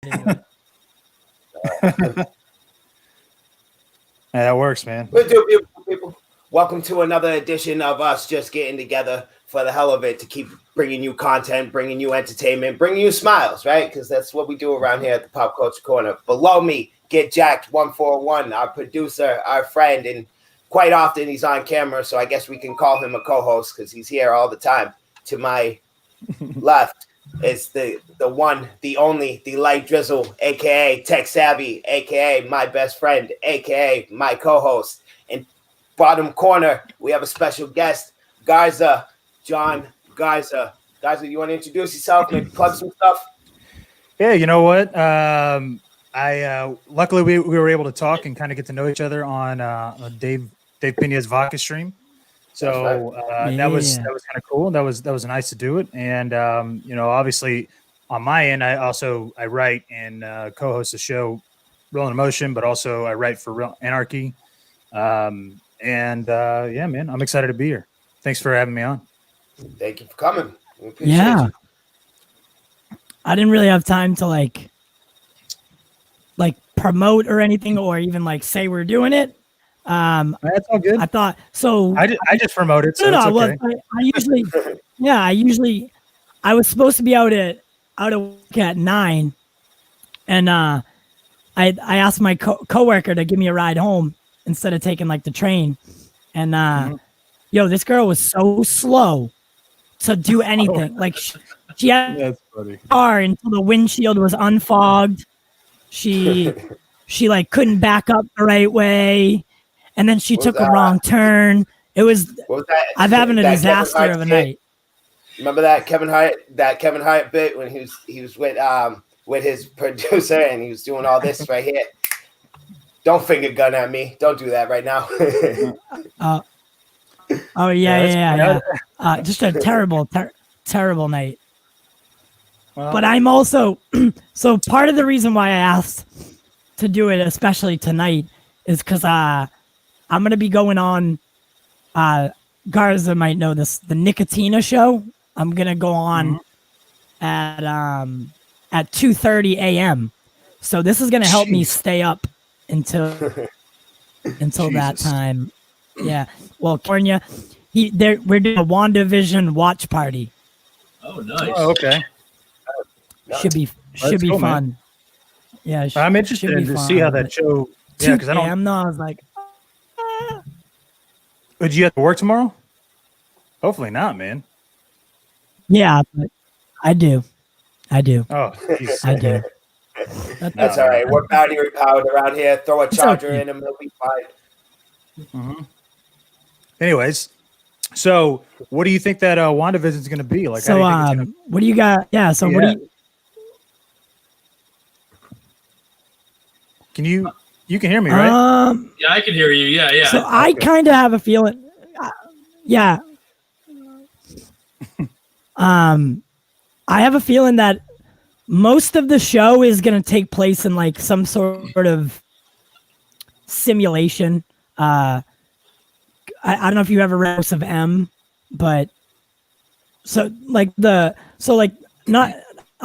into it. Yeah, that works, man. We'll do, beautiful people. Welcome to another edition of us just getting together for the hell of it to keep bringing you content, bringing you entertainment, bringing you smiles, right? Because that's what we do around here at the Pop Culture Corner. Below me, Get Jacked 141, our producer, our friend, and quite often he's on camera, so I guess we can call him a co-host because he's here all the time. To my left is the one, the only, the light drizzle, aka Tech Savvy, aka my best friend, aka my co-host. And bottom corner, we have a special guest, Garza, John Garza. Garza, you want to introduce yourself, maybe plug some stuff? Yeah, you know what? I luckily we were able to talk and kind of get to know each other on Dave Pena's vodka stream. So that was kind of cool. That was nice to do it. And obviously on my end, I write and co-host the show Real in Motion, but also I write for Real Anarchy. Yeah, man, I'm excited to be here. Thanks for having me on. Thank you for coming. Yeah. I didn't really have time to like promote or anything, or even like say we're doing it. That's all good. I thought so. I just promoted. So no, it's okay. I usually I was supposed to be out of work at 9, and I asked my coworker to give me a ride home instead of taking like the train, and this girl was so slow to do anything. Like she had That's funny. car until the windshield was unfogged. She like couldn't back up the right way, and then she took a wrong turn. It was I'm having a disaster of a night. Remember that Kevin Hart bit when he was with his producer and he was doing all this right here. Don't finger gun at me. Don't do that right now. Oh yeah. Just a terrible night. Well, but I'm also so part of the reason why I asked to do it, especially tonight, is because I'm gonna be going on. Garza might know this, the Nicotina show. I'm gonna go on at 2:30 a.m. So this is gonna help me stay up until that time. Yeah. Well, California, we're doing a WandaVision watch party. Oh, nice. Oh, okay. Should be cool, fun. Man. Yeah, I'm interested to see how that show. Yeah, because I was like, Would you have to work tomorrow? Hopefully not, man. Yeah, but I do. Oh, geez. I do. That's all right. We're battery powered around here. Throw a charger in them, it'll be fine. Mm-hmm. Anyways, so what do you think that WandaVision is going to be like? So, what do you got? Yeah. So, what do you? Can you can hear me, right? Yeah, I can hear you. Yeah. So I kind of have a feeling. Yeah. I have a feeling that most of the show is going to take place in like some sort of simulation. I don't know if you ever read House of M, but I'm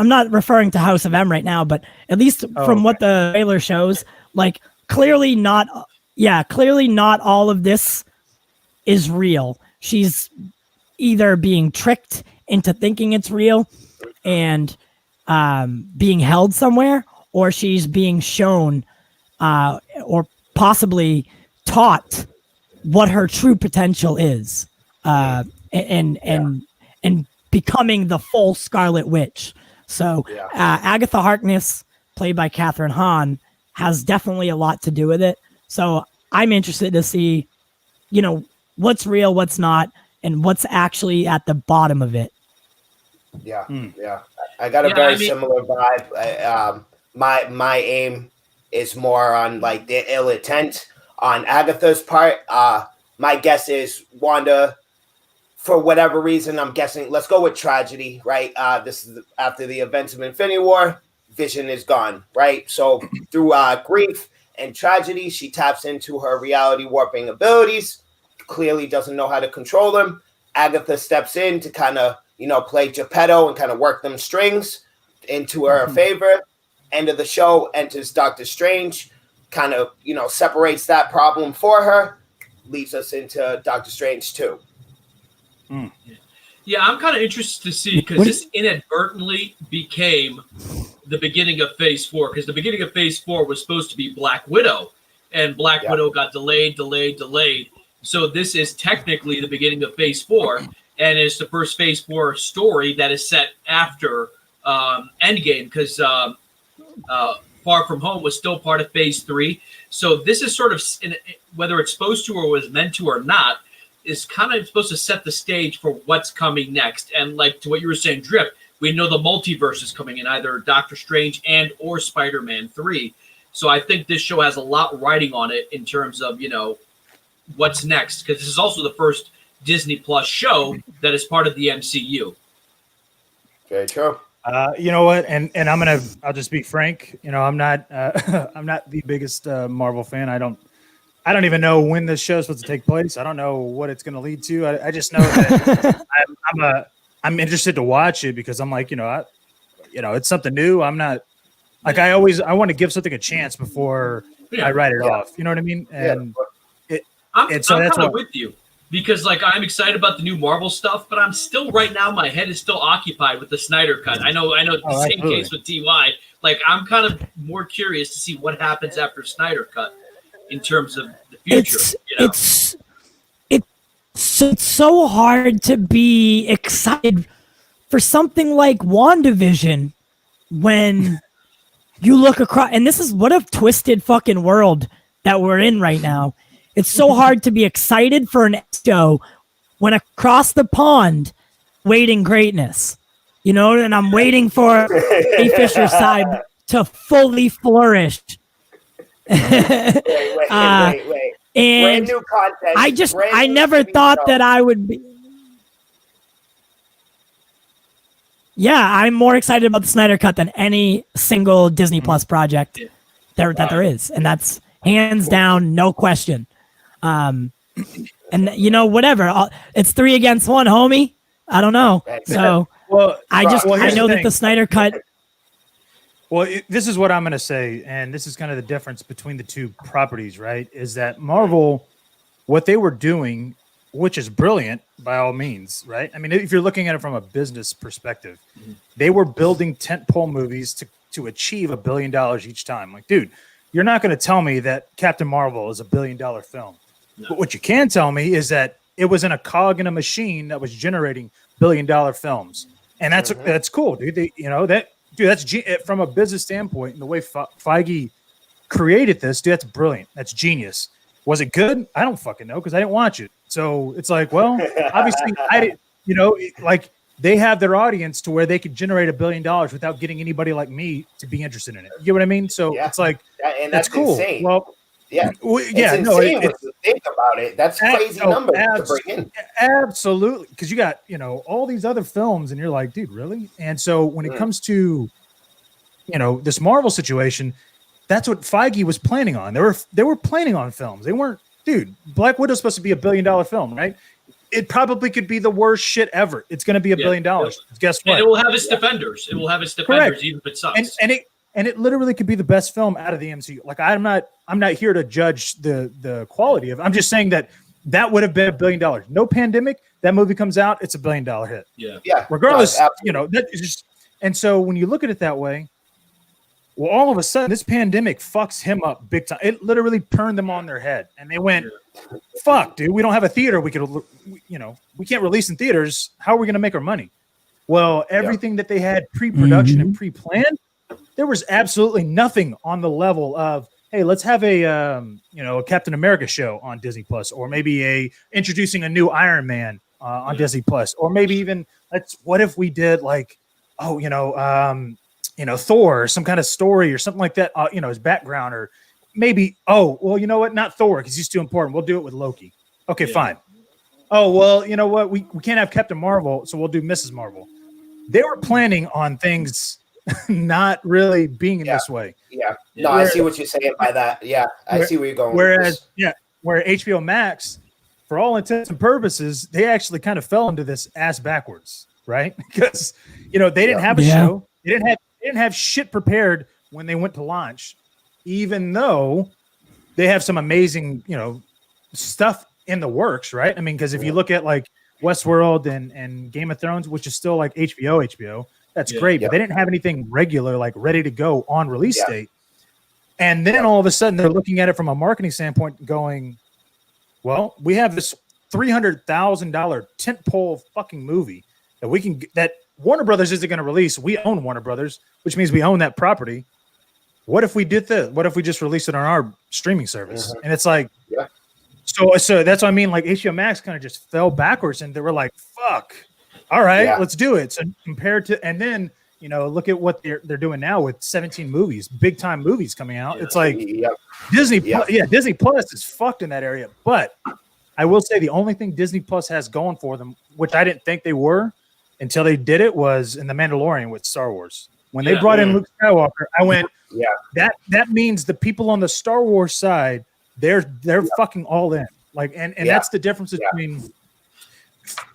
not referring to House of M right now, but at least from what the trailer shows, like clearly not all of this is real. She's either being tricked into thinking it's real and being held somewhere, or she's being shown or possibly taught what her true potential is, and becoming the full Scarlet Witch. So Agatha Harkness, played by Kathryn Hahn, has definitely a lot to do with it. So I'm interested to see, what's real, what's not, and what's actually at the bottom of it. Yeah. I got a very similar vibe. My aim is more on like the ill intent on Agatha's part. My guess is Wanda, for whatever reason, I'm guessing, let's go with tragedy, right? This is after the events of Infinity War, Vision is gone, right? So through grief and tragedy, she taps into her reality warping abilities, clearly doesn't know how to control them. Agatha steps in to kind of, play Geppetto and kind of work them strings into her favor. End of the show, enters Doctor Strange, kind of, separates that problem for her, leads us into Doctor Strange 2. Yeah, I'm kind of interested to see, because this inadvertently became the beginning of Phase 4, because the beginning of Phase 4 was supposed to be Black Widow, and Black Widow got delayed. So this is technically the beginning of Phase 4, and it's the first Phase 4 story that is set after Endgame, because Far From Home was still part of Phase 3. So this is sort of, whether it's supposed to or was meant to or not, is kind of supposed to set the stage for what's coming next. And like to what you were saying, Drip, we know the multiverse is coming in, either Doctor Strange and or Spider-Man 3. So I think this show has a lot riding on it in terms of, what's next. Because this is also the first Disney Plus show that is part of the MCU. Very true. You know what? And I'll just be frank. I'm not the biggest Marvel fan. I don't even know when this show is supposed to take place. I don't know what it's going to lead to. I just know that I'm interested to watch it because I'm like, it's something new. I'm not like I want to give something a chance before I write it off. You know what I mean? And I'm kind of with you because like I'm excited about the new Marvel stuff, but I'm still right now my head is still occupied with the Snyder cut. I know the same case with TY. Like I'm kind of more curious to see what happens after Snyder cut. In terms of the future, it's so hard to be excited for something like WandaVision when you look across, and this is what a twisted fucking world that we're in right now. It's so hard to be excited for an show when across the pond, waiting greatness, and I'm waiting for A. Fisher's side to fully flourish. Wait. And brand new content. I never thought that I would be. Yeah, I'm more excited about the Snyder Cut than any single Disney Plus project that there is, and that's hands down, no question. And whatever, it's 3 against 1, homie. I don't know. So I know that the Snyder Cut. Well, this is what I'm going to say, and this is kind of the difference between the two properties, right? Is that Marvel, what they were doing, which is brilliant by all means, right? I mean, if you're looking at it from a business perspective, they were building tentpole movies to achieve $1 billion each time. Like, dude, you're not going to tell me that Captain Marvel is $1 billion film. No. But what you can tell me is that it was in a cog in a machine that was generating $1 billion films, and that's cool, dude. Dude, that's from a business standpoint, and the way Feige created this, dude, that's brilliant. That's genius. Was it good? I don't fucking know because I didn't watch it. So it's like, well, obviously I didn't. Like they have their audience to where they could generate $1 billion without getting anybody like me to be interested in it. You get what I mean? So it's like, and that's cool. Insane. Well, it's insane when you think about it. That's crazy numbers to bring in. Absolutely, because you got all these other films, and you're like, dude, really? And so when it comes to this Marvel situation, that's what Feige was planning on. They were planning on films. They weren't, dude. Black Widow's supposed to be $1 billion film, right? It probably could be the worst shit ever. It's going to be $1 billion. Guess what? And it will have its defenders. It will have its defenders, correct. Even if it sucks. And it literally could be the best film out of the MCU. Like I'm not here to judge the quality of it. I'm just saying that would have been $1 billion. No pandemic, that movie comes out, it's $1 billion hit. Yeah. Regardless, that is just. And so when you look at it that way, well, all of a sudden this pandemic fucks him up big time. It literally turned them on their head, and they went, "Fuck, dude, we don't have a theater. We can't release in theaters. How are we going to make our money?" Well, everything that they had pre-production and pre-planned. There was absolutely nothing on the level of, hey, let's have a Captain America show on Disney Plus, or maybe introducing a new Iron Man on Disney Plus, or maybe even what if we did Thor, or some kind of story or something like that, his background, or maybe not Thor because he's too important. We'll do it with Loki. Okay, fine. Oh well, you know what? We can't have Captain Marvel, so we'll do Mrs. Marvel. They were planning on things. Not really being in this way. Yeah. No, I see what you're saying by that. Yeah, I see where you're going. Where HBO Max, for all intents and purposes, they actually kind of fell into this ass backwards, right? Because they didn't have a show. They didn't have shit prepared when they went to launch, even though they have some amazing, stuff in the works, right? I mean, because if you look at like Westworld and Game of Thrones, which is still like HBO, that's great, but they didn't have anything regular, like ready to go on release date. And then all of a sudden they're looking at it from a marketing standpoint going, well, we have this $300,000 tentpole fucking movie that Warner Brothers isn't going to release. We own Warner Brothers, which means we own that property. What if we did this? What if we just released it on our streaming service? And it's like, so that's what I mean. Like HBO Max kind of just fell backwards, and they were like, "Fuck, all right, let's do it." So compared to, and then look at what they're doing now with 17 movies, big time movies coming out. It's like Disney, Disney Plus is fucked in that area. But I will say the only thing Disney Plus has going for them, which I didn't think they were until they did it, was in The Mandalorian with Star Wars. When they brought in Luke Skywalker, I went, that means the people on the Star Wars side, they're fucking all in. Like, and that's the difference between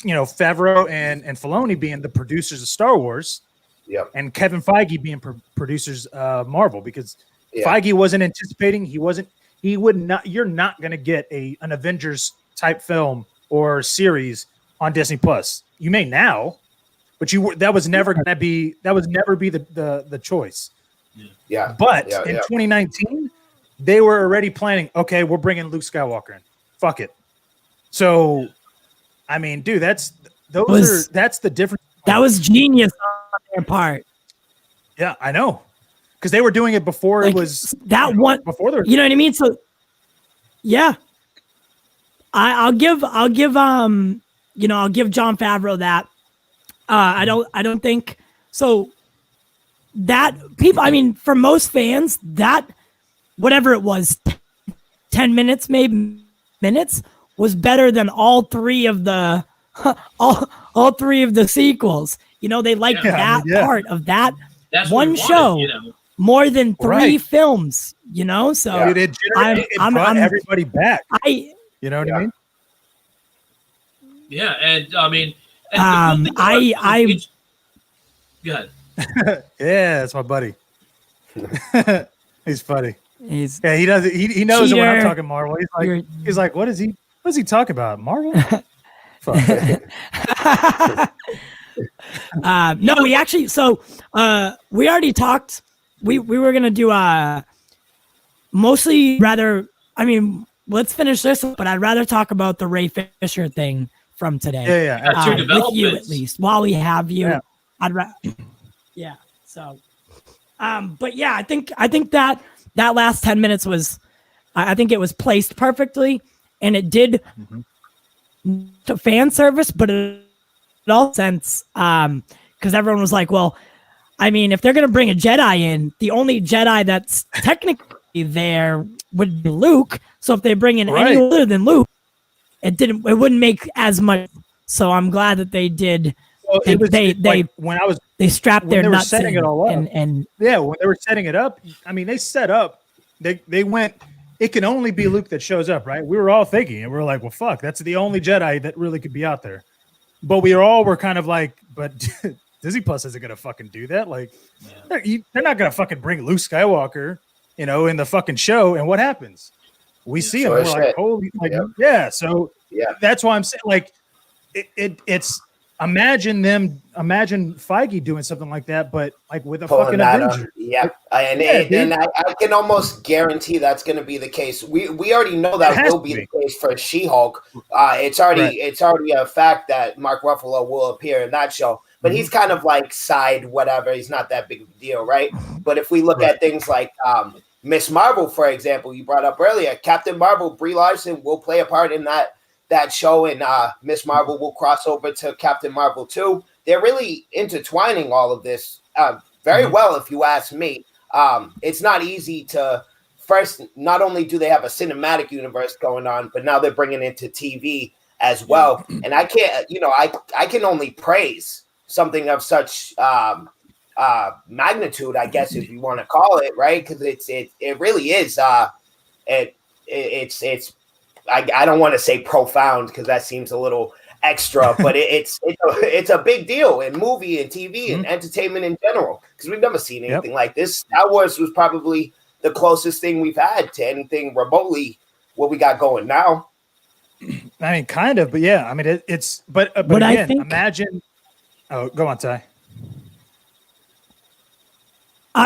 Favreau and Filoni being the producers of Star Wars, and Kevin Feige being producers of Marvel, because Feige wasn't anticipating, you're not going to get an Avengers type film or series on Disney Plus. You may now, but that was never be the choice. But in 2019, they were already planning, okay, we're bringing Luke Skywalker in. Fuck it. So, I mean, dude, that's the difference. That was genius on their part. Yeah, I know. Because they were doing it before it was that one before there. You know what I mean? So yeah. I'll give Jon Favreau that. I don't think so. That people, I mean, for most fans, that whatever it was, 10 minutes, maybe minutes, was better than all three of the all three of the sequels. They liked that part of that one show more than three films. So it brought everybody back. You know what I mean? Yeah, and I mean, go ahead. Yeah, that's my buddy. He's funny. He does. He knows it when I'm talking Marvel. He's like, what is he talking about? Marvel? No, we actually. So we already talked. We were gonna do mostly rather. I mean, let's finish this, but I'd rather talk about the Ray Fisher thing from today. Yeah. With you at least, while we have you. Yeah. So, but yeah, I think that last 10 minutes was, I think it was placed perfectly, and it did to fan service, but in all sense, because everyone was like, well, I mean, if they're going to bring a Jedi in, the only Jedi that's technically there would be Luke. So if they bring in any other than Luke, it wouldn't make as much. So I'm glad that they did. Well, they strapped their nuts setting in it all up. And when they were setting it up, I mean, they set up. They went. It can only be Luke that shows up, right? We were all thinking, and we were like, well, fuck, that's the only Jedi that really could be out there. But we were kind of like, but Disney Plus isn't gonna fucking do that. Like, they're not gonna fucking bring Luke Skywalker, in the fucking show. And what happens? We see him. We're like, holy, So that's why I'm saying, like, it's. Imagine Feige doing something like that, but like with a fucking Avenger. And I can almost guarantee that's going to be the case. We already know that will be the case for She-Hulk. It's already a fact that Mark Ruffalo will appear in that show, but he's kind of like side whatever. He's not that big of a deal, right? But if we look at things like Miss Marvel, for example, you brought up earlier, Captain Marvel, Brie Larson will play a part in that show, and Miss Marvel will cross over to Captain Marvel 2. They're really intertwining all of this very well, if you ask me. It's not easy to first, not only do they have a cinematic universe going on, but now they're bringing it to TV as well. And I can't, I can only praise something of such magnitude, I guess, if you want to call it, right? Because it really is. It's I don't want to say profound because that seems a little extra, but it's a big deal in movie and TV and entertainment in general, because we've never seen anything like this. Star Wars was probably the closest thing we've had to anything remotely what we got going now. I mean, kind of, but yeah, I mean, it's but again, I think, imagine. Oh, go on, Ty.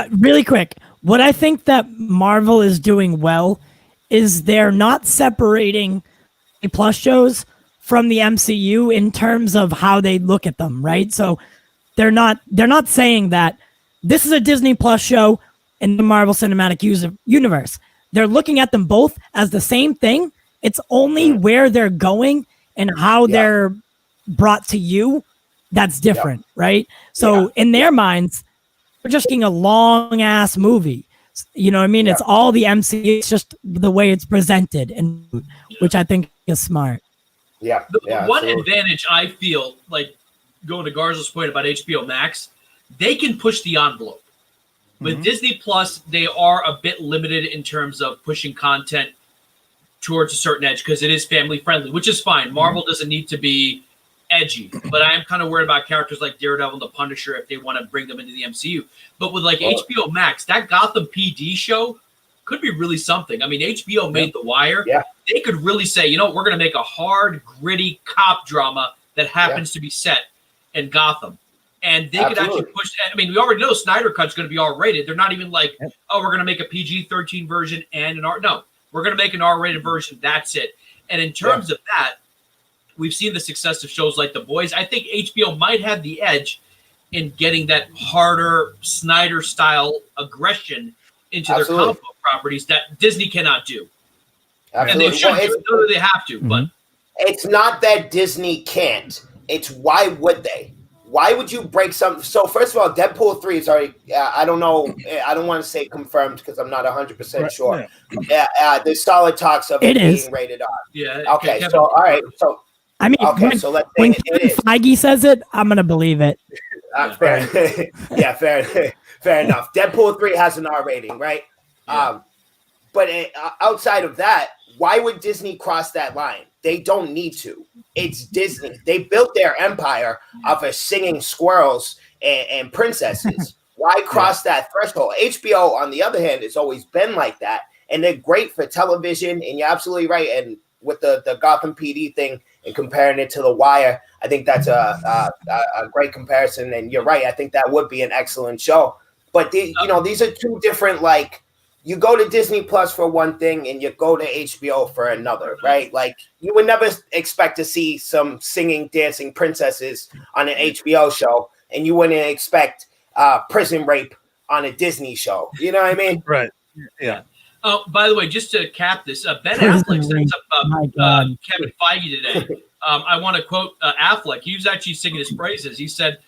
Really quick, what I think that Marvel is doing well is they're not separating the plus shows from the MCU in terms of how they look at them, right? So they're not saying that this is a Disney Plus show in the Marvel Cinematic Universe. They're looking at them both as the same thing. It's only where they're going and how they're brought to you that's different, right? So in their minds, we're just getting a long ass movie. You know what I mean? It's all the MCU. It's just the way it's presented, and which I think is smart. Yeah. The one advantage I feel, like going to Garza's point about HBO Max, they can push the envelope. With Disney Plus, they are a bit limited in terms of pushing content towards a certain edge because it is family friendly, which is fine. Marvel doesn't need to be edgy, but I am kind of worried about characters like Daredevil and the Punisher if they want to bring them into the MCU. But with like HBO Max, that Gotham PD show could be really something. I mean, HBO made The Wire. Yeah. They could really say, you know, we're going to make a hard, gritty cop drama that happens to be set in Gotham. And they could actually push. I mean, we already know Snyder Cut's going to be R-rated. They're not even like, oh, we're going to make a PG-13 version and an R. No, we're going to make an R-rated version. That's it. And in terms of that, we've seen the success of shows like The Boys. I think HBO might have the edge in getting that harder Snyder-style aggression into their comic book properties that Disney cannot do. And they should do it. They have to, but it's not that Disney can't. It's why would they? Why would you break something? So first of all, Deadpool 3 is already, I don't know. I don't want to say confirmed because I'm not 100% sure. There's solid talks of it being rated R. Yeah. Okay. So, all right. So, I mean, when Feige says it, I'm going to believe it. Fair enough. Deadpool 3 has an R rating, right? Yeah. But outside of that, why would Disney cross that line? They don't need to. It's Disney. They built their empire off of singing squirrels and princesses. Why cross that threshold? HBO, on the other hand, has always been like that, and they're great for television. And you're absolutely right. And with the Gotham PD thing and comparing it to The Wire, I think that's a great comparison. And you're right. I think that would be an excellent show. But these are two different, like, you go to Disney Plus for one thing and you go to HBO for another, right? Like, you would never expect to see some singing, dancing princesses on an HBO show, and you wouldn't expect prison rape on a Disney show. You know what I mean? Right. Yeah. Oh, by the way, just to cap this, Ben Affleck said something about Kevin Feige today. I want to quote Affleck. He was actually singing his praises. He said,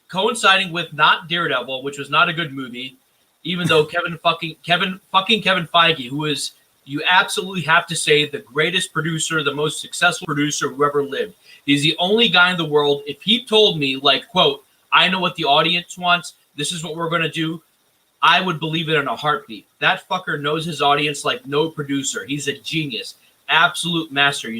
coinciding with not Daredevil, which was not a good movie, even though Kevin Feige, who is, you absolutely have to say, the greatest producer, the most successful producer who ever lived. He's the only guy in the world. If he told me, like, quote, I know what the audience wants, this is what we're going to do, I would believe it in a heartbeat. That fucker knows his audience like no producer. He's a genius. Absolute master,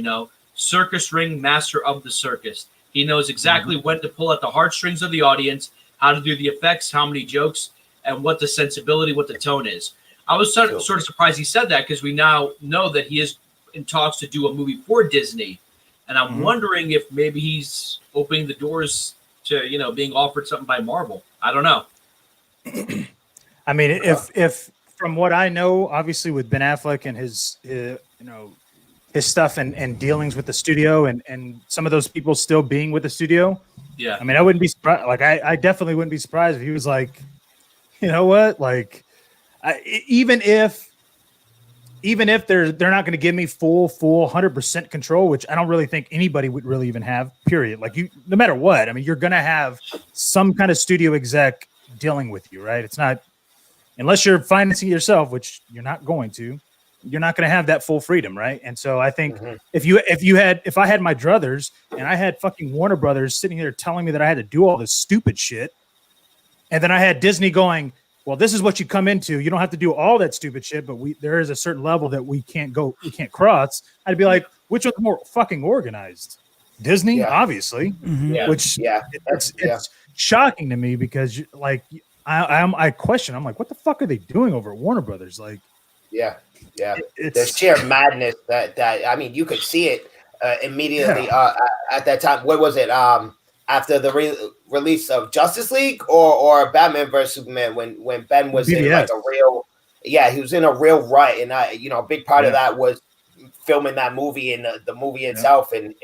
circus ring master of the circus. He knows exactly when to pull at the heartstrings of the audience, how to do the effects, how many jokes, and what the sensibility, what the tone is. I was sort of surprised he said that because we now know that he is in talks to do a movie for Disney. And I'm wondering if maybe he's opening the doors to, being offered something by Marvel. I don't know. I mean, if from what I know, obviously with Ben Affleck and his stuff and dealings with the studio and some of those people still being with the studio. Yeah. I mean, I wouldn't be surprised. Like, I definitely wouldn't be surprised if he was like, you know what? Like, even if they're not going to give me full 100% control, which I don't really think anybody would really even have, period. Like, no matter what, I mean, you're going to have some kind of studio exec dealing with you, right? It's not, unless you're financing it yourself, which you're not going to, you're not going to have that full freedom, right? And so I think if I had my druthers and I had fucking Warner Brothers sitting there telling me that I had to do all this stupid shit, and then I had Disney going, well, this is what you come into. You don't have to do all that stupid shit, but there is a certain level that we can't cross. I'd be like, which one's more fucking organized? Disney, obviously, which it's shocking to me because like I question. I'm like, what the fuck are they doing over at Warner Brothers? Like, it's the sheer madness that I mean, you could see it immediately at that time. What was it? After the release of Justice League or Batman vs Superman, when Ben was in like a real, he was in a real rut, and a big part of that was filming that movie and the movie itself, and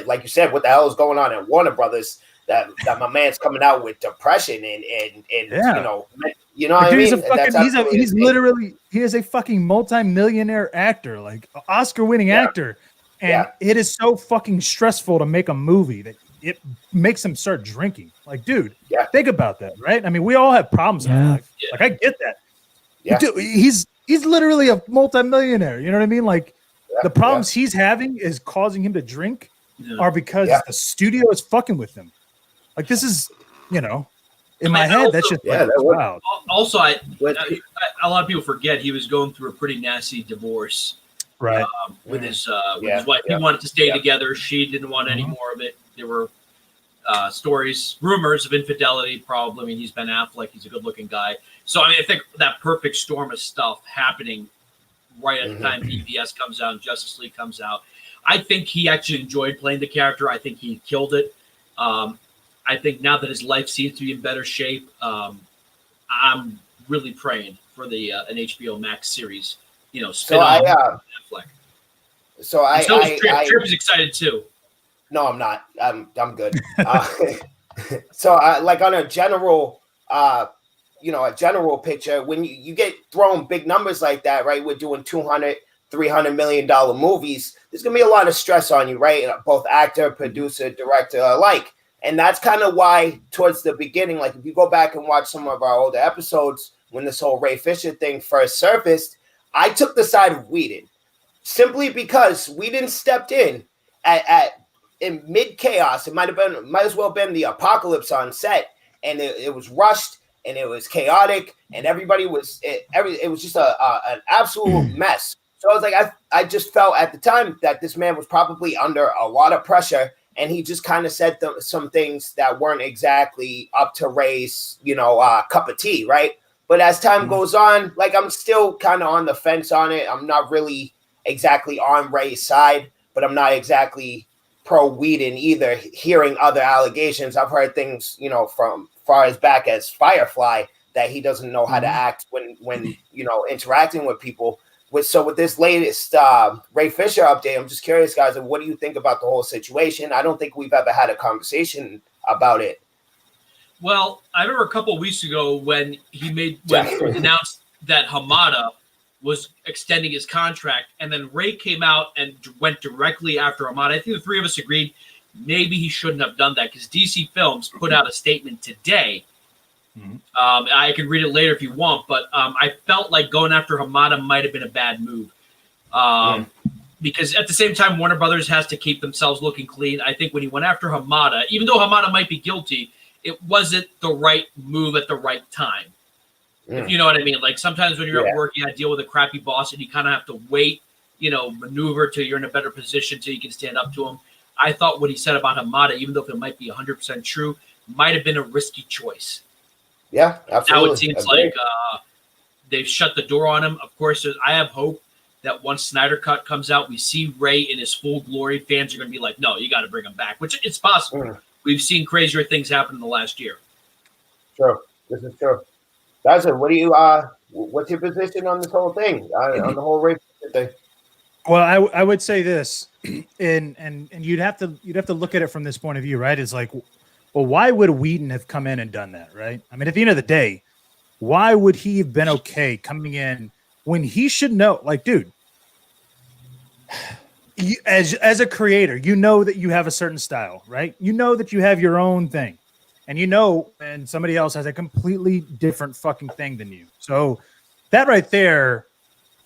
like you said, what the hell is going on at Warner Brothers? That my man's coming out with depression and you know what I mean? He's literally a fucking multi-millionaire actor, like Oscar-winning actor, and it is so fucking stressful to make a movie that it makes him start drinking. Like, dude, think about that, right? I mean, we all have problems in our life. Like, I get that. Yeah. Dude, he's literally a multi-millionaire. You know what I mean? Like, the problems he's having is causing him to drink are because the studio is fucking with him. Like, this is, in my head, that's just wow. Also, a lot of people forget he was going through a pretty nasty divorce, right? With his wife. He wanted to stay together. She didn't want any more of it. There were rumors of infidelity. Probably. I mean, he's Ben Affleck. He's a good-looking guy. So I mean, I think that perfect storm of stuff happening right at the time BVS comes out and Justice League comes out. I think he actually enjoyed playing the character. I think he killed it. I think now that his life seems to be in better shape, I'm really praying for an HBO Max series. Spin off Affleck. Trip is excited too. No, I'm not. I'm good. So like on a general, a general picture, when you get thrown big numbers like that, right? We're doing $200, $300 million movies. There's gonna be a lot of stress on you, right? Both actor, producer, director alike. And that's kind of why towards the beginning, like if you go back and watch some of our older episodes, when this whole Ray Fisher thing first surfaced, I took the side of Whedon simply because Whedon stepped in in mid chaos. It might as well been the apocalypse on set, and it was rushed and it was chaotic, and everybody was it was just an absolute mess. So I was like, I just felt at the time that this man was probably under a lot of pressure. And he just kind of said some things that weren't exactly up to Ray's, cup of tea, right? But as time goes on, like I'm still kind of on the fence on it. I'm not really exactly on Ray's side, but I'm not exactly pro Whedon either. Hearing other allegations, I've heard things, from far as back as Firefly that he doesn't know how to act when interacting with people. With this latest Ray Fisher update, I'm just curious, guys, what do you think about the whole situation? I don't think we've ever had a conversation about it. Well, I remember a couple of weeks ago when he announced that Hamada was extending his contract, and then Ray came out and went directly after Hamada. I think the three of us agreed maybe he shouldn't have done that because DC Films put out a statement today. I can read it later if you want, but I felt like going after Hamada might have been a bad move because at the same time, Warner Brothers has to keep themselves looking clean. I think when he went after Hamada, even though Hamada might be guilty, it wasn't the right move at the right time. If you know what I mean? Like sometimes when you're at work, you got to deal with a crappy boss and you kind of have to wait, maneuver till you're in a better position so you can stand up to him. I thought what he said about Hamada, even though it might be 100% true, might have been a risky choice. Yeah, absolutely. Now it seems like they've shut the door on him. Of course, I have hope that once Snyder Cut comes out, we see Ray in his full glory. Fans are going to be like, no, you got to bring him back, which it's possible. We've seen crazier things happen in the last year. True. This is true. Garza, what's your position on this whole thing, on the whole Ray thing? Well, I would say this, and you'd have to look at it from this point of view, right? It's like, well, why would Whedon have come in and done that, right? I mean, at the end of the day, why would he have been okay coming in when he should know? Like, dude, as a creator, you know that you have a certain style, right? You know that you have your own thing, and and somebody else has a completely different fucking thing than you. So that right there,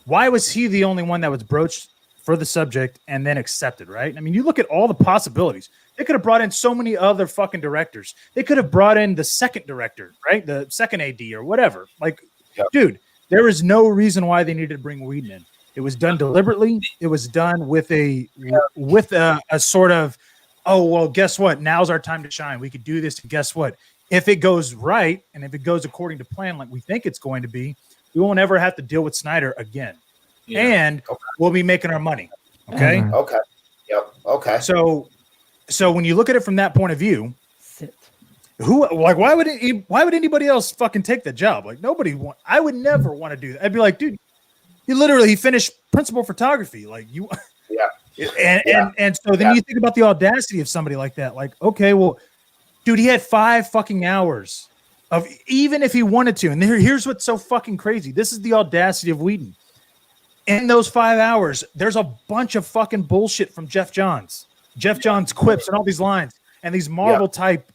why was he the only one that was broached for the subject and then accepted, right? I mean, you look at all the possibilities. They could have brought in so many other fucking directors. They could have brought in the second director, right? The second AD or whatever. Like, dude, there is no reason why they needed to bring Whedon in. It was done deliberately. It was done with a sort of oh, well, guess what? Now's our time to shine. We could do this. And guess what? If it goes right and if it goes according to plan, like we think it's going to be, we won't ever have to deal with Snyder again. Yeah. And we'll be making our money. Okay. Okay. Yep. Okay. So when you look at it from that point of view, why would anybody else fucking take the job? Like I would never want to do that. I'd be like, dude, he finished principal photography. Like you, and so then you think about the audacity of somebody like that. Like, okay, well, dude, he had 5 fucking hours of, even if he wanted to. And here's what's so fucking crazy. This is the audacity of Whedon. In those 5 hours, there's a bunch of fucking bullshit from Jeff Johns quips and all these lines and these Marvel type,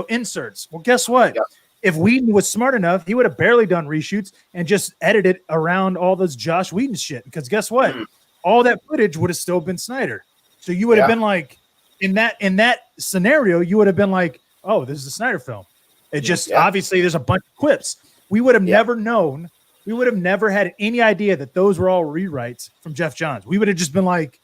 inserts. Well, guess what? Yeah. If Whedon was smart enough, he would have barely done reshoots and just edited around all those Joss Whedon shit. Because guess what? All that footage would have still been Snyder. So you would have been like, in that scenario, you would have been like, oh, this is a Snyder film. It just obviously there's a bunch of quips. We would have never known. We would have never had any idea that those were all rewrites from Jeff Johns. We would have just been like,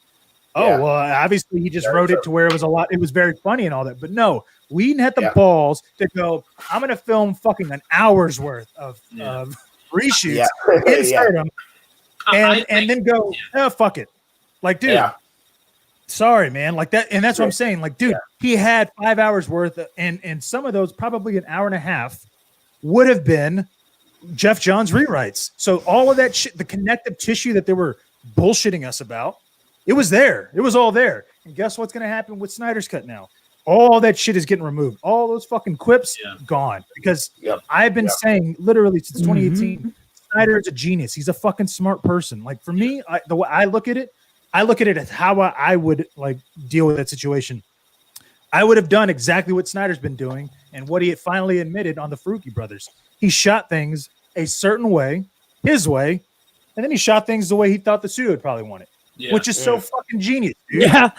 oh, well, obviously he just wrote it to where it was very funny and all that. But no, Whedon had the balls to go, I'm going to film fucking an hour's worth of reshoots, insert them, and then go, oh, fuck it. Like, dude, sorry, man. Like that. And that's what I'm saying. Like, dude, he had 5 hours worth and some of those, probably an hour and a half, would have been Jeff Johns rewrites. So all of that shit, the connective tissue that they were bullshitting us about, it was there. It was all there. And guess what's going to happen with Snyder's Cut now? All that shit is getting removed. All those fucking quips gone. Because I've been saying literally since 2018, Snyder is a genius. He's a fucking smart person. Like for me, the way I look at it as how I would like deal with that situation. I would have done exactly what Snyder's been doing and what he had finally admitted on the Faruqi Brothers. He shot things a certain way, his way, and then he shot things the way he thought the studio would probably want it, which is so fucking genius. Dude. Yeah.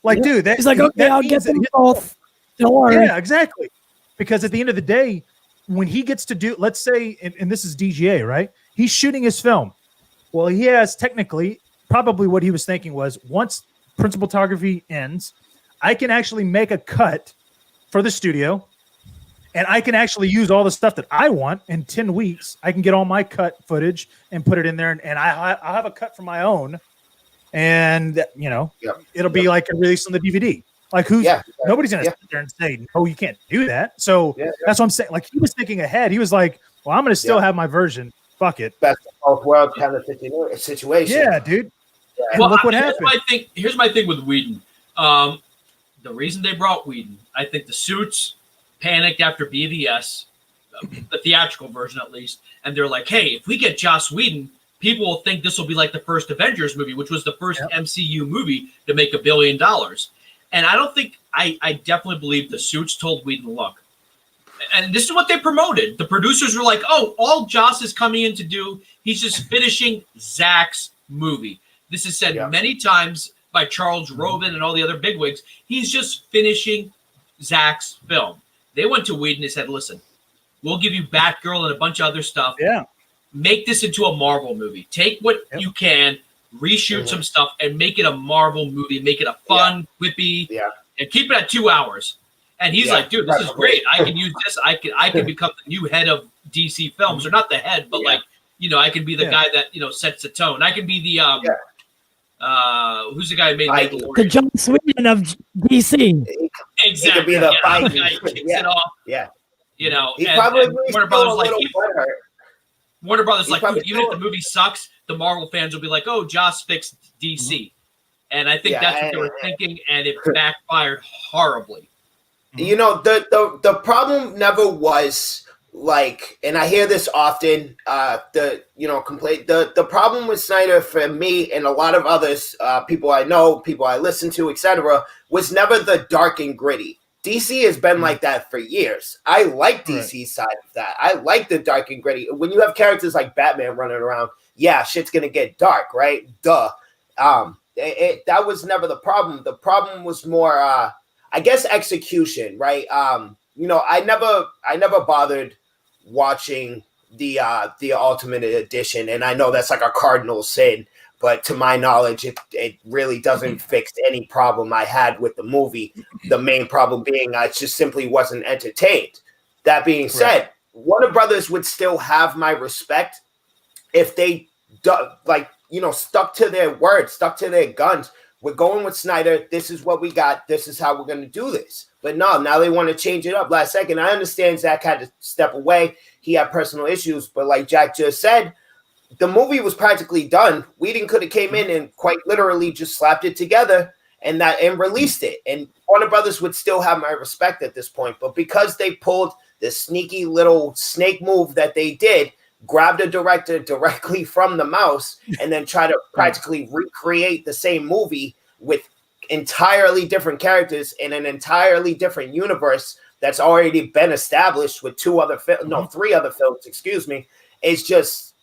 Dude, he's like, okay, I'll get them both. Don't worry. Yeah, exactly. Because at the end of the day, when he gets to do, let's say, and this is DGA, right? He's shooting his film. Well, he has technically, probably what he was thinking was, once principal photography ends, I can actually make a cut for the studio. And I can actually use all the stuff that I want in 10 weeks. I can get all my cut footage and put it in there. And I'll have a cut for my own. And, it'll be like a release on the DVD. Like nobody's going to sit there and say, no, you can't do that. So that's what I'm saying. Like he was thinking ahead. He was like, well, I'm going to still have my version. Fuck it. Best of both worlds kind of situation. Yeah, dude. Yeah. And look what happened. Here's my thing with Whedon. The reason they brought Whedon, I think the suits panicked after BVS, the theatrical version at least, and they're like, hey, if we get Joss Whedon, people will think this will be like the first Avengers movie, which was the first MCU movie to make $1 billion. And I don't think, I definitely believe the suits told Whedon, look, and this is what they promoted. The producers were like, oh, all Joss is coming in to do, he's just finishing Zack's movie. This is said many times by Charles Roven and all the other bigwigs. He's just finishing Zack's film. They went to Whedon and said, listen, we'll give you Batgirl and a bunch of other stuff. Yeah. Make this into a Marvel movie. Take what you can, reshoot some stuff, and make it a Marvel movie. Make it a fun, whippy, and keep it at 2 hours. And he's like, dude, this is great. I can use this. I can become the new head of DC Films. Or not the head, but I can be the guy that, sets the tone. I can be the who's the guy who made the John Sweden of DC? Exactly. He could be the guy who kicks it off. Yeah. He probably Warner Brothers like, dude, even if the movie sucks, the Marvel fans will be like, oh, Joss fixed DC. And I think that's what they were thinking, and it backfired horribly. The problem never was like, and I hear this often, complaint. The problem with Snyder for me and a lot of others, people I know, people I listen to, etc., was never the dark and gritty. DC has been like that for years. I like DC's side of that. I like the dark and gritty. When you have characters like Batman running around, shit's gonna get dark, right? Duh. That was never the problem. The problem was more, I guess, execution, right? I never bothered watching the Ultimate Edition, and I know that's like a cardinal sin but to my knowledge, it really doesn't fix any problem I had with the movie. The main problem being I just simply wasn't entertained. That being said, Warner Brothers would still have my respect if they stuck to their word, stuck to their guns. We're going with Snyder. This is what we got. This is how we're going to do this. But no, now they want to change it up last second. I understand Zack had to step away. He had personal issues. But like Jack just said, the movie was practically done. Whedon could have came in and quite literally just slapped it together and released it. And Warner Brothers would still have my respect at this point. But because they pulled the sneaky little snake move that they did, grabbed a director directly from the mouse and then try to practically recreate the same movie with entirely different characters in an entirely different universe that's already been established with three other films, excuse me. It's just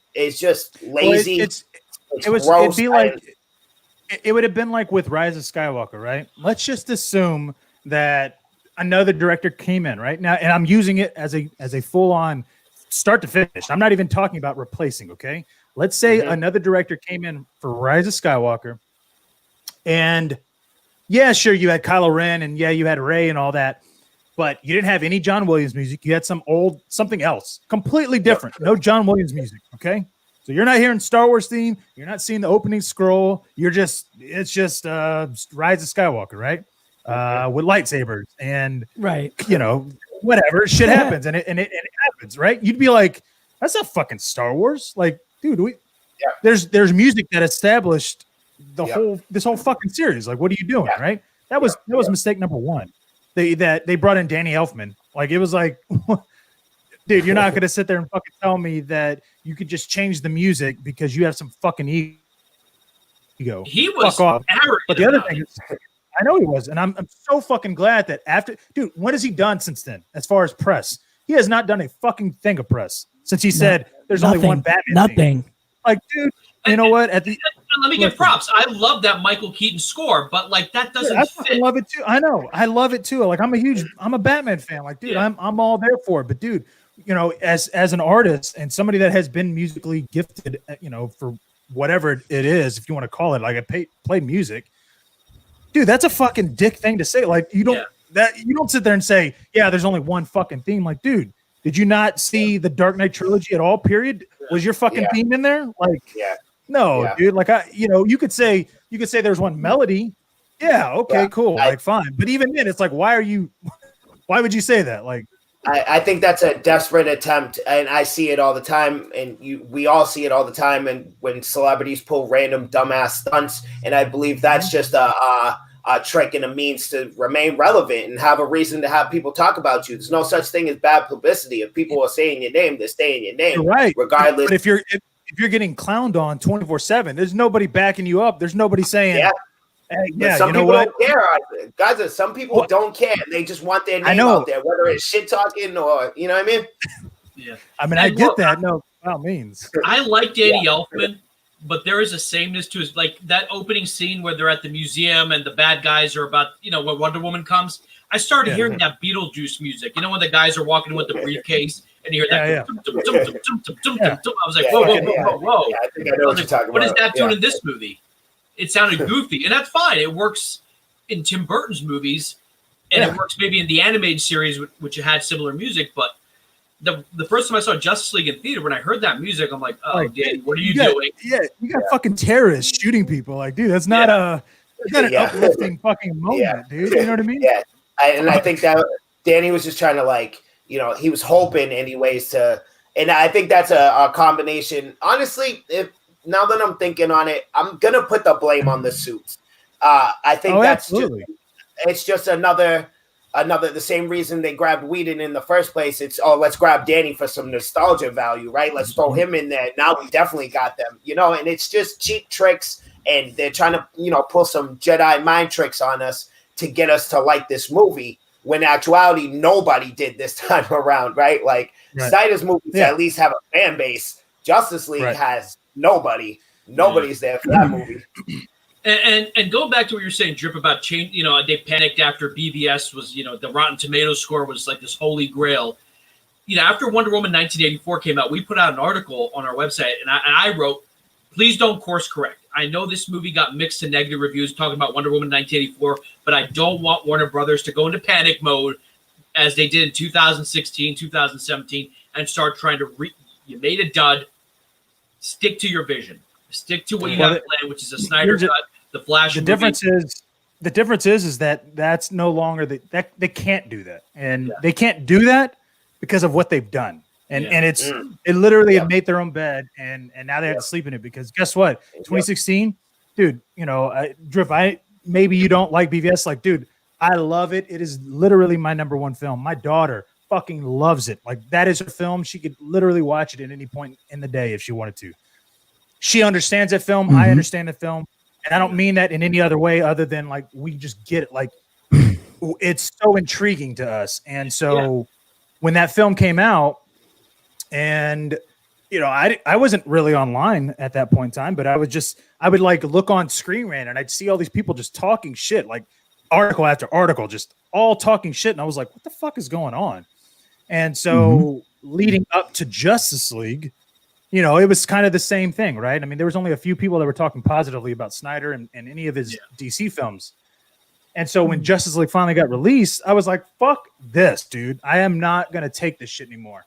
lazy. It would have been like with Rise of Skywalker, right? Let's just assume that another director came in right now, and I'm using it as a full on start to finish. I'm not even talking about replacing. Okay, let's say another director came in for Rise of Skywalker, and yeah, sure, you had Kylo Ren, and yeah, you had Rey and all that, but you didn't have any John Williams music. You had something else, completely different. No John Williams music. Okay, so you're not hearing Star Wars theme. You're not seeing the opening scroll. it's just Rise of Skywalker, right? With lightsabers and whatever shit happens and it happens, right? You'd be like, that's not fucking Star Wars. Like, dude, there's music that established this whole fucking series. Like, what are you doing, right? That was mistake number one. They brought in Danny Elfman. Like, it was like, dude, you're not gonna sit there and fucking tell me that you could just change the music because you have some fucking ego. He was arrogant. But the other thing is, I know he was, and I'm so fucking glad that after, dude, what has he done since then? As far as press, he has not done a fucking thing of press since he said there's only one Batman. Nothing. Like, dude, you know what? Let me give props. I love that Michael Keaton score, but like that doesn't fit. I love it too. I know, I love it too. Like, I'm a Batman fan. Like, dude, I'm all there for it. But dude, as an artist and somebody that has been musically gifted, for whatever it is, if you want to call it, like I played music. Dude, that's a fucking dick thing to say. Like, you don't sit there and say, yeah, there's only one fucking theme. Like, dude, did you not see the Dark Knight trilogy at all? Period. Was your fucking theme in there? Like, no, dude. Like, you could say there's one melody. Yeah, okay, cool. Like, fine. But even then, it's like, why would you say that? Like, I think that's a desperate attempt, and I see it all the time, and we all see it all the time. And when celebrities pull random dumbass stunts, and I believe that's just a trick and a means to remain relevant and have a reason to have people talk about you. There's no such thing as bad publicity. If people are saying your name, they're saying your name, right? Regardless. But if you're getting clowned on 24/7, there's nobody backing you up. There's nobody saying, Hey, some people don't care. Guys, some people don't care. They just want their name out there, whether it's shit talking or, you know what I mean? Yeah. I mean, I get that. No, by all means. I like Danny Elfman, but there is a sameness to his, like that opening scene where they're at the museum and the bad guys are about, when Wonder Woman comes. I started hearing that Beetlejuice music. You know, when the guys are walking with the briefcase and you hear that. I was like, whoa. Yeah, I think I know what you're talking about. What is that doing in this movie? It sounded goofy, and that's fine. It works in Tim Burton's movies, and it works maybe in the animated series, which had similar music. But the first time I saw Justice League in theater, when I heard that music, I'm like, Danny, what are you doing? Yeah, you got fucking terrorists shooting people. Like, dude, that's not an uplifting fucking moment, dude. You know what I mean? Yeah, I think that Danny was just trying to, he was hoping anyways to, and I think that's a combination. Honestly, now that I'm thinking on it, I'm gonna put the blame on the suits. I think it's just another the same reason they grabbed Whedon in the first place. It's let's grab Danny for some nostalgia value, right? Let's throw him in there. Now we definitely got them, and it's just cheap tricks, and they're trying to pull some Jedi mind tricks on us to get us to like this movie. When in actuality, nobody did this time around, right? Like Snyder's movies at least have a fan base. Justice League has nobody's there for that movie. And going back to what you're saying, Drip, about change, they panicked after BVS was, the Rotten Tomatoes score was like this holy grail. After Wonder Woman 1984 came out, we put out an article on our website, and I wrote, please don't course correct. I know this movie got mixed and negative reviews talking about Wonder Woman 1984, but I don't want Warner Brothers to go into panic mode as they did in 2016, 2017, and start trying to you made a dud. Stick to your vision. Stick to what you got planned, which is a Snyder cut, the Flash movie. The difference is that that's no longer that they can't do that, and they can't do that because of what they've done. And it literally have made their own bed, and now they have to sleep in it because guess what? 2016, dude. You know, Drip. Maybe you don't like BVS, like, dude. I love it. It is literally my number one film. My daughter fucking loves it. Like, that is her film. She could literally watch it at any point in the day if she wanted to. She understands that film. I understand the film, and I don't mean that in any other way other than like we just get it. Like, it's so intriguing to us, and so when that film came out. And, you know, I wasn't really online at that point in time, but I would like look on Screen Rant and I'd see all these people just talking shit, like article after article, just all talking shit. And I was like, what the fuck is going on? And so leading up to Justice League, you know, it was kind of the same thing, right? I mean, there was only a few people that were talking positively about Snyder and any of his DC films. And so when Justice League finally got released, I was like, fuck this, dude. I am not going to take this shit anymore.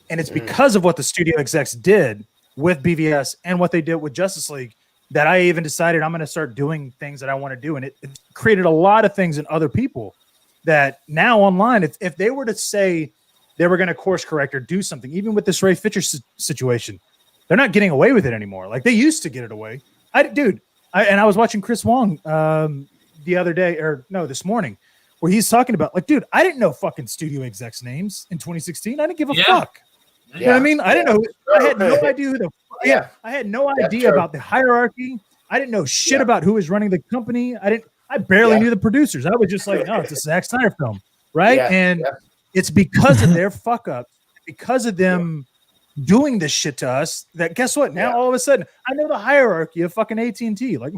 And it's because of what the studio execs did with BVS and what they did with Justice League that I even decided I'm going to start doing things that I want to do. And it created a lot of things in other people that now online, if they were to say they were going to course correct or do something, even with this Ray Fisher situation, they're not getting away with it anymore. Like they used to get it away. I was watching Chris Wong the other day, or no, this morning, where he's talking about like, dude, I didn't know fucking studio execs names in 2016. I didn't give a fuck. You know what I mean? I didn't know. I had no idea who the. I had no idea about the hierarchy. I didn't know shit about who was running the company. I barely knew the producers. I was just like, no, it's a Zack Snyder film, right? It's because of their fuck up, because of them doing this shit to us. That guess what? Now all of a sudden, I know the hierarchy of fucking AT&T. Like,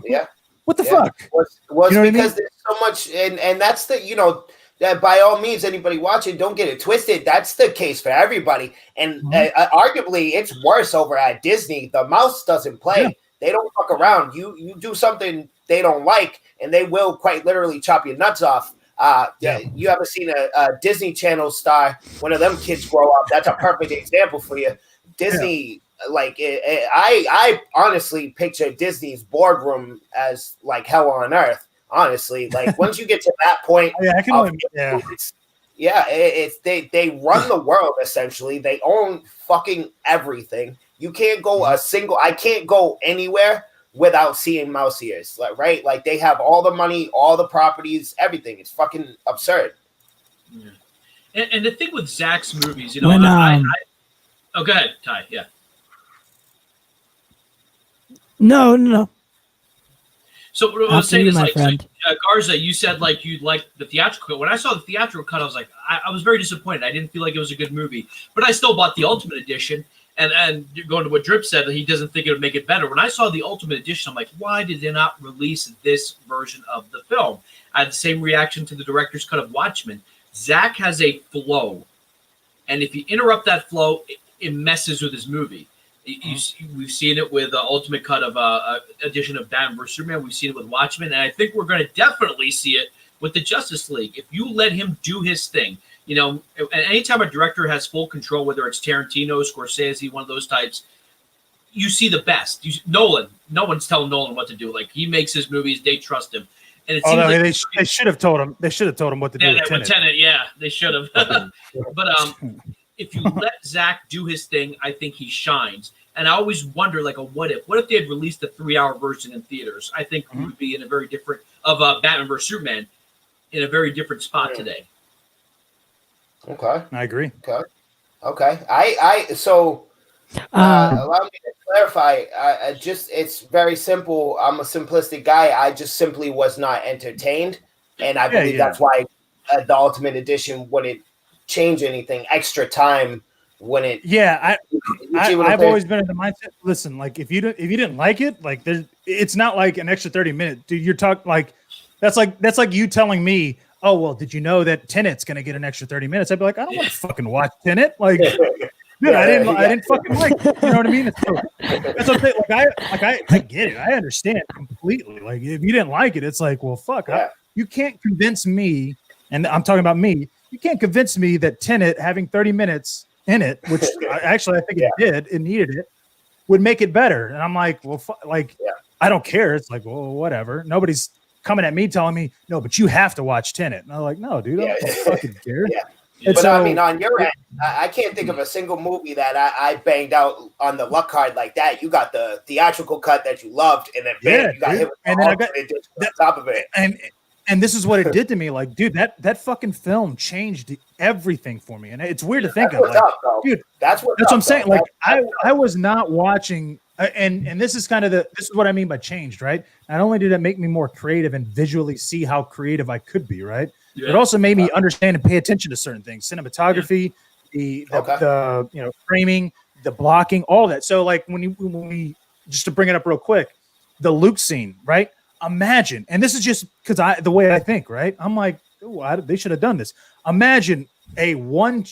what the fuck? Was you know because there's so much, and that's the that by all means, anybody watching, don't get it twisted. That's the case for everybody. And arguably, it's worse over at Disney. The mouse doesn't play. Yeah. They don't fuck around. You do something they don't like, and they will quite literally chop your nuts off. You ever seen a Disney Channel star, one of them kids grow up? That's a perfect example for you. Disney, I honestly picture Disney's boardroom as like hell on earth. Honestly, like once you get to that point, they run the world essentially. They own fucking everything. You can't go I can't go anywhere without seeing mouse ears, right? Like they have all the money, all the properties, everything. It's fucking absurd. Yeah. And the thing with Zack's movies, go ahead, Ty. Yeah. No. So what I was saying is, like, Garza, you said like you liked the theatrical cut. When I saw the theatrical cut, I was like, I was very disappointed. I didn't feel like it was a good movie, but I still bought the Ultimate Edition. And going to what Drip said, that he doesn't think it would make it better. When I saw the Ultimate Edition, I'm like, why did they not release this version of the film? I had the same reaction to the director's cut of Watchmen. Zack has a flow, and if you interrupt that flow, it messes with his movie. We've seen it with the Ultimate Cut of edition of Batman vs Superman. We've seen it with Watchmen, and I think we're going to definitely see it with the Justice League. If you let him do his thing, and anytime a director has full control, whether it's Tarantino, Scorsese, one of those types, you see the best. Nolan, no one's telling Nolan what to do. Like he makes his movies, they trust him. And it seems they should have told him. They should have told him what to do. With Tenet. Yeah, they should have. But if you let Zack do his thing, I think he shines. And I always wonder, like, what if they had released a 3-hour version in theaters? I think we would be in a very different Batman vs Superman in a very different spot today. Okay, I agree. Okay. So allow me to clarify. It's very simple. I'm a simplistic guy. I just simply was not entertained, and I believe that's why the Ultimate Edition wouldn't change anything. Extra time wouldn't. I've always been in the mindset. Listen, like if you didn't like it, like it's not like an extra 30 minutes, dude. You're talking like that's like you telling me, oh well, did you know that Tenet's going to get an extra 30 minutes? I'd be like, I don't want to fucking watch Tenet. Like, dude, I didn't fucking like it. You know what I mean? So, that's what I'm saying. I get it. I understand completely. Like, if you didn't like it, it's like, well, fuck. You can't convince me, and I'm talking about me. You can't convince me that Tenet having 30 minutes in it, which I think it did, it needed it, would make it better. And I'm like, well, I don't care. It's like, well, whatever. Nobody's coming at me telling me, no, but you have to watch Tenet. And I'm like, no, dude, I don't fucking care. But so, I mean, on your end, I can't think of a single movie that I banged out on the luck card like that. You got the theatrical cut that you loved, and then you got hit with and then I got on top of it. And this is what it did to me. Like, dude, that fucking film changed everything for me. And it's weird to think of. Like, dude, that's what I'm saying. Like, I was not watching. And this is kind of this is what I mean by changed, right? Not only did it make me more creative and visually see how creative I could be, right? Yeah. It also made me understand and pay attention to certain things, cinematography, the framing, the blocking, all that. So like when we just to bring it up real quick, the Luke scene, right? Imagine, and this is just because the way I think, right? I'm like, they should have done this. Imagine a one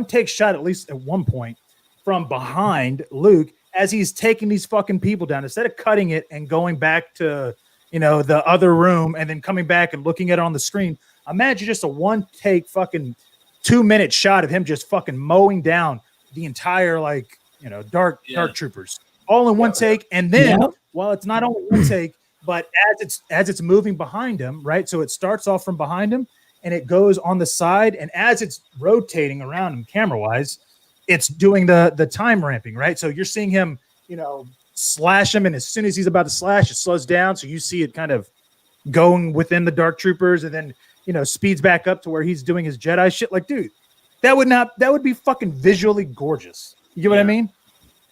take shot at least at one point from behind Luke as he's taking these fucking people down, instead of cutting it and going back to, the other room and then coming back and looking at it on the screen. Imagine just a one take fucking 2-minute shot of him just fucking mowing down the entire dark troopers all in one take. And then while it's not only one take, but as it's moving behind him, right? So it starts off from behind him and it goes on the side, and as it's rotating around him camera wise, it's doing the time ramping, right? So you're seeing him, slash him, and as soon as he's about to slash, it slows down. So you see it kind of going within the dark troopers, and then speeds back up to where he's doing his Jedi shit. Like, dude, that would be fucking visually gorgeous. You get what I mean?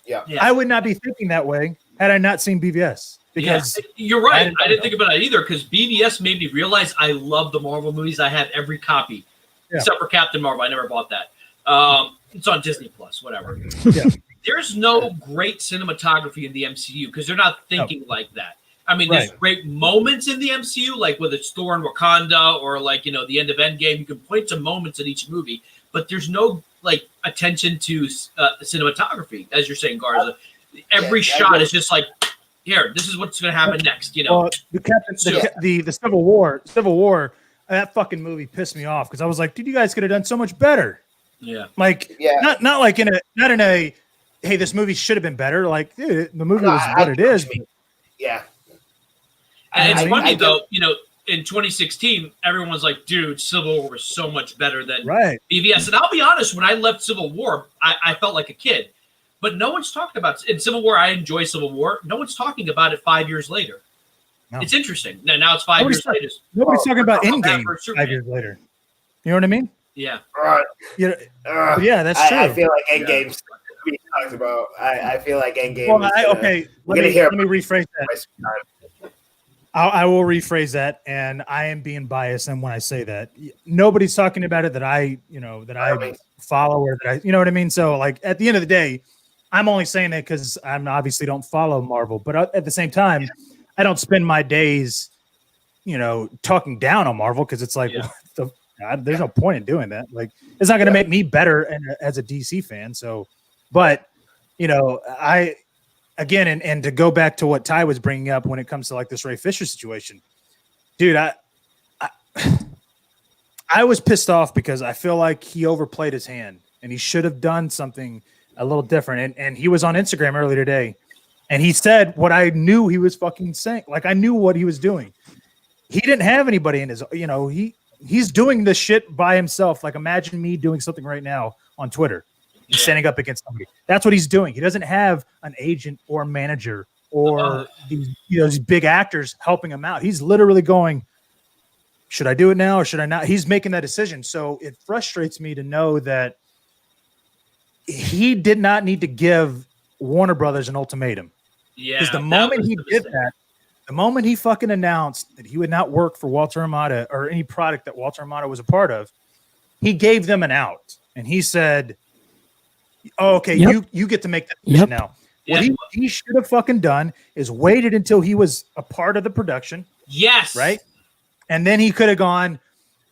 Yeah. I would not be thinking that way had I not seen BVS. Because you're right. I didn't think about it either, because BVS made me realize I love the Marvel movies. I have every copy, except for Captain Marvel. I never bought that. It's on Disney Plus, whatever. Yeah. There's no great cinematography in the MCU because they're not thinking like that. I mean, there's great moments in the MCU, like whether it's Thor and Wakanda or the end of Endgame. You can point to moments in each movie, but there's no attention to cinematography, as you're saying, Garza. Every shot is just like, here, this is what's going to happen next. Well, the Civil War, that fucking movie pissed me off because I was like, dude, you guys could have done so much better. Yeah. Not like in a hey, this movie should have been better. Like, dude, the movie was what it is. Yeah. And it's funny though, in 2016, everyone's like, dude, Civil War was so much better than BVS. And I'll be honest, when I left Civil War, I felt like a kid. But no one's talking about in Civil War. I enjoy Civil War. No one's talking about it 5 years later. No. It's interesting. Now it's 5 years later. Nobody's talking about Endgame 5 years later. You know what I mean? Yeah. Yeah, that's true. I feel like Endgame's being talked about. I feel like Endgame. Well, let me rephrase that. I will rephrase that, and I am being biased. And when I say that, nobody's talking about it that I follow or that you know what I mean. So, at the end of the day, I'm only saying that because I obviously don't follow Marvel, but at the same time, I don't spend my days, talking down on Marvel because it's like, there's no point in doing that. Like, it's not going to make me better as a DC fan. So, but and to go back to what Ty was bringing up when it comes to this Ray Fisher situation, dude, I was pissed off because I feel like he overplayed his hand and he should have done something a little different. And he was on Instagram earlier today and he said what I knew he was fucking saying. Like, I knew what he was doing. He didn't have anybody in his, he's doing this shit by himself. Like, imagine me doing something right now on Twitter. He's standing up against somebody. That's what he's doing. He doesn't have an agent or manager or these big actors helping him out. He's literally going, should I do it now or should I not? He's making that decision. So it frustrates me to know that he did not need to give Warner Brothers an ultimatum. Yeah. Because the moment he did that, the moment he fucking announced that he would not work for Walter Amada or any product that Walter Amada was a part of, he gave them an out. And he said, oh, okay, you get to make that decision now. What he should have fucking done is waited until he was a part of the production. Yes. Right? And then he could have gone,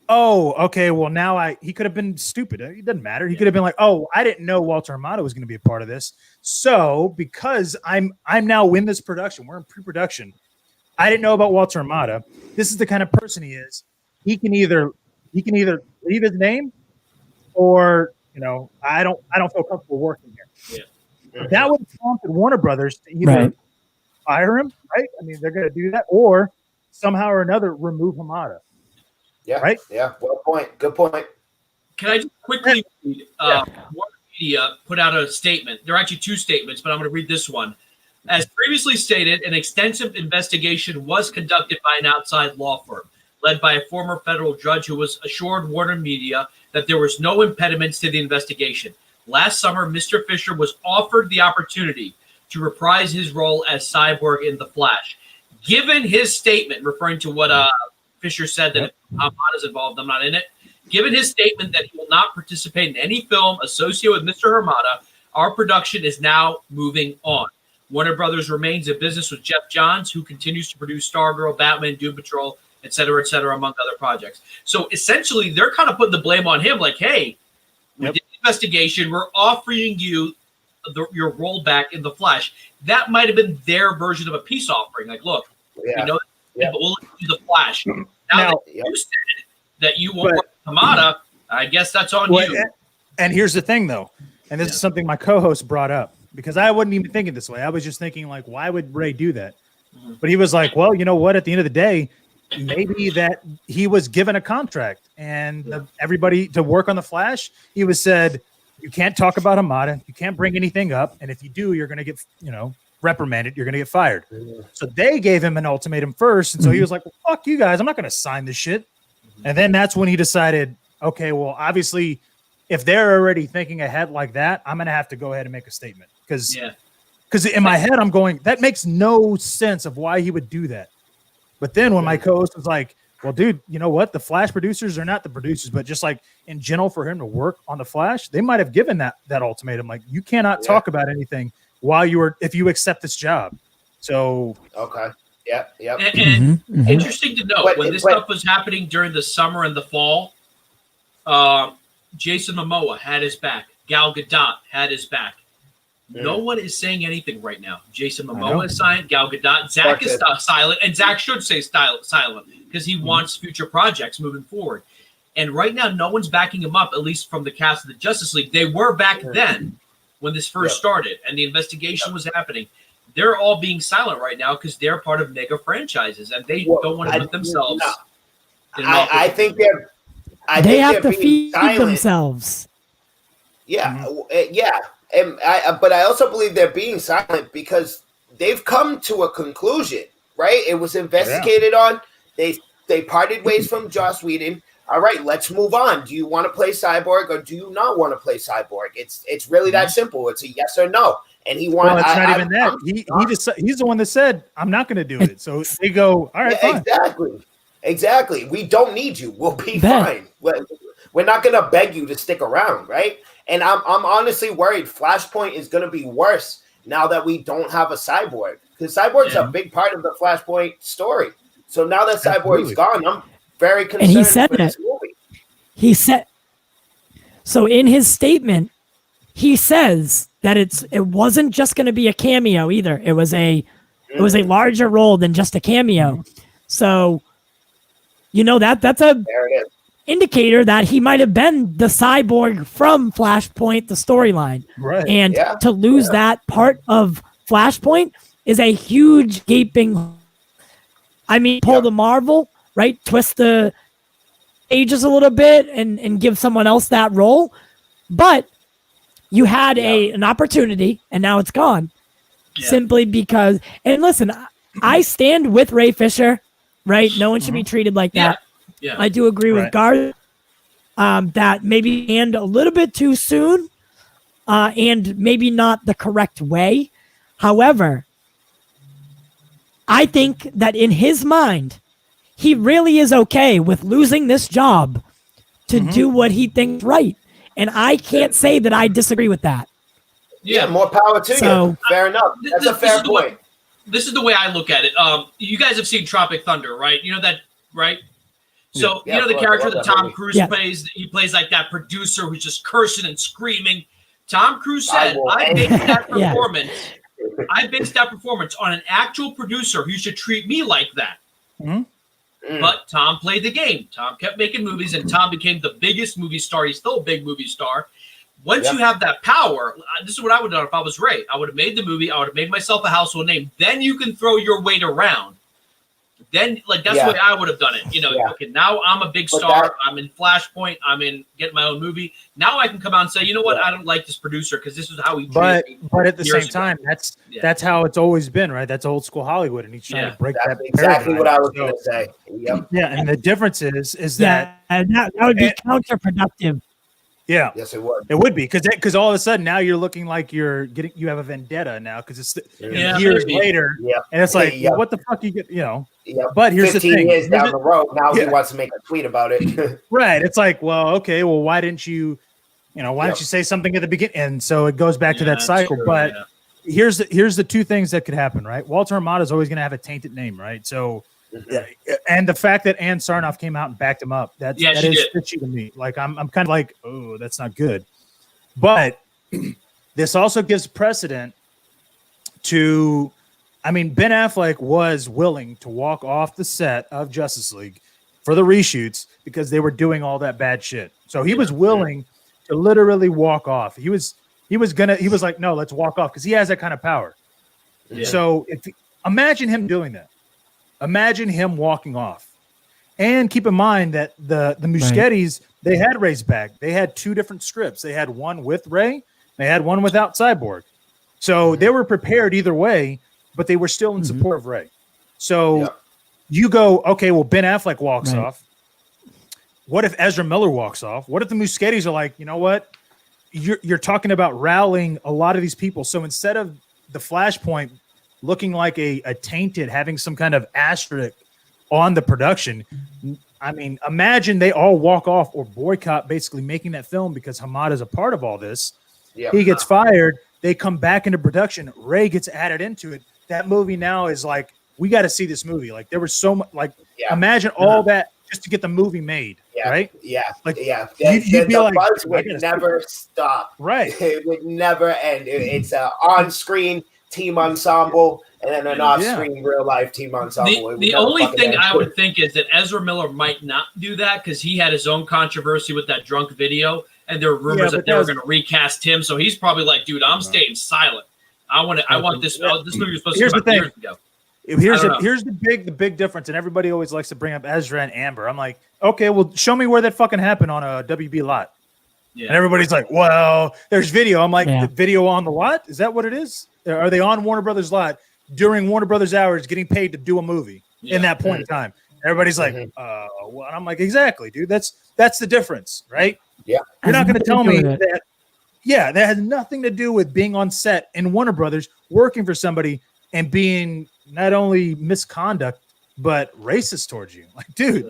oh, okay, well now he could have been stupid. It doesn't matter. He could have been like, oh, I didn't know Walter Amato was going to be a part of this. So because I'm now in this production, we're in pre-production. I didn't know about Walter Amato. This is the kind of person he is. He can either leave his name, or I don't feel comfortable working here. Yeah. That would have prompted Warner Brothers to either fire him, right? I mean, they're going to do that, or somehow or another remove Hamada. Yeah. Right. Yeah. Well, point. Good point. Can I just quickly read? Warner Media put out a statement. There are actually two statements, but I'm going to read this one. As previously stated, an extensive investigation was conducted by an outside law firm led by a former federal judge who was assured Warner Media that there was no impediments to the investigation. Last summer, Mr. Fisher was offered the opportunity to reprise his role as Cyborg in The Flash. Given his statement, referring to what Fisher said that if Hamada's involved, I'm not in it. Given his statement that he will not participate in any film associated with Mr. Hamada, our production is now moving on. Warner Brothers remains in business with Jeff Johns, who continues to produce Stargirl, Batman, Doom Patrol, et cetera, among other projects. So essentially, they're kind of putting the blame on him, like, hey, we did the investigation, we're offering you your role back in The Flash. That might have been their version of a peace offering. Like, look, we know but we'll do The Flash. Now that you said that you won't work with Hamada, I guess that's on you. And here's the thing, though, and this is something my co-host brought up, because I wasn't even thinking this way. I was just thinking, like, why would Ray do that? But he was like, well, you know what? At the end of the day, maybe that he was given a contract and everybody to work on The Flash. He was said, you can't talk about Hamada. You can't bring anything up. And if you do, you're going to get, reprimanded. You're going to get fired. So they gave him an ultimatum first. And so he was like, well, fuck you guys. I'm not going to sign this shit. And then that's when he decided, okay, well, obviously, if they're already thinking ahead like that, I'm going to have to go ahead and make a statement. Because in my head, I'm going, that makes no sense of why he would do that. But then when my co-host was like, well, dude, you know what? The Flash producers are not the producers, but just like in general for him to work on The Flash, they might have given that ultimatum. Like, you cannot talk about anything if you accept this job. So. Okay. Yeah. Yeah. And interesting to note, when this stuff was happening during the summer and the fall, Jason Momoa had his back. Gal Gadot had his back. No one is saying anything right now. Jason Momoa is silent. Gal Gadot. Zack is silent. And Zack should stay silent because he wants future projects moving forward. And right now, no one's backing him up, at least from the cast of the Justice League. They were back then when this first started and the investigation was happening. They're all being silent right now because they're part of mega franchises and they don't want to put themselves in I think they have to feed themselves. Yeah. Yeah. But I also believe they're being silent because they've come to a conclusion, right? It was investigated on. They parted ways from Joss Whedon. All right, let's move on. Do you want to play Cyborg or do you not want to play Cyborg? It's really that simple. It's a yes or no. And he wanted. Well, it's not even that. He's the one that said, "I'm not going to do it." So they go, "All right, fine." Exactly. We don't need you. We'll be fine. We're not going to beg you to stick around, right? And I'm honestly worried Flashpoint is going to be worse now that we don't have a Cyborg, because Cyborg's a big part of the Flashpoint story. So now that Cyborg's gone, I'm very concerned. And he said that. He said so in his statement. He says that it wasn't just going to be a cameo either. It was a larger role than just a cameo. So that's a indicator that he might have been the Cyborg from Flashpoint, the storyline. Right. And to lose that part of Flashpoint is a huge gaping. I mean, pull the Marvel, right? Twist the pages a little bit and give someone else that role. But you had an opportunity and now it's gone simply because, and listen, I stand with Ray Fisher, right? No one should be treated like that. Yeah. I do agree with Garza that maybe and a little bit too soon and maybe not the correct way. However, I think that in his mind, he really is okay with losing this job to do what he thinks right. And I can't say that I disagree with that. Yeah, more power to you. Fair enough. That's a fair point. This is the way I look at it. You guys have seen Tropic Thunder, right? You know that, right? So Yeah, you know the I character love that that Tom movie. Cruise Yeah. plays. He plays like that producer who's just cursing and screaming. Tom Cruise I said, will "I end based that Yeah. performance. I based that performance on an actual producer who should treat me like that." Mhm. But Tom played the game. Tom kept making movies, and Tom became the biggest movie star. He's still a big movie star. Once you have that power, this is what I would have done if I was Ray. I would have made the movie. I would have made myself a household name. Then you can throw your weight around. Then, like, that's the way I would have done it. You know, okay, now I'm a big star. I'm in Flashpoint. I'm in getting my own movie. Now I can come out and say, you know what? I don't like this producer because this is how he treated me. But at the same ago. time, that's how it's always been, right? That's old school Hollywood, and he's trying to break That's that. exactly paradigm. what I was going to say. Yep. Yeah, and the difference is that that would be counterproductive. Yeah. Yes, it would. It would be because all of a sudden now you're looking like you have a vendetta now because it's years later, and it's like, well, what the fuck you get, you know? Yeah. But here's the 15 thing: years down the road, now he wants to make a tweet about it. Right? It's like, well, okay, well, why didn't you, why didn't you say something at the beginning? And so it goes back to that cycle. True, but here's the two things that could happen, right? Walter Hamada is always going to have a tainted name, right? So. And the fact that Ann Sarnoff came out and backed him up, that is fishy to me. Like I'm kind of like, oh, that's not good. But this also gives precedent to, I mean, Ben Affleck was willing to walk off the set of Justice League for the reshoots because they were doing all that bad shit. So he was willing to literally walk off. He was like, no, let's walk off because he has that kind of power. Yeah. So imagine him doing that. Imagine him walking off. And keep in mind that the Muschiettis, they had Ray's back. They had two different scripts. They had one with Ray. They had one without Cyborg. So they were prepared either way, but they were still in support of Ray. So you go, okay, well, Ben Affleck walks off. What if Ezra Miller walks off? What if the Muschiettis are like, you know what? You're talking about rallying a lot of these people. So instead of the Flashpoint looking like a tainted, having some kind of asterisk on the production. I mean, imagine they all walk off or boycott basically making that film because Hamada is a part of all this. Yep. He gets fired. They come back into production. Ray gets added into it. That movie now is like, we got to see this movie. Like there was so much, like imagine all that just to get the movie made, right? Yeah, like you'd be like, buzz would never stop. Right, it would never end. It's an on-screen team ensemble and then an off-screen real life team ensemble. The only thing I would think is that Ezra Miller might not do that because he had his own controversy with that drunk video, and there were rumors that they were going to recast him. So he's probably like, "Dude, I'm staying silent. I want this. This movie was supposed to come out years ago." Here's the big difference, and everybody always likes to bring up Ezra and Amber. I'm like, okay, well, show me where that fucking happened on a WB lot. Yeah. And everybody's like, well, there's video. I'm like, the video on the lot? Is that what it is? Are they on Warner Brothers lot during Warner Brothers hours getting paid to do a movie in that point in time? Everybody's like, well, and I'm like, exactly, dude. That's the difference, right? Yeah. You're not going to tell me that. Yeah, that has nothing to do with being on set in Warner Brothers, working for somebody and being not only misconduct, but racist towards you. Like, dude,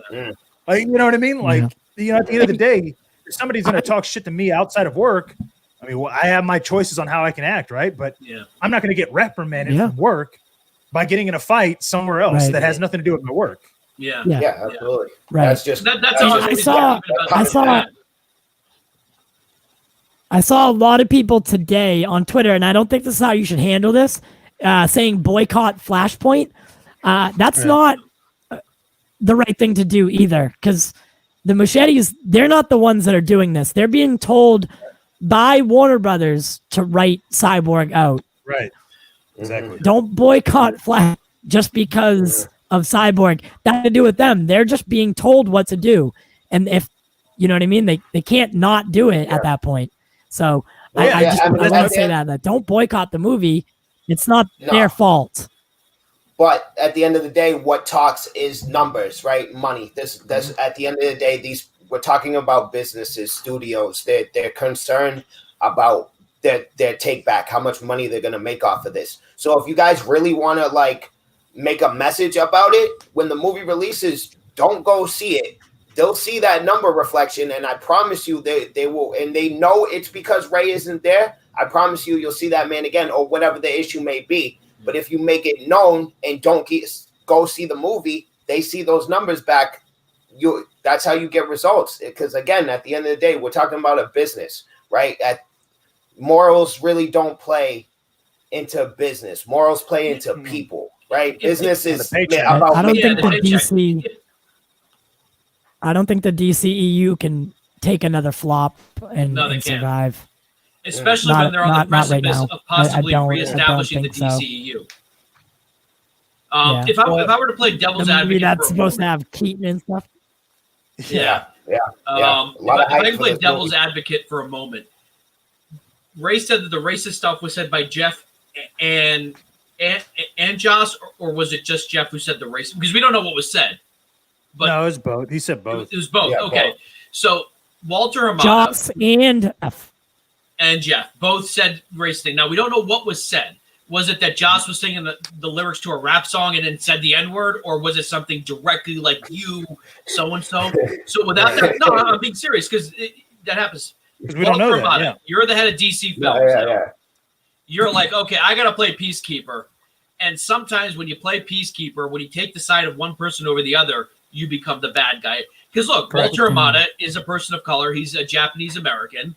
like, you know what I mean? Like, at the end of the day, if somebody's going to talk shit to me outside of work, I mean, I have my choices on how I can act, right? But I'm not going to get reprimanded from work by getting in a fight somewhere else that has nothing to do with my work. Yeah, absolutely. Right. That's just I saw a lot of people today on Twitter, and I don't think this is how you should handle this, saying boycott Flashpoint. That's not the right thing to do either, because the Muschiettis, they're not the ones that are doing this. They're being told by Warner Brothers to write Cyborg out. Right. Exactly. Don't boycott Flash just because of Cyborg. That has to do with them. They're just being told what to do. And if, you know what I mean, they can't not do it at that point. So I want to say that don't boycott the movie. It's not their fault. But at the end of the day, what talks is numbers, right? Money. This at the end of the day, we're talking about businesses, studios. They're concerned about their take back, how much money they're gonna make off of this. So if you guys really want to like make a message about it, when the movie releases, don't go see it. They'll see that number reflection, and I promise you they will, and they know it's because Ray isn't there. I promise you'll see that man again, or whatever the issue may be. But if you make it known and don't go see the movie, they see those numbers back. that's how you get results. Because again, at the end of the day, we're talking about a business, right? Morals really don't play into business. Morals play into people, right? Business is about. I don't think the DC. I don't think the DCEU can take another flop and survive. Especially when they're on the precipice of possibly reestablishing the DCEU. If I were to play devil's advocate, maybe that's supposed to have Keaton and stuff. If I can play devil's advocate for a moment, Ray said that the racist stuff was said by Jeff and Joss, or was it just Jeff who said the racist? Because we don't know what was said. But no, it was both. He said both. It was both. Yeah, okay, both. So Walter Hamada, Joss and Jeff both said racist thing. Now we don't know what was said. Was it that Joss was singing the lyrics to a rap song and then said the N-word, or was it something directly like you, so and so? So without that, no, I'm being serious because that happens. Because we don't know that. Yeah. You're the head of DC Films. You're like, okay, I gotta play Peacekeeper, and sometimes when you play Peacekeeper, when you take the side of one person over the other, you become the bad guy. Because look, Walter Hamada is a person of color. He's a Japanese American.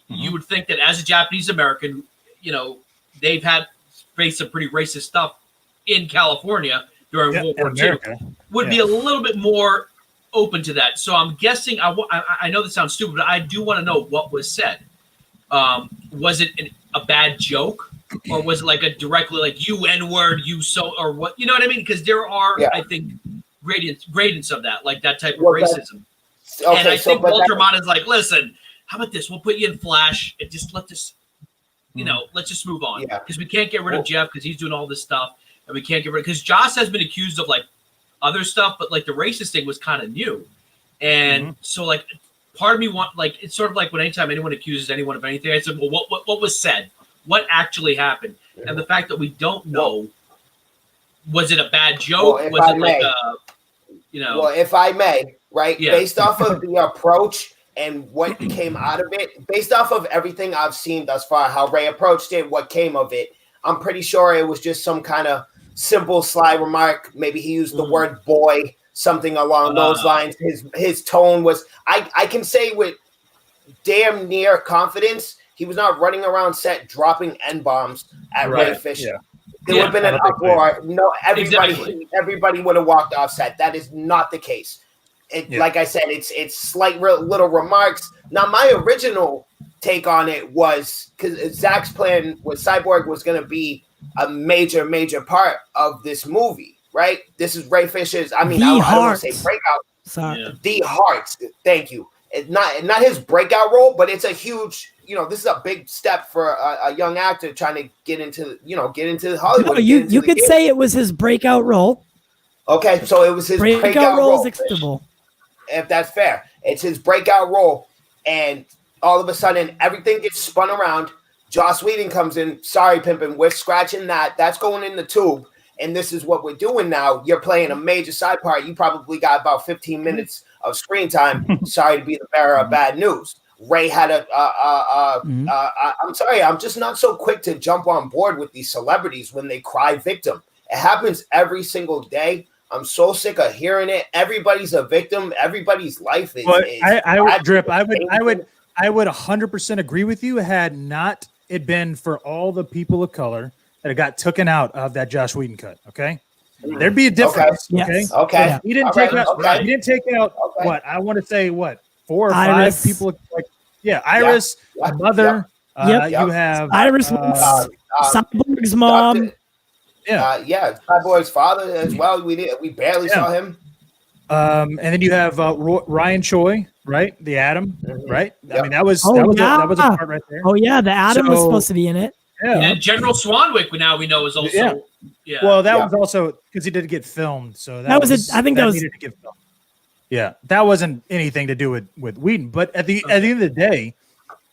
You would think that as a Japanese American, they've faced some pretty racist stuff in California during World War II. Would be a little bit more open to that. So I'm guessing. I know this sounds stupid, but I do want to know what was said. Was it a bad joke, or was it like a directly like you N-word, you so, or what? You know what I mean? Because there are, I think, gradients of that, like that type of racism. And I think Walter Hamada is like, listen, how about this? We'll put you in Flash and just let this, let's just move on. Because we can't get rid of Jeff because he's doing all this stuff, and we can't get rid of, because Joss has been accused of like other stuff, but like the racist thing was kind of new. And so like part of me it's sort of like when anytime anyone accuses anyone of anything, I said, well, what was said? What actually happened? And the fact that we don't know, was it a bad joke? Well, was it like Well, if I may, right? Yeah. Based off of the approach and what came out of it, based off of everything I've seen thus far, how Ray approached it, what came of it, I'm pretty sure it was just some kind of simple sly remark. Maybe he used the word boy, something along those lines. His tone was, I can say with damn near confidence, he was not running around set dropping N-bombs at Ray Fisher. Yeah. There would have been an uproar. No, everybody would have walked off set. That is not the case. Like I said, it's slight little remarks. Now, my original take on it was because Zack's plan was Cyborg was going to be a major part of this movie, right? This is Ray Fisher's. I don't want to say breakout. Sorry. The Hearts. Thank you. It's not his breakout role, but it's a huge. This is a big step for a young actor trying to get into Hollywood. No, you could say it was his breakout role. Okay, so it was his breakout role. Is acceptable. If that's fair. It's his breakout role, and all of a sudden everything gets spun around. Joss Whedon comes in. Sorry, Pimpin', we're scratching that. That's going in the tube, and this is what we're doing now. You're playing a major side part. You probably got about 15 minutes of screen time. Sorry to be the bearer of bad news. Ray had I'm sorry, I'm just not so quick to jump on board with these celebrities when they cry victim. It happens every single day. I'm so sick of hearing it. Everybody's a victim. Everybody's life is. But I would 100% agree with you had not it been for all the people of color that got taken out of that Joss Whedon cut. Okay, there'd be a difference. Okay. Okay. He didn't take out. He didn't take out what I want to say. What 4 or 5 people? Iris, mother. You have Iris, Cyborg's mom. Cyborg's father as well. We barely saw him. And then you have Ryan Choi, right? The Atom, right? Yep. I mean, that was a part right there. Oh yeah, the Atom was supposed to be in it. Yeah. And General Swanwick, we know is also. Yeah. Well, that was also because he did get filmed, so that was. I think that was. Needed to get filmed. Yeah, that wasn't anything to do with Whedon, but at the end of the day,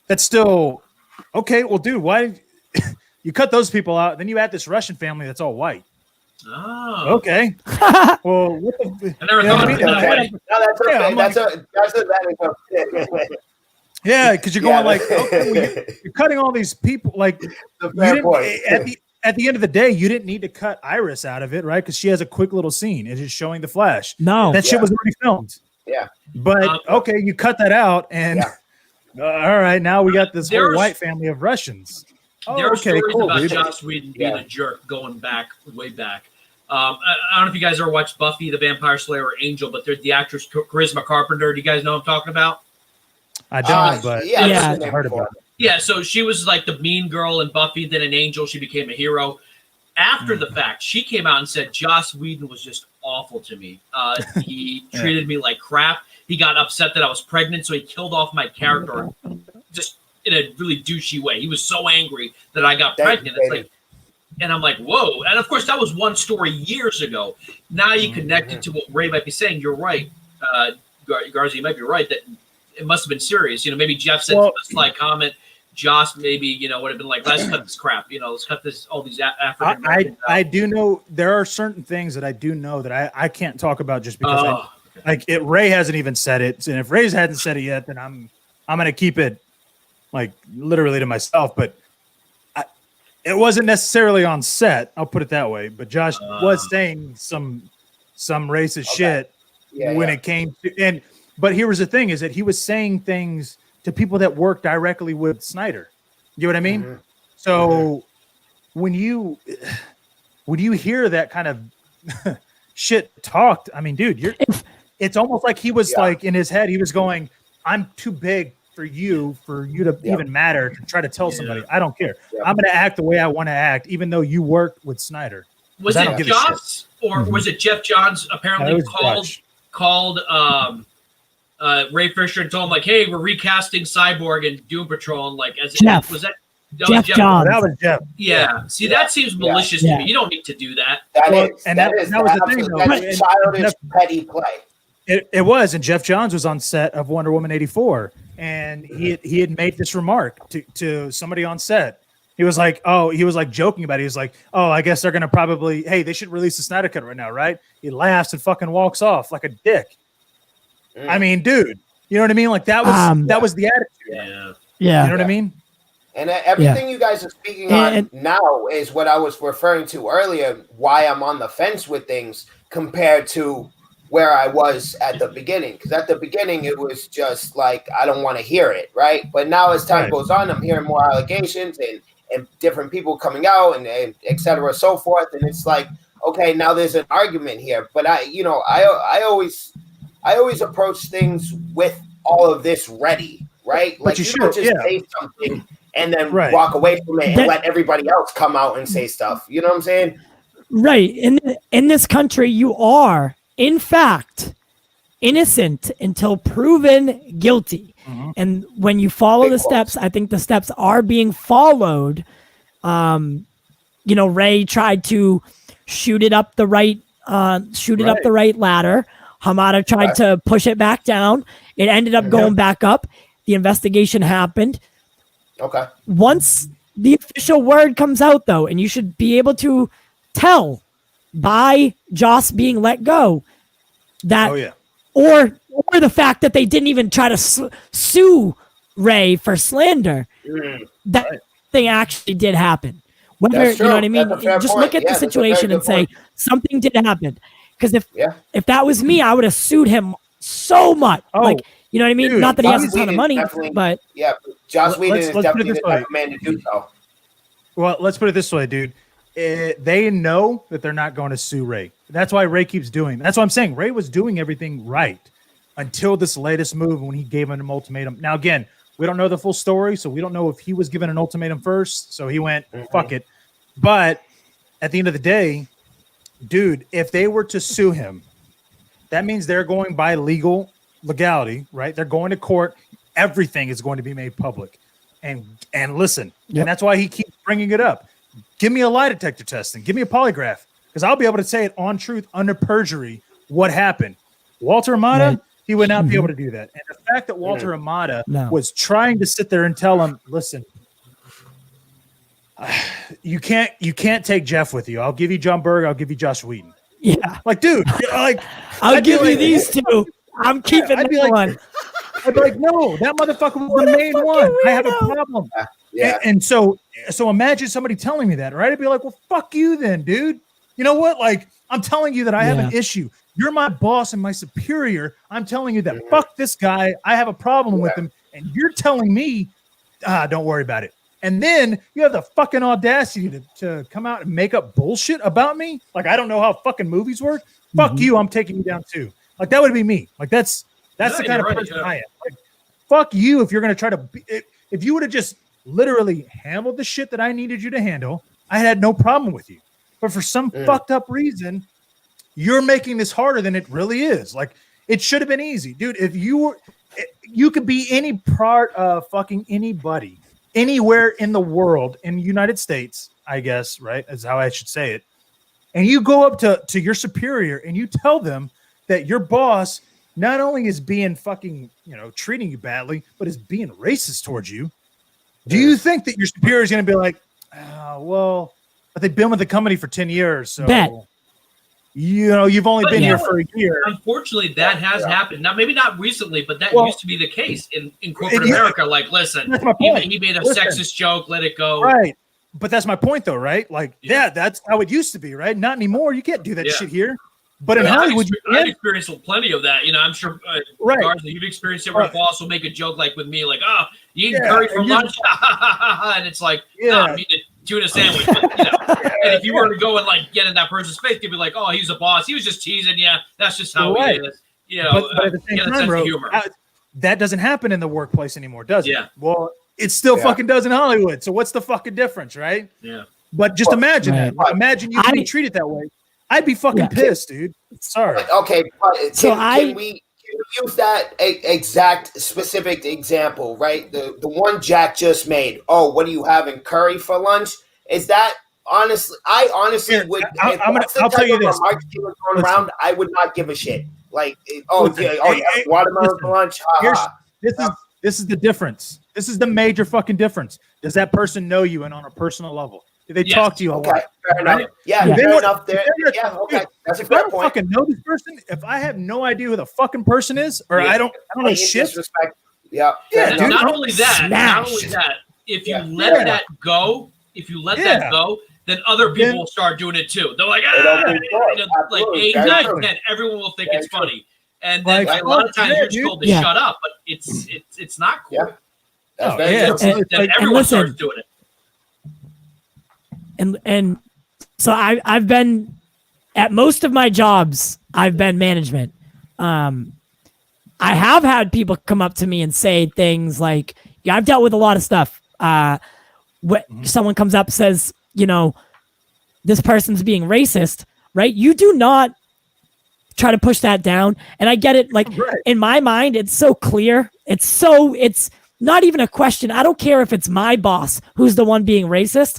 that's still okay. Well, dude, why you cut those people out? Then you add this Russian family that's all white. Oh, okay. Well, what the? I never thought of that. No, that's okay. Yeah, because you're going like, okay, you're cutting all these people. Like, at the end of the day, you didn't need to cut Iris out of it, right? Because she has a quick little scene. It's just showing the Flash. No, that shit was already filmed. Yeah. But okay, you cut that out, and all right, now we got this whole white family of Russians. Oh, there are stories about dude. Joss Whedon being a jerk going back, way back. I don't know if you guys ever watched Buffy the Vampire Slayer or Angel, but they're the actress Charisma Carpenter. Do you guys know what I'm talking about? I don't, but I heard about it. Yeah, so she was like the mean girl in Buffy, then in Angel, she became a hero. After the fact, she came out and said Joss Whedon was just awful to me. He treated me like crap. He got upset that I was pregnant, so he killed off my character just in a really douchey way. He was so angry that I got pregnant. It's like, and I'm like, whoa. And of course, that was one story years ago. Now you connect it to what Ray might be saying. You're right, Garza, you might be right that it must have been serious. Maybe Jeff said a slight comment. Joss maybe, would have been like, let's cut this crap. Let's cut all these African. I do know there are certain things that I do know that I can't talk about just because Ray hasn't even said it. And if Ray hasn't said it yet, then I'm going to keep it like literally to myself. But it wasn't necessarily on set. I'll put it that way. But Josh was saying some racist shit when it came to, but here was the thing is that he was saying things to people that work directly with Snyder. You know what I mean? Mm-hmm. So when you hear that kind of shit talked, I mean, dude, it's almost like he was like in his head, he was going, I'm too big for you to even matter to try to tell somebody. I don't care. I'm going to act the way I want to act, even though you worked with Snyder. Was it Joss or was it Jeff Johns apparently called Ray Fisher and told him like, hey, we're recasting Cyborg and Doom Patrol, and like, Jeff. Was that Jeff Johns? That was Jeff. Yeah. See, that seems malicious to me. You don't need to do that. That was the thing, though. That's childish, petty play. It was, and Jeff Johns was on set of Wonder Woman 84, and he had made this remark to somebody on set. He was like joking about it. He was like, oh, I guess they're going to probably, hey, they should release the Snyder Cut right now, right? He laughs and fucking walks off like a dick. I mean, dude, you know what I mean? Like that was the attitude. Yeah. You know what I mean? And everything you guys are speaking on now is what I was referring to earlier, why I'm on the fence with things compared to where I was at the beginning. Because at the beginning, it was just like, I don't want to hear it, right? But now as time goes on, I'm hearing more allegations and different people coming out and et cetera, so forth. And it's like, okay, now there's an argument here. But I always approach things with all of this ready, right? Like you don't just say something and then walk away from it and let everybody else come out and say stuff. You know what I'm saying? Right. In this country, you are, in fact, innocent until proven guilty. Mm-hmm. And when you follow the steps, I think the steps are being followed. Ray tried to shoot it up the right ladder. Hamada tried to push it back down. It ended up going back up. The investigation happened. Okay. Once the official word comes out, though, and you should be able to tell by Joss being let go that, or the fact that they didn't even try to sue Ray for slander. That thing actually did happen. Whether you know what I mean, just look at the situation and say something did happen. Because if that was me, I would have sued him so much. You know what I mean? Dude, not that he has a ton of money, but Joss Whedon is definitely the type of man to do so. Well, let's put it this way, dude. They know that they're not going to sue Ray. That's why Ray keeps doing. That's what I'm saying. Ray was doing everything right until this latest move when he gave him an ultimatum. Now, again, we don't know the full story, so we don't know if he was given an ultimatum first. So he went, fuck it. But at the end of the day, dude, if they were to sue him, that means they're going by legality, right? They're going to court. Everything is going to be made public. And listen, and that's why he keeps bringing it up. Give me a lie detector test and give me a polygraph, because I'll be able to say it on truth under perjury what happened. Walter Amada, he would not be able to do that. And the fact that Walter Amada was trying to sit there and tell him, listen, you can't take Jeff with you. I'll give you John Berg. I'll give you Joss Whedon. Yeah, like, dude, like I'll give you these two. I'm keeping that one. I'd be like, no, that motherfucker was the main one. I have a problem. And so imagine somebody telling me that, right? I'd be like, well, fuck you then, dude. You know what? Like, I'm telling you that I have an issue. You're my boss and my superior. I'm telling you that fuck this guy. I have a problem with him. And you're telling me, don't worry about it. And then you have the fucking audacity to come out and make up bullshit about me. Like, I don't know how fucking movies work. Fuck you. I'm taking you down too. Like, that would be me. Like, that's the kind of person I am. Like, fuck you. If you're going to try to, if you would have just literally handled the shit that I needed you to handle, I had no problem with you. But for some fucked up reason, you're making this harder than it really is. Like, it should have been easy, dude. If you could be any part of fucking anybody, anywhere in the world, in the United States, I guess, right? That's how I should say it. And you go up to your superior and you tell them that your boss not only is being fucking, treating you badly, but is being racist towards you. Do you think that your superior is going to be like, well, but they've been with the company for 10 years, so you've only been here for a year. Unfortunately, that has happened. Now, maybe not recently, but that used to be the case in corporate America. Like, listen, he made a sexist joke, let it go. Right. But that's my point, though, right? Like, that's how it used to be, right? Not anymore. You can't do that shit here. But in Hollywood, I've experienced plenty of that. I'm sure, Garza, you've experienced it where a boss will make a joke like with me, like, you eating curry for lunch? And it's like, no, I'm eating a tuna sandwich. But, and if you were to go and like get in that person's face, you'd be like, oh, he's a boss. He was just teasing. Yeah, that's just how he is. But at the same time, bro, that doesn't happen in the workplace anymore, does it? Yeah. Well, it still fucking does in Hollywood. So what's the fucking difference, right? Yeah. But just imagine that. Imagine you being treated that way. I'd be fucking pissed, dude. Sorry. Okay, but can we use that exact specific example, right? The one Jack just made. Oh, what are you having? Curry for lunch? Is that honestly? I honestly would. I'll tell you this. Around, I would not give a shit. Like, watermelon for lunch. This is the difference. This is the major fucking difference. Does that person know you and on a personal level? Do they talk to you a lot? Fair enough. Yeah, fair enough. There. Yeah, okay. That's a fair point. I fucking know this person. If I have no idea who the fucking person is, or I don't know shit. Disrespect. Yeah. Dude, not only that, if you let that go, then other people will start doing it too. They're like, like 8, 9, 10. Everyone will think it's funny, and then a lot of times you're just told to shut up, but it's not cool. Then everyone starts doing it. And so I've been at most of my jobs, I've been management. I have had people come up to me and say things like, I've dealt with a lot of stuff. Someone comes up and says, this person's being racist, right? You do not try to push that down. And I get it. Like in my mind, it's so clear. It's not even a question. I don't care if it's my boss who's the one being racist.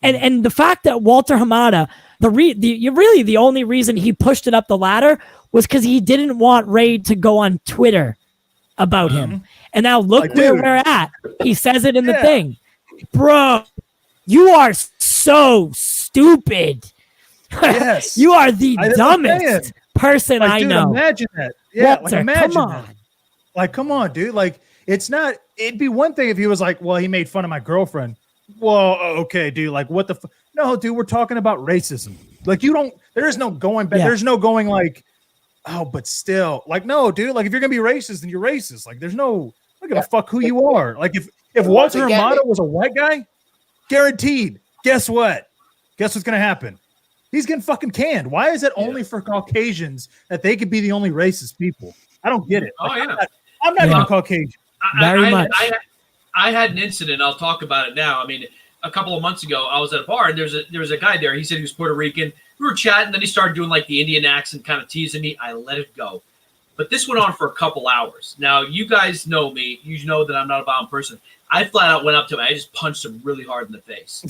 And the fact that Walter Hamada, the only reason he pushed it up the ladder was because he didn't want Ray to go on Twitter about him. And now look where we're at. He says it in the thing. Bro, you are so stupid. Yes. You are the dumbest person I know. Imagine that. Yeah, Walter, imagine come on. That. Like, come on, dude. Like, it'd be one thing if he was like, well, he made fun of my girlfriend. Well, okay, dude. Like, what the? No, dude. We're talking about racism. Like, there is no going back. There's no going like, oh, but still, like, no, dude. Like, if you're gonna be racist, then you're racist. Like, there's no. Look at the fuck who you are. Like, if Walter Hamada was a white guy, guaranteed. Guess what? Guess what's gonna happen? He's getting fucking canned. Why is it only for Caucasians that they could be the only racist people? I don't get it. Like, I'm not even Caucasian. Very much. I had an incident. I'll talk about it now. I mean, a couple of months ago, I was at a bar and there was a guy there. He said he was Puerto Rican. We were chatting, then he started doing like the Indian accent, kind of teasing me. I let it go. But this went on for a couple hours. Now, you guys know me. You know that I'm not a violent person. I flat out went up to him. I just punched him really hard in the face.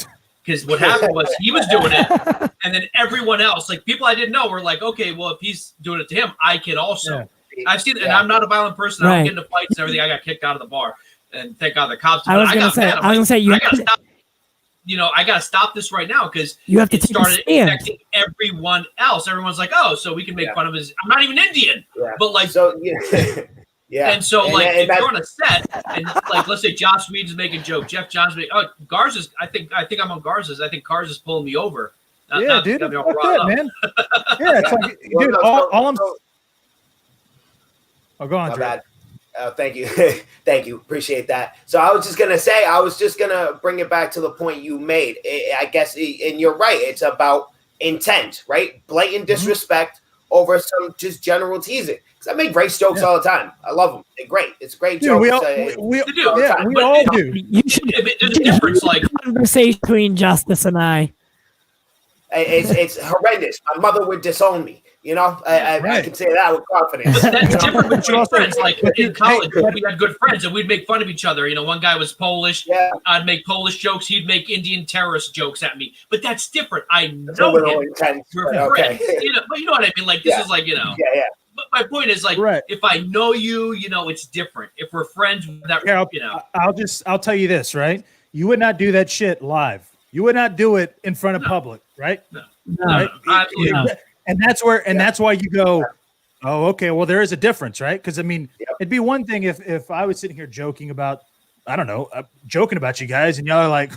Because what happened was he was doing it, and then everyone else, like people I didn't know, were like, okay, well, if he's doing it to him, I can also. Yeah. I've seen it, and I'm not a violent person. I don't get into fights and everything. I got kicked out of the bar. And thank God the cops. I was going to say, I got to stop this right now because it started affecting everyone else. Everyone's like, oh, so we can make fun of his. I'm not even Indian, but like, so And so, if you're on a set, and like, let's say Josh Weed's making a joke, Jeff John's making. Oh, Garza's. I think I'm on Garza's. I think Garza's pulling me over. Dude, fuck that, man. Yeah, it's like, dude, all I'm. Oh, go on, My Dre. bad. Thank you. Thank you. Appreciate that. So I was just going to bring it back to the point you made. I guess, and you're right. It's about intent, right? Blatant disrespect over some just general teasing. Because I make race jokes all the time. I love them. They're great. It's a great joke. We all do. You should. There's a difference, like conversation between Justice and I. It's horrendous. My mother would disown me. You know, I can say that with confidence. But that's different between friends. Like in college, we had good friends and we'd make fun of each other. You know, one guy was Polish. Yeah. I'd make Polish jokes. He'd make Indian terrorist jokes at me. But that's different. I know him. We're friends. You know, but you know what I mean? Like, this is like, you know. Yeah. But my point is, like, if I know you, you know, it's different. If we're friends, that you know. I'll tell you this, right? You would not do that shit live. You would not do it in front of public, right? No. Right? Absolutely not. And that's where, that's why you go, oh, okay, well, there is a difference, right? Because I mean, it'd be one thing if I was sitting here joking about, I don't know, joking about you guys, and y'all are like,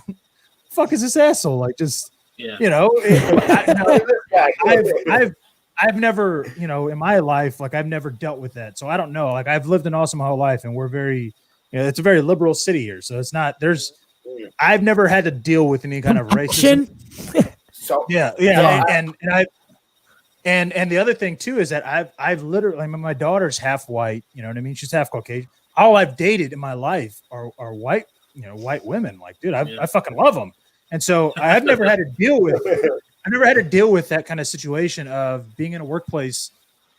"Fuck is this asshole?" Like, just you know, I've never, you know, in my life, like I've never dealt with that, so I don't know. Like I've lived in Austin my whole life, and we're very, you know, it's a very liberal city here, so it's not. I've never had to deal with any kind of racism. So and the other thing too is that I've literally, I mean, my daughter's half white, you know what I mean? She's half Caucasian. All I've dated in my life are white, you know, white women. Like, dude, I fucking love them. And so I've never had to deal with that kind of situation of being in a workplace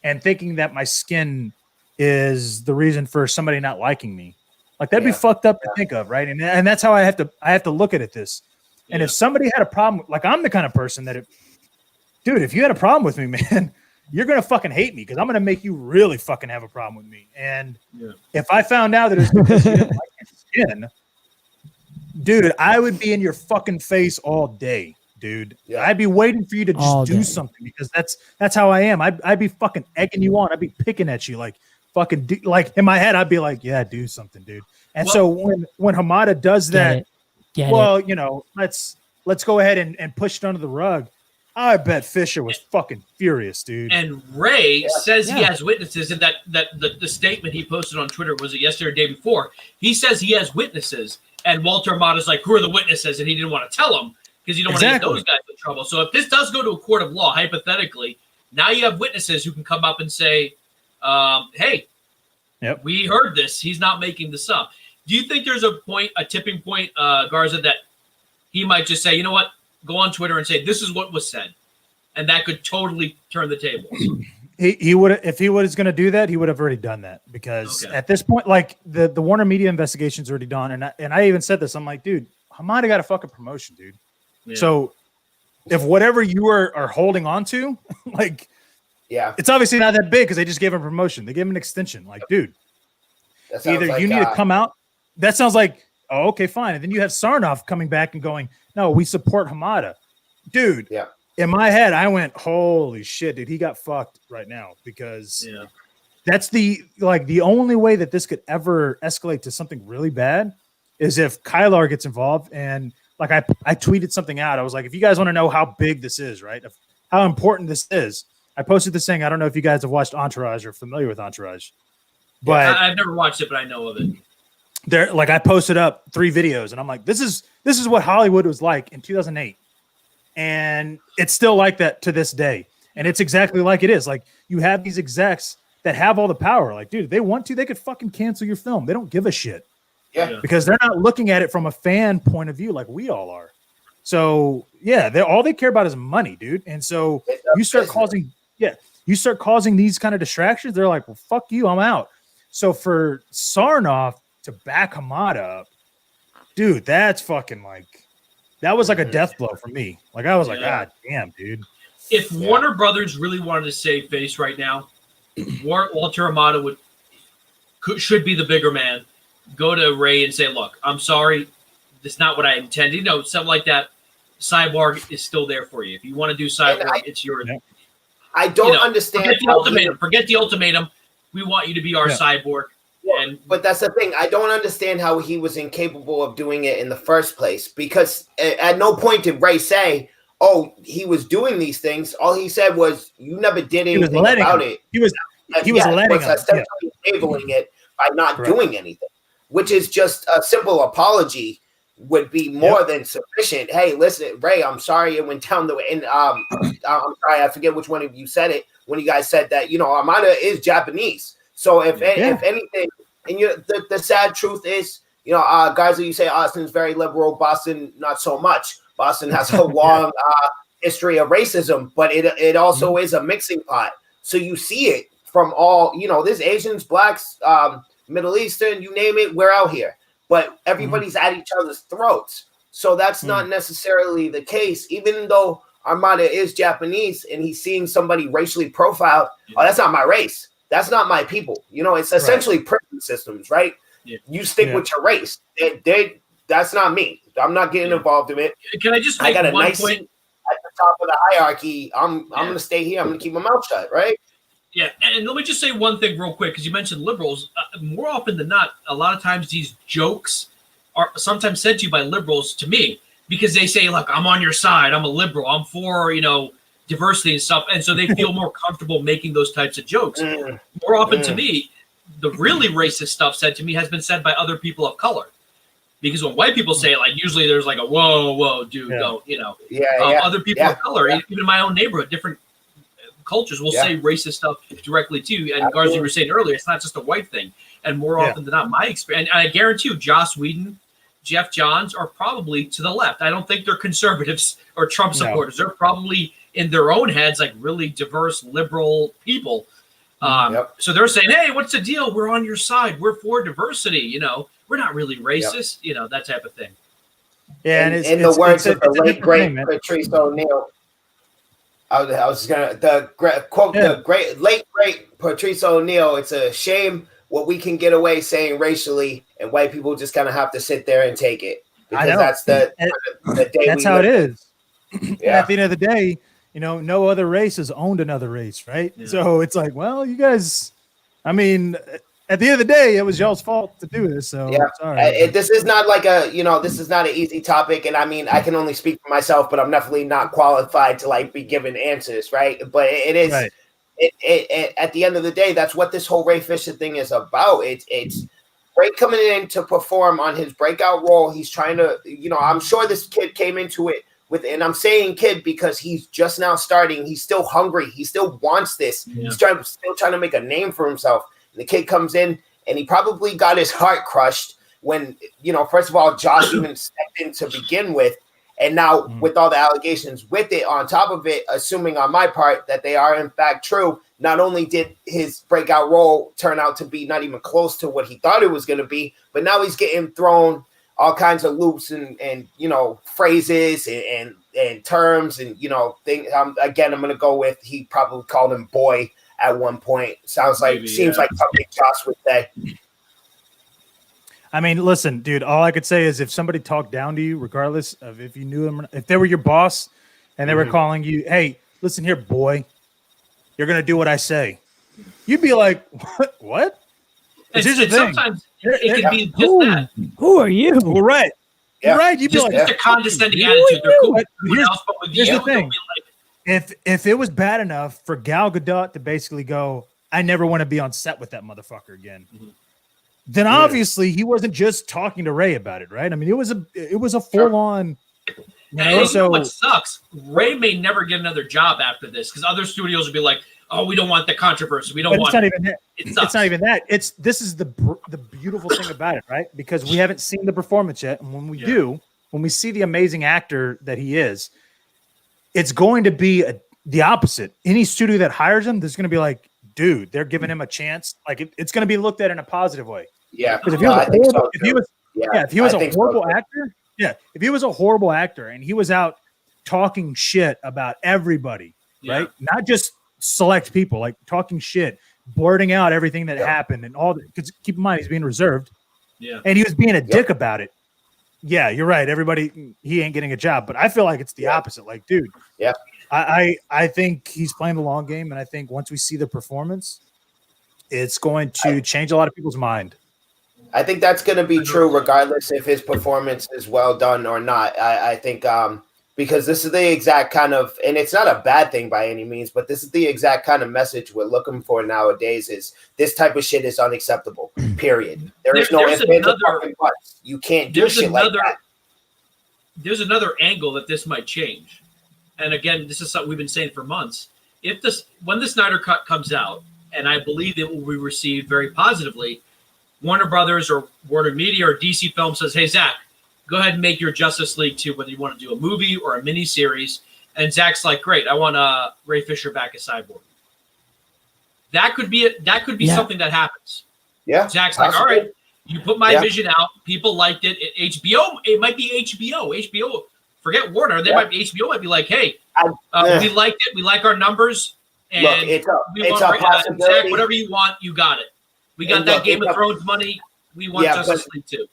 and thinking that my skin is the reason for somebody not liking me. Like that'd be fucked up to think of, right? And that's how I have to look at this. And if somebody had a problem, like I'm the kind of person that if you had a problem with me, man, you're going to fucking hate me because I'm going to make you really fucking have a problem with me. And if I found out that it was because you didn't like your skin, dude, I would be in your fucking face all day, dude. Yeah. I'd be waiting for you to just do something because that's how I am. I'd be fucking egging you on. I'd be picking at you like fucking like in my head. I'd be like, yeah, do something, dude. And so when Hamada does that, you know, let's go ahead and push it under the rug. I bet Fisher was fucking furious, dude. And Ray says he has witnesses, and that the statement he posted on Twitter, was it yesterday or the day before? He says he has witnesses, and Walter Amato's like, who are the witnesses? And he didn't want to tell them because you don't want to get those guys in trouble. So if this does go to a court of law, hypothetically, now you have witnesses who can come up and say, hey, we heard this. He's not making this up. Do you think there's a tipping point, Garza, that he might just say, you know what? Go on Twitter and say, this is what was said. And that could totally turn the tables. He would, if he was going to do that, he would have already done that because at this point, like the Warner Media investigation's already done. And I even said this, I'm like, dude, Hamada got a fucking promotion, dude. Yeah. So if whatever you are holding on to, like, it's obviously not that big because they just gave him a promotion. They gave him an extension. Like, dude, either like, you need to come out. That sounds like, oh, okay, fine. And then you have Sarnoff coming back and going, no, we support Hamada. Dude, in my head, I went, holy shit, dude, he got fucked right now because that's the only way that this could ever escalate to something really bad is if Kylar gets involved. And like I tweeted something out. I was like, if you guys want to know how big this is, right? How important this is. I posted this thing. I don't know if you guys have watched Entourage or familiar with Entourage. But I've never watched it, but I know of it. There, like I posted up 3 videos and I'm like, this is what Hollywood was like in 2008. And it's still like that to this day. And it's exactly like it is. Like you have these execs that have all the power. Like, dude, if they want to, they could fucking cancel your film. They don't give a shit. Yeah. Because they're not looking at it from a fan point of view like we all are. So all they care about is money, dude. And so you start causing these kind of distractions. They're like, well, fuck you, I'm out. So for Sarnoff to back Hamada up, dude, that's fucking like, that was like a death blow for me. Like I was like, God damn, dude. If Warner Brothers really wanted to save face right now, Walter Hamada should be the bigger man. Go to Ray and say, look, I'm sorry, that's not what I intended. You know, something like that. Cyborg is still there for you. If you want to do Cyborg, it's yours. I don't understand. Forget the ultimatum. We want you to be our Cyborg. But that's the thing. I don't understand how he was incapable of doing it in the first place because at no point did Ray say, oh, he was doing these things. All he said was, you never did anything about it. He was letting him. Essentially enabling it by not doing anything, which is just a simple apology would be more than sufficient. Hey, listen, Ray, I'm sorry it went down the way. And I'm sorry, I forget which one of you said it when you guys said that, Armada is Japanese. So if anything, and the sad truth is, Garza, you say Austin's very liberal, Boston not so much. Boston has a long history of racism, but it also is a mixing pot. So you see it from all, there's Asians, blacks, Middle Eastern, you name it, we're out here. But everybody's at each other's throats. So that's not necessarily the case, even though Armada is Japanese and he's seeing somebody racially profiled. Oh, that's not my race. That's not my people. It's essentially prison systems, right? Yeah. You stick with your race. That's not me. I'm not getting involved in it. Can I just make one point? At the top of the hierarchy, I'm going to stay here. I'm going to keep my mouth shut, right? Yeah, and let me just say one thing real quick, because you mentioned liberals. More often than not, a lot of times these jokes are sometimes said to you by liberals to me, because they say, look, I'm on your side. I'm a liberal. I'm for, diversity and stuff. And so they feel more comfortable making those types of jokes. More often to me, the really racist stuff said to me has been said by other people of color. Because when white people say it, like, usually there's like a, whoa, dude, don't, Other people of color, even in my own neighborhood, different cultures will say racist stuff directly to you. And Garza, you were saying earlier, it's not just a white thing. And more often than not, my experience, and I guarantee you, Joss Whedon, Jeff Johns are probably to the left. I don't think they're conservatives or Trump supporters. They're probably in their own heads like really diverse liberal people. So they're saying, hey, what's the deal? We're on your side. We're for diversity. We're not really racist, that type of thing. Yeah, and in the words of the late great Patrice O'Neill, I was gonna the late great Patrice O'Neill. It's a shame what we can get away saying racially, and white people just kind of have to sit there and take it, because that's the day. That's how it is. At the end of the day, no other race has owned another race, right? Yeah. So it's like, well, you guys. I mean, at the end of the day, it was y'all's fault to do this. So sorry. This is not like this is not an easy topic. And I mean, I can only speak for myself, but I'm definitely not qualified to be given answers. Right. But it is, at the end of the day, that's what this whole Ray Fisher thing is about. It's Ray coming in to perform on his breakout role. He's trying to, I'm sure this kid came into it and I'm saying kid because he's just now starting. He's still hungry. He still wants this. Yeah. He's still trying to make a name for himself. The kid comes in and he probably got his heart crushed when, first of all, Josh even stepped in to begin with. And now with all the allegations with it on top of it, assuming on my part that they are in fact true, not only did his breakout role turn out to be not even close to what he thought it was going to be, but now he's getting thrown all kinds of loops and phrases and terms and, things. Again, I'm going to go with, he probably called him boy at one point. Seems like something Josh would say. I mean, listen, dude, all I could say is if somebody talked down to you, regardless of if you knew them, if they were your boss and they were calling you, hey, listen here, boy, you're going to do what I say. You'd be like, what? Here's the thing. Sometimes it can be just that. Who are you? Well, right. Yeah. Right. You'd be like, just a condescending attitude. They're cool. Here's the thing. If it was bad enough for Gal Gadot to basically go, I never want to be on set with that motherfucker again, then obviously he wasn't just talking to Ray about it, right? I mean, it was a full on. So what sucks, Ray may never get another job after this because other studios will be like, oh, we don't want the controversy. We don't want it. It's not even that. This is the beautiful thing about it, right? Because we haven't seen the performance yet, and when we do, when we see the amazing actor that he is, it's going to be the opposite. Any studio that hires him, there's going to be like, dude, they're giving him a chance. Like it's going to be looked at in a positive way. Yeah, because if he was a horrible actor, if he was a horrible actor and he was out talking shit about everybody, right? Not just select people, like talking shit, blurting out everything that happened and all that. Because keep in mind, he's being reserved. Yeah, and he was being a dick about it. Yeah, you're right. Everybody, he ain't getting a job, but I feel like it's the opposite. Like, dude, I think he's playing the long game, and I think once we see the performance, it's going to change a lot of people's mind. I think that's going to be true regardless if his performance is well done or not. I think because this is the exact kind of, and it's not a bad thing by any means, but this is the exact kind of message we're looking for nowadays. Is this type of shit is unacceptable? Period. There's no ifs, ands, or fucking buts. You can't do shit like that. There's another angle that this might change, and again, this is something we've been saying for months. When the Snyder Cut comes out, and I believe it will be received very positively, Warner Brothers or Warner Media or DC Films says, "Hey Zack, go ahead and make your Justice League 2, whether you want to do a movie or a miniseries." And Zack's like, "Great, I want Ray Fisher back as Cyborg." That could be something that happens. Yeah, Zack's like, "All right, you put my vision out. People liked it. HBO, it might be HBO. HBO, forget Warner. HBO might be like, hey, we liked it. We like our numbers, and look, it's a possibility. Zack, whatever you want, you got it. We got that Game of Thrones money. We want Justice League too."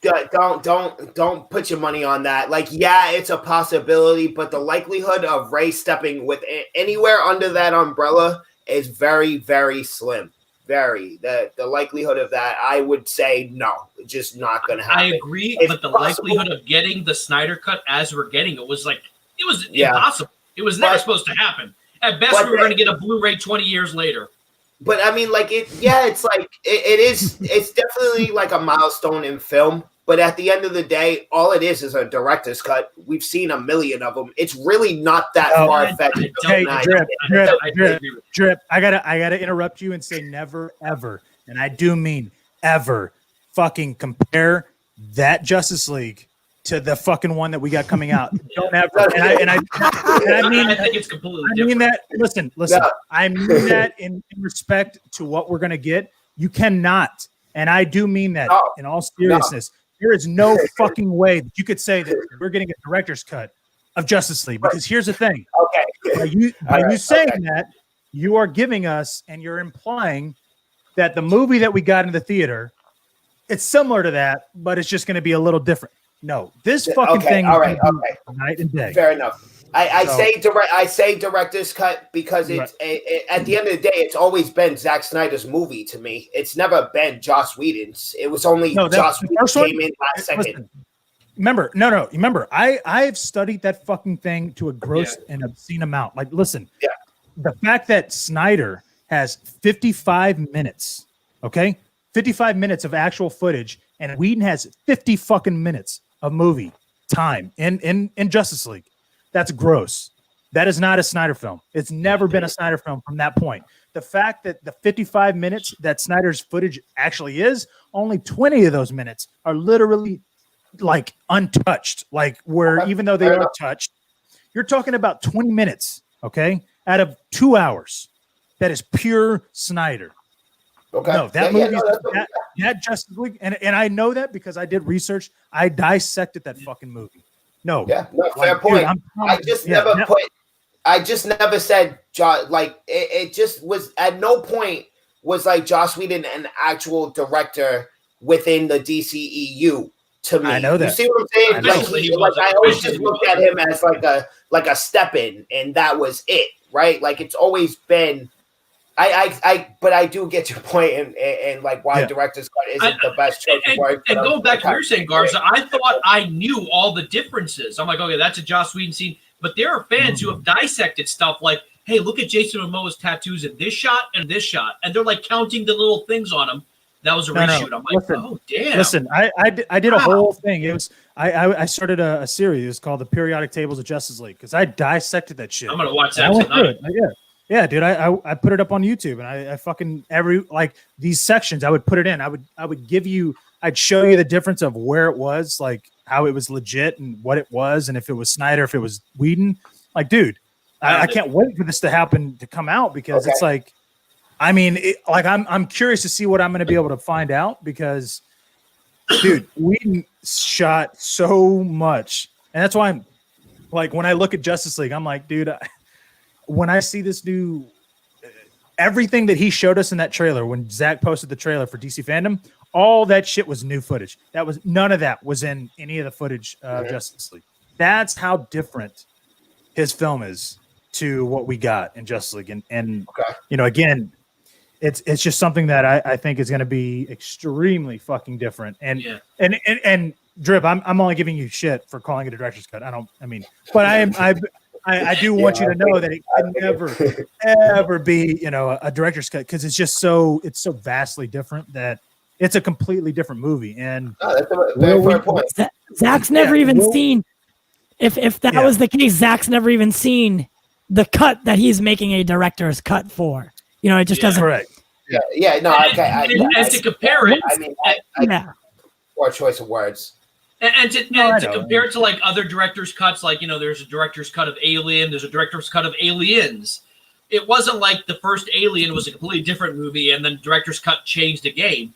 Don't put your money on that. Like, yeah, it's a possibility, but the likelihood of Ray stepping with anywhere under that umbrella is very, very slim. Very. The likelihood of that, I would say no, just not going to happen. I agree, but the likelihood of getting the Snyder Cut as we're getting it was impossible. It was never supposed to happen. At best, we were going to get a Blu-ray 20 years later. But I mean, like it's like it's definitely like a milestone in film. But at the end of the day, all it is a director's cut. We've seen a million of them. It's really not that far-fetched. Hey, Drip. I gotta interrupt you and say never, ever, and I do mean ever, fucking compare that Justice League to the fucking one that we got coming out. Don't ever. And I mean, I think it's completely different. I mean that. Listen. No. I mean that in respect to what we're gonna get. You cannot, and I do mean that in all seriousness. No. There is no fucking way that you could say that we're getting a director's cut of Justice League, because here's the thing. Okay. By you saying that, you are giving us and you're implying that the movie that we got in the theater, it's similar to that, but it's just going to be a little different. No, this fucking thing is night and day. Fair enough. I say director's cut because it's at the end of the day, it's always been Zack Snyder's movie to me. It's never been Joss Whedon's. It was only Joss Whedon came in last second. Remember, I've studied that fucking thing to a gross and obscene amount. Like, listen, the fact that Snyder has 55 minutes, 55 minutes of actual footage, and Whedon has 50 fucking minutes of movie time in Justice League. That's gross. That is not a Snyder film. It's never been a Snyder film from that point. The fact that the 55 minutes that Snyder's footage actually is, only 20 of those minutes are literally like untouched. Like even though they are touched, you're talking about 20 minutes, out of 2 hours. That is pure Snyder. No, that movie, that Justice League, and I know that because I did research. I dissected that fucking movie. Fair point. Dude, I just never said it just was at no point was like Joss Whedon an actual director within the DCEU to me. I know that. You see what I'm saying? I always just looked at him as like a step in, and that was it, right? Like it's always been. But I do get your point and like why director's cut isn't the best choice. And going back to what you're saying, Garza, I thought I knew all the differences. I'm like, okay, that's a Joss Whedon scene. But there are fans who have dissected stuff like, hey, look at Jason Momoa's tattoos in this shot and this shot. And they're like counting the little things on them. That was a reshoot. I'm like, oh, damn. Listen, I did a whole thing. It was I started a series. It was called The Periodic Tables of Justice League because I dissected that shit. I'm going to watch that tonight. Yeah, dude, I put it up on YouTube, and I fucking these sections I would put it in. I'd show you the difference of where it was, like how it was legit and what it was, and if it was Snyder, if it was Whedon. Like, dude, I can't wait for this to come out because it's like, I mean, I'm curious to see what I'm going to be able to find out because, dude, Whedon shot so much, and that's why I'm like when I look at Justice League, I'm like, dude. When I see this new, everything that he showed us in that trailer, when Zack posted the trailer for DC Fandom, all that shit was new footage. None of that was in any of the footage of Justice League. That's how different his film is to what we got in Justice League. And again, it's just something that I think is going to be extremely fucking different. And Drip, I'm only giving you shit for calling it a director's cut. But I do want you to know that it can never ever be, a director's cut, because it's so vastly different that it's a completely different movie. And that's a very fair point. Zach's never even seen. If that was the case, Zach's never even seen the cut that he's making a director's cut for. It just doesn't. Correct. Yeah. No. Okay. And to compare it, poor choice of words. And to compare it to like other director's cuts, like, there's a director's cut of Alien, there's a director's cut of Aliens. It wasn't like the first Alien was a completely different movie and then director's cut changed the game.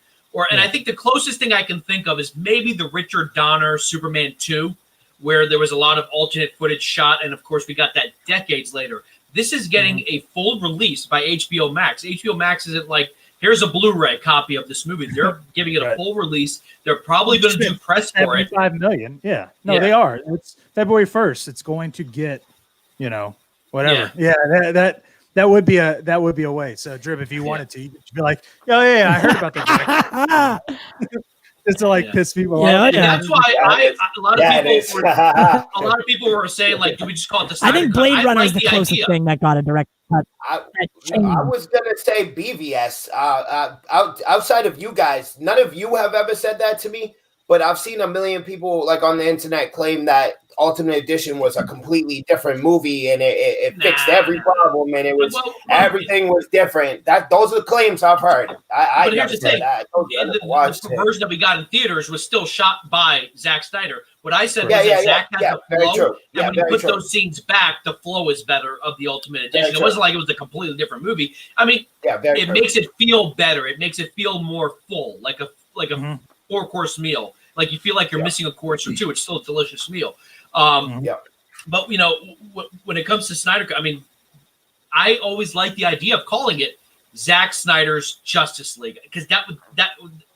And I think the closest thing I can think of is maybe the Richard Donner Superman 2, where there was a lot of alternate footage shot, and of course we got that decades later. This is getting a full release by HBO Max. HBO Max isn't like, here's a Blu-ray copy of this movie. They're giving it a full release. They're probably going to do press for it. $75 million. Yeah. No, they are. It's February 1st. It's going to get, whatever. Yeah. That would be a way. So, Drip, if you wanted to, you'd be like, I heard about that. Just to piss people off. Yeah. That's why a lot of people were saying, like, do we just call it the Snyder I think Blade Runner is the closest thing that got a direct cut. I was gonna say BVS. Outside of you guys, none of you have ever said that to me, but I've seen a million people like on the internet claim that Ultimate Edition was a completely different movie and it fixed every problem and it was everything was different. Those are the claims I've heard. I never said that. The version that we got in theaters was still shot by Zack Snyder. What I said was that Zack had the flow, and when you put those scenes back, the flow is better of the Ultimate Edition. It wasn't like it was a completely different movie. I mean, it makes it feel better. It makes it feel more full, like a 4-course meal. Like you feel like you're missing a course or two. It's still a delicious meal. But when it comes to Snyder Cut, I mean, I always like the idea of calling it Zack Snyder's Justice League, because that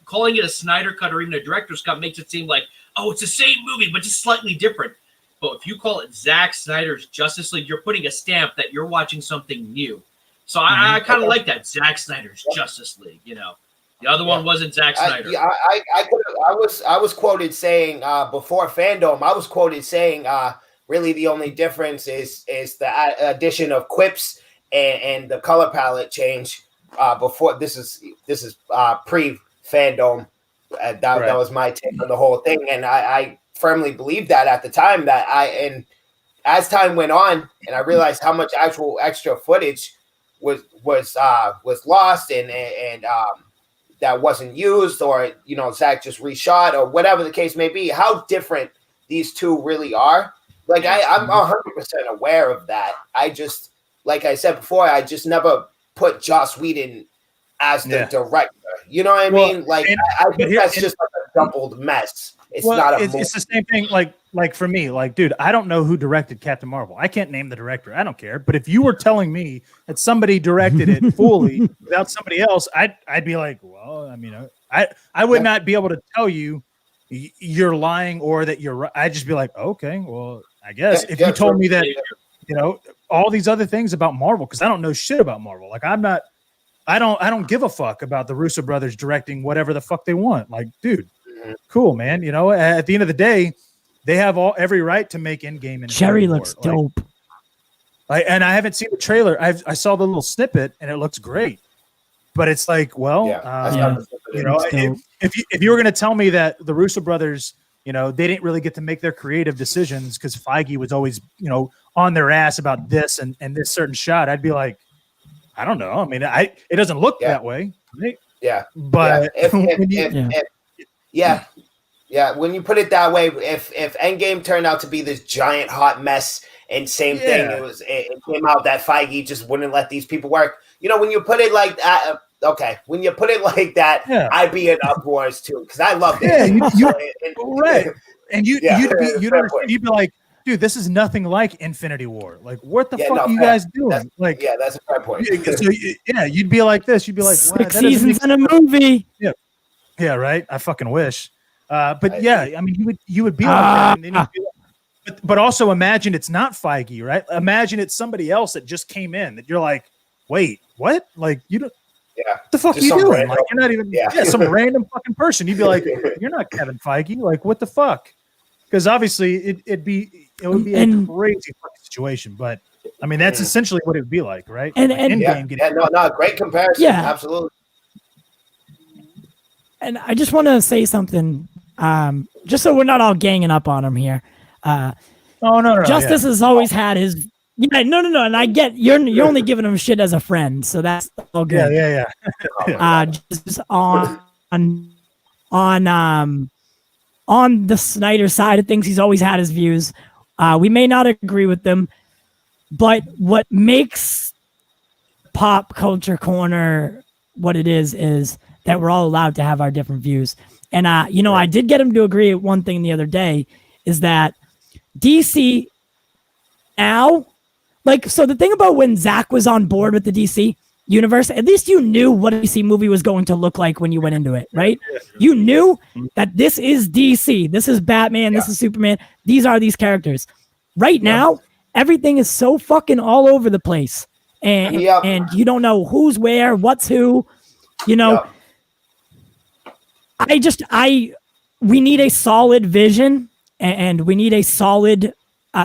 calling it a Snyder Cut or even a director's cut makes it seem like, oh, it's the same movie but just slightly different. But if you call it Zack Snyder's Justice League, you're putting a stamp that you're watching something new. So I kind of like that, Zack Snyder's Justice League. The other one wasn't Zack Snyder. I was quoted saying before Fandom, I was quoted saying really the only difference is the addition of quips and the color palette change. Before this is pre Fandom. That was my take on the whole thing, and I firmly believed that at the time. And as time went on, and I realized how much actual extra footage was lost and that wasn't used, or Zack just reshot, or whatever the case may be, how different these two really are. Like I'm 100% aware of that. I just, like I said before, I just never put Joss Whedon as the director. You know what I mean? Like I think that's just like a doubled mess. It's not a movie. It's the same thing. Like for me, like, dude, I don't know who directed Captain Marvel. I can't name the director. I don't care. But if you were telling me that somebody directed it fully without somebody else, I'd be like, well, I mean, I would not be able to tell you you're lying or that you're right. I'd just be like, okay, well, I guess if you told me that, all these other things about Marvel, because I don't know shit about Marvel. Like I don't give a fuck about the Russo brothers directing whatever the fuck they want. Like, dude, cool, man. At the end of the day, they have every right to make Endgame. And Jerry looks dope. And I haven't seen the trailer. I saw the little snippet, and it looks great. But it's like, well, if you were going to tell me that the Russo brothers, they didn't really get to make their creative decisions because Feige was always, on their ass about this and this certain shot, I'd be like, I don't know. I mean, it doesn't look that way. Right? Yeah. But when you put it that way, if Endgame turned out to be this giant hot mess, and same thing, it came out that Feige just wouldn't let these people work. When you put it like that, when you put it like that, I'd be in uproars too, because I love it. Right. And you'd be like, dude, this is nothing like Infinity War. Like, what the fuck are you guys doing? That's a fair point. So, you'd be like this. You'd be like, wow, 6 seasons in a movie. Yeah, right. I fucking wish. But I mean, you would be like that. And then you'd be like, but also imagine it's not Feige, right? Imagine it's somebody else that just came in that you're like, wait, what? Like, you don't. Yeah. What the fuck Just are you some doing? random- Like, you're not even some random fucking person. You'd be like, you're not Kevin Feige. Like, what the fuck? Because obviously it would be a crazy fucking situation. But I mean, that's essentially what it would be like, right? And- like and- no, great comparison. Yeah. Absolutely. And I just want to say something, just so we're not all ganging up on him here. No. Justice has always had his. Yeah, no, and I get you're only giving him shit as a friend, so that's all good. Yeah. Just on the Snyder side of things, he's always had his views. We may not agree with them, but what makes Pop Culture Corner what it is that we're all allowed to have our different views. And I did get him to agree at one thing the other day, is that DC now, like, so the thing about when Zack was on board with the DC universe, at least you knew what a DC movie was going to look like when you went into it, right? You knew that this is DC, this is Batman, this is Superman, these are these characters. Right now, everything is so fucking all over the place, and you don't know who's where, what's who, you know. We need a solid vision, and we need a solid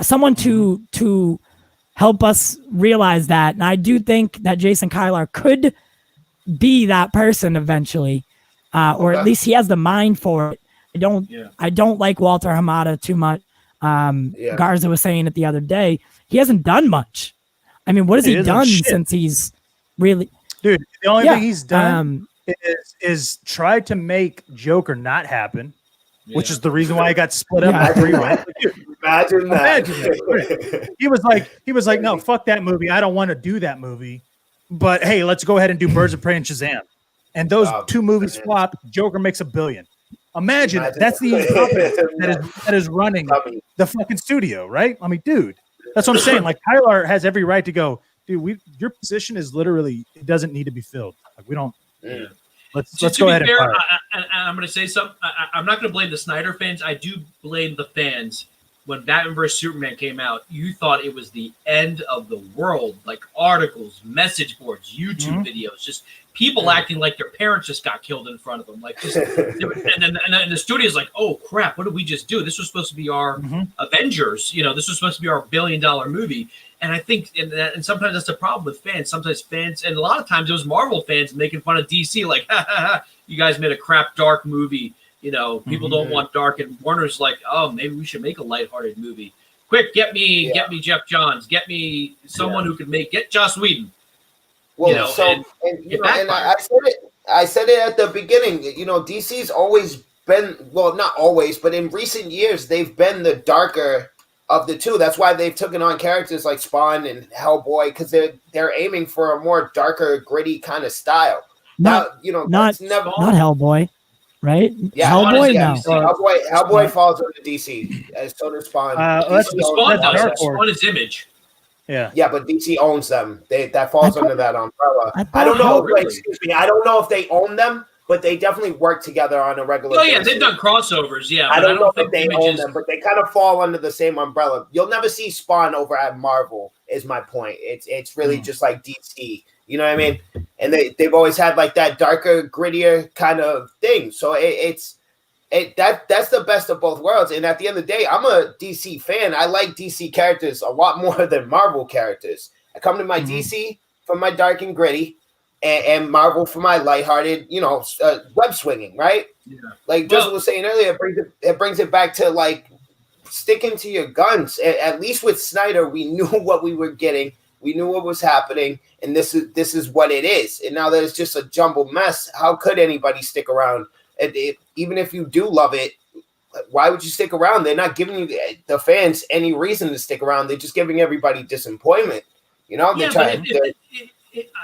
someone to help us realize that. And I do think that Jason Kylar could be that person eventually, or at least he has the mind for it. I don't like Walter Hamada too much. Garza was saying it the other day. He hasn't done much. I mean, what has he done since he's really? Dude, the only thing he's done is try to make Joker not happen, which is the reason why he got split up. Imagine that. He was like, no, fuck that movie. I don't want to do that movie. But hey, let's go ahead and do Birds of Prey and Shazam. And those two movies flop. Joker makes $1 billion. Imagine that's the incompetence that is running the fucking studio, right? I mean, dude, that's what I'm saying. Like, Kylar has every right to go, dude. Your position is literally, it doesn't need to be filled. Like, we don't. Let's go ahead and fire. I'm going to say something. I'm not going to blame the Snyder fans. I do blame the fans. When Batman vs Superman came out, you thought it was the end of the world. Like articles, message boards, YouTube videos, just people acting like their parents just got killed in front of them. Like, just, and the studio's like, oh crap, what did we just do? This was supposed to be our Avengers. You know, this was supposed to be our $1 billion movie. And I think, and sometimes that's the problem with fans. Sometimes fans, and a lot of times it was Marvel fans making fun of DC, like, you guys made a crap dark movie. You know, people don't want dark, and Warner's like, oh, maybe we should make a lighthearted movie. Quick, get me Jeff Johns, get me someone who could get Joss Whedon. Well, you know, I said it at the beginning. You know, DC's always been, well, not always, but in recent years, they've been the darker of the two. That's why they've taken on characters like Spawn and Hellboy, because they're aiming for a more darker, gritty kind of style. Not Hellboy, right? Yeah, Hellboy. Hellboy falls under DC, as so does Spawn. Spawn is Image. Yeah, but DC owns them. That falls under that umbrella. I don't know. Excuse me. I don't know if they own them, but they definitely work together on a regular basis. They've done crossovers. Yeah, I don't know if they own them, but they kind of fall under the same umbrella. You'll never see Spawn over at Marvel. Is my point. It's really just like DC. You know what I mean? And they've always had like that darker, grittier kind of thing. So that's the best of both worlds. And at the end of the day, I'm a DC fan. I like DC characters a lot more than Marvel characters. I come to my DC for my dark and gritty, and Marvel for my lighthearted, web swinging, right? Yeah. Like Joseph was saying earlier, it brings it back to like sticking to your guns. At least with Snyder, we knew what we were getting. We knew what was happening, and this is what it is. And now that it's just a jumbled mess, how could anybody stick around? Even if you do love it, why would you stick around? They're not giving you, the fans, any reason to stick around. They're just giving everybody disappointment. You know,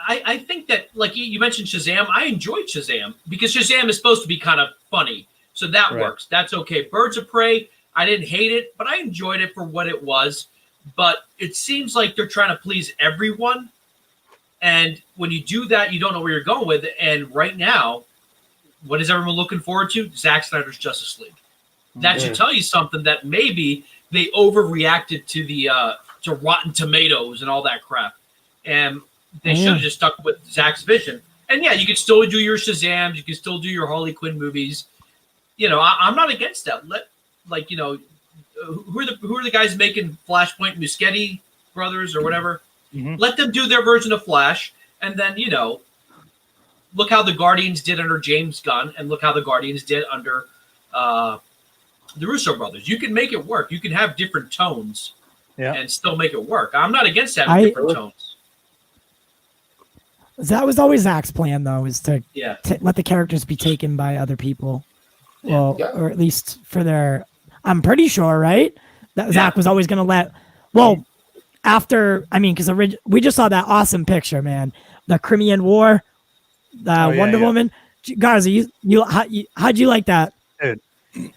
I think that, like you mentioned Shazam, I enjoyed Shazam because Shazam is supposed to be kind of funny. So that works. That's okay. Birds of Prey, I didn't hate it, but I enjoyed it for what it was. But it seems like they're trying to please everyone. And when you do that, you don't know where you're going with it. And right now, what is everyone looking forward to? Zack Snyder's Justice League. That should tell you something, that maybe they overreacted to the to Rotten Tomatoes and all that crap. And they should have just stuck with Zack's vision. And yeah, you can still do your Shazams, you can still do your Harley Quinn movies. You know, I'm not against that. Who are the guys making Flashpoint, Muschietti brothers or whatever? Mm-hmm. Let them do their version of Flash, and then look how the Guardians did under James Gunn, and look how the Guardians did under the Russo brothers. You can make it work. You can have different tones, and still make it work. I'm not against having different tones. That was always Zack's plan, though, is to let the characters be taken by other people. Well, or at least for their. I'm pretty sure, right? That Zack was always going to let. Well, after because we just saw that awesome picture, man. The Crimean War, the Wonder Woman. Garza, how'd you like that? Dude,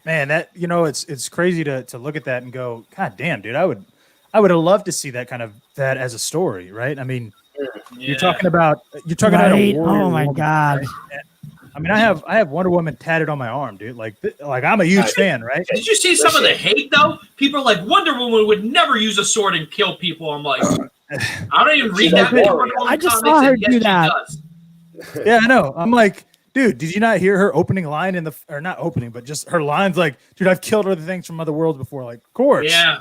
man, that it's crazy to look at that and go, God damn, dude, I would have loved to see that that as a story, right? I mean. Yeah. You're talking about a warrior. Oh my God! Right? I mean, I have Wonder Woman tatted on my arm, dude. Like I'm a huge fan, right? Did you see some of the hate though? People are like, Wonder Woman would never use a sword and kill people. I'm like, I don't even read that. I just saw her do that. Yeah, I know. I'm like, dude, did you not hear her opening line or not opening, but just her lines like, dude, I've killed other things from other worlds before. Like, of course. Yeah,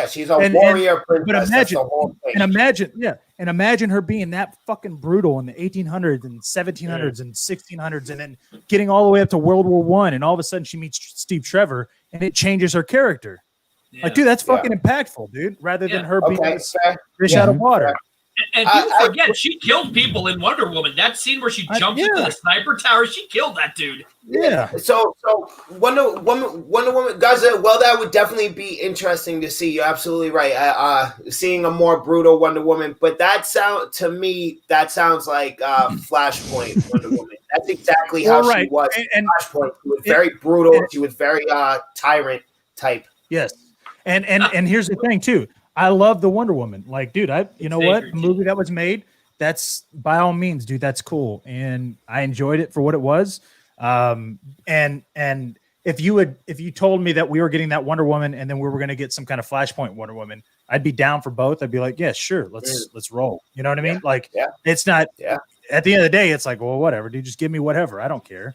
she's a warrior princess. But imagine her being that fucking brutal in the 1800s and 1700s and 1600s, and then getting all the way up to World War I, and all of a sudden she meets Steve Trevor, and it changes her character. Yeah. Like, dude, that's fucking impactful, dude. Rather than her being this fish out of water. And people forget she killed people in Wonder Woman. That scene where she jumps into the sniper tower, she killed that dude. Yeah. So Wonder Woman, guys. Well, that would definitely be interesting to see. You're absolutely right. Seeing a more brutal Wonder Woman, but that sounds like Flashpoint Wonder Woman. That's exactly how she was. And Flashpoint. She was very brutal. She was very tyrant type. Yes. And here's the thing too. I love the Wonder Woman. Like, dude, you know what? The movie that was made, that's by all means, dude, that's cool. And I enjoyed it for what it was. And if you told me that we were getting that Wonder Woman and then we were going to get some kind of Flashpoint Wonder Woman, I'd be down for both. I'd be like, yeah, sure. Let's roll. You know what I mean? Like, it's not, at the end of the day, it's like, well, whatever, dude, just give me whatever. I don't care.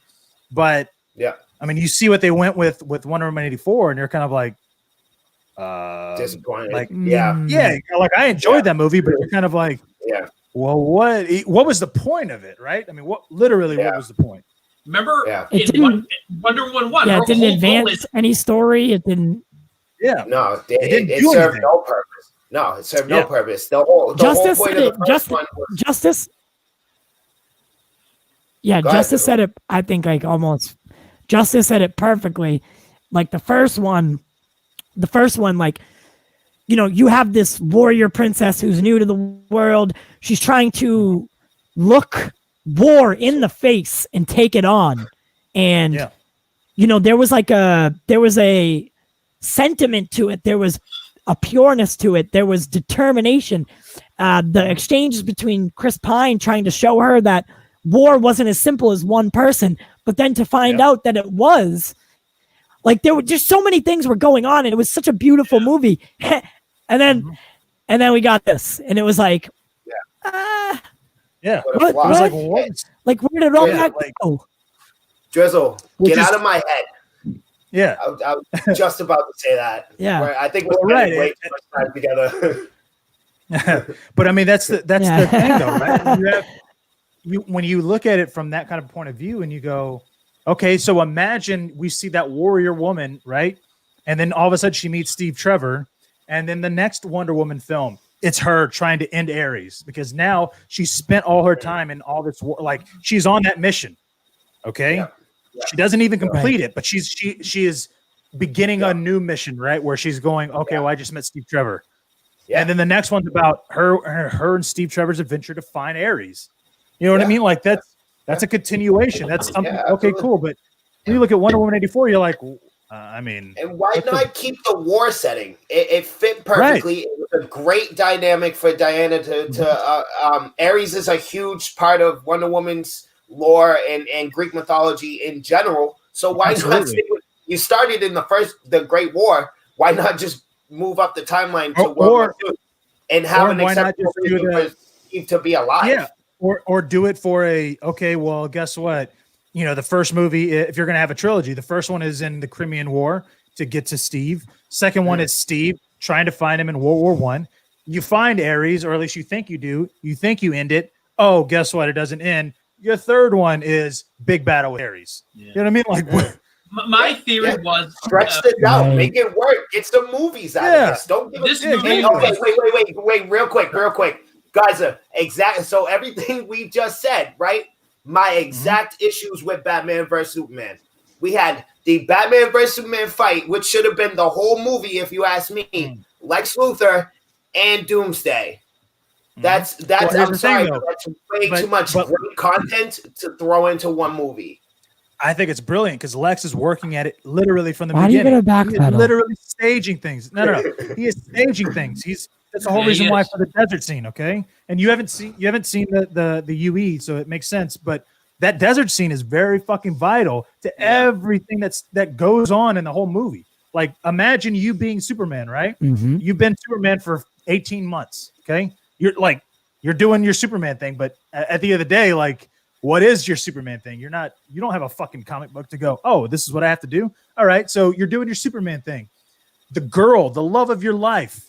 But I mean, you see what they went with Wonder Woman 84 and you're kind of like, disappointed. Like, like I enjoyed that movie, but you're kind of like, well, what was the point of it, right? I mean, what was the point? Remember, Wonder Woman 1. Yeah, it didn't advance any story. It didn't. Yeah, no, it served no purpose. No, it served no purpose. The whole point of the first one was Justice. Yeah, Justice said it. I think Justice said it perfectly. Like the first one, like, you have this warrior princess who's new to the world. She's trying to look war in the face and take it on. And, there was a sentiment to it. There was a pureness to it. There was determination. The exchanges between Chris Pine trying to show her that war wasn't as simple as one person, but then to find out that it was. Like, there were just so many things were going on, and it was such a beautiful movie. and then we got this, and it was like, what? Like, where did all that go? Drizzle, get out of my head. Yeah, I was just about to say that. Yeah, I think we're spending way too much time together. But I mean, that's the thing, though, right? When you look at it from that kind of point of view, and you go, okay, so imagine we see that warrior woman, right? And then all of a sudden she meets Steve Trevor. And then the next Wonder Woman film, it's her trying to end Ares because now she's spent all her time in all this war. Like, she's on that mission. Okay. Yeah. She doesn't even complete it, but she is beginning a new mission, right? Where she's going, okay, well, I just met Steve Trevor. Yeah. And then the next one's about her and Steve Trevor's adventure to find Ares. You know what I mean? Like, that's a continuation. That's something. Okay, cool. But when you look at Wonder Woman 84, you're like, I mean, and why not keep the war setting? It fit perfectly. Right. It was a great dynamic for Diana to Ares is a huge part of Wonder Woman's lore and Greek mythology in general. So why not? You started in the Great War. Why not just move up the timeline to World War II and have an acceptable reason for Steve to be alive? Yeah. or do it for okay, well, guess what? The first movie, if you're going to have a trilogy, the first one is in the Crimean War to get to Steve. Second one is Steve trying to find him in World War One. You find Ares, or at least you think you do. You think you end it. Oh, guess what? It doesn't end. Your third one is big battle with Ares. Yeah. You know what I mean? Like, what? My theory was stretch it out, make it work. Get some movies out of this. Don't give this movie. Wait, real quick, Garza. Exactly. So everything we just said, right? My exact issues with Batman vs Superman. We had the Batman vs Superman fight, which should have been the whole movie, if you ask me. Lex Luthor and Doomsday. That's. Well, I'm sorry, but that's way too much great content to throw into one movie. I think it's brilliant because Lex is working at it literally from the beginning. He is backpedal? literally staging things. No. He is staging things. That's the whole reason why for the desert scene, okay? And you haven't seen the UE, so it makes sense. But that desert scene is very fucking vital to everything that goes on in the whole movie. Like, imagine you being Superman, right? Mm-hmm. You've been Superman for 18 months, okay? You're doing your Superman thing, but at the end of the day, like, what is your Superman thing? You don't have a fucking comic book to go, oh, this is what I have to do. All right. So you're doing your Superman thing. The girl, the love of your life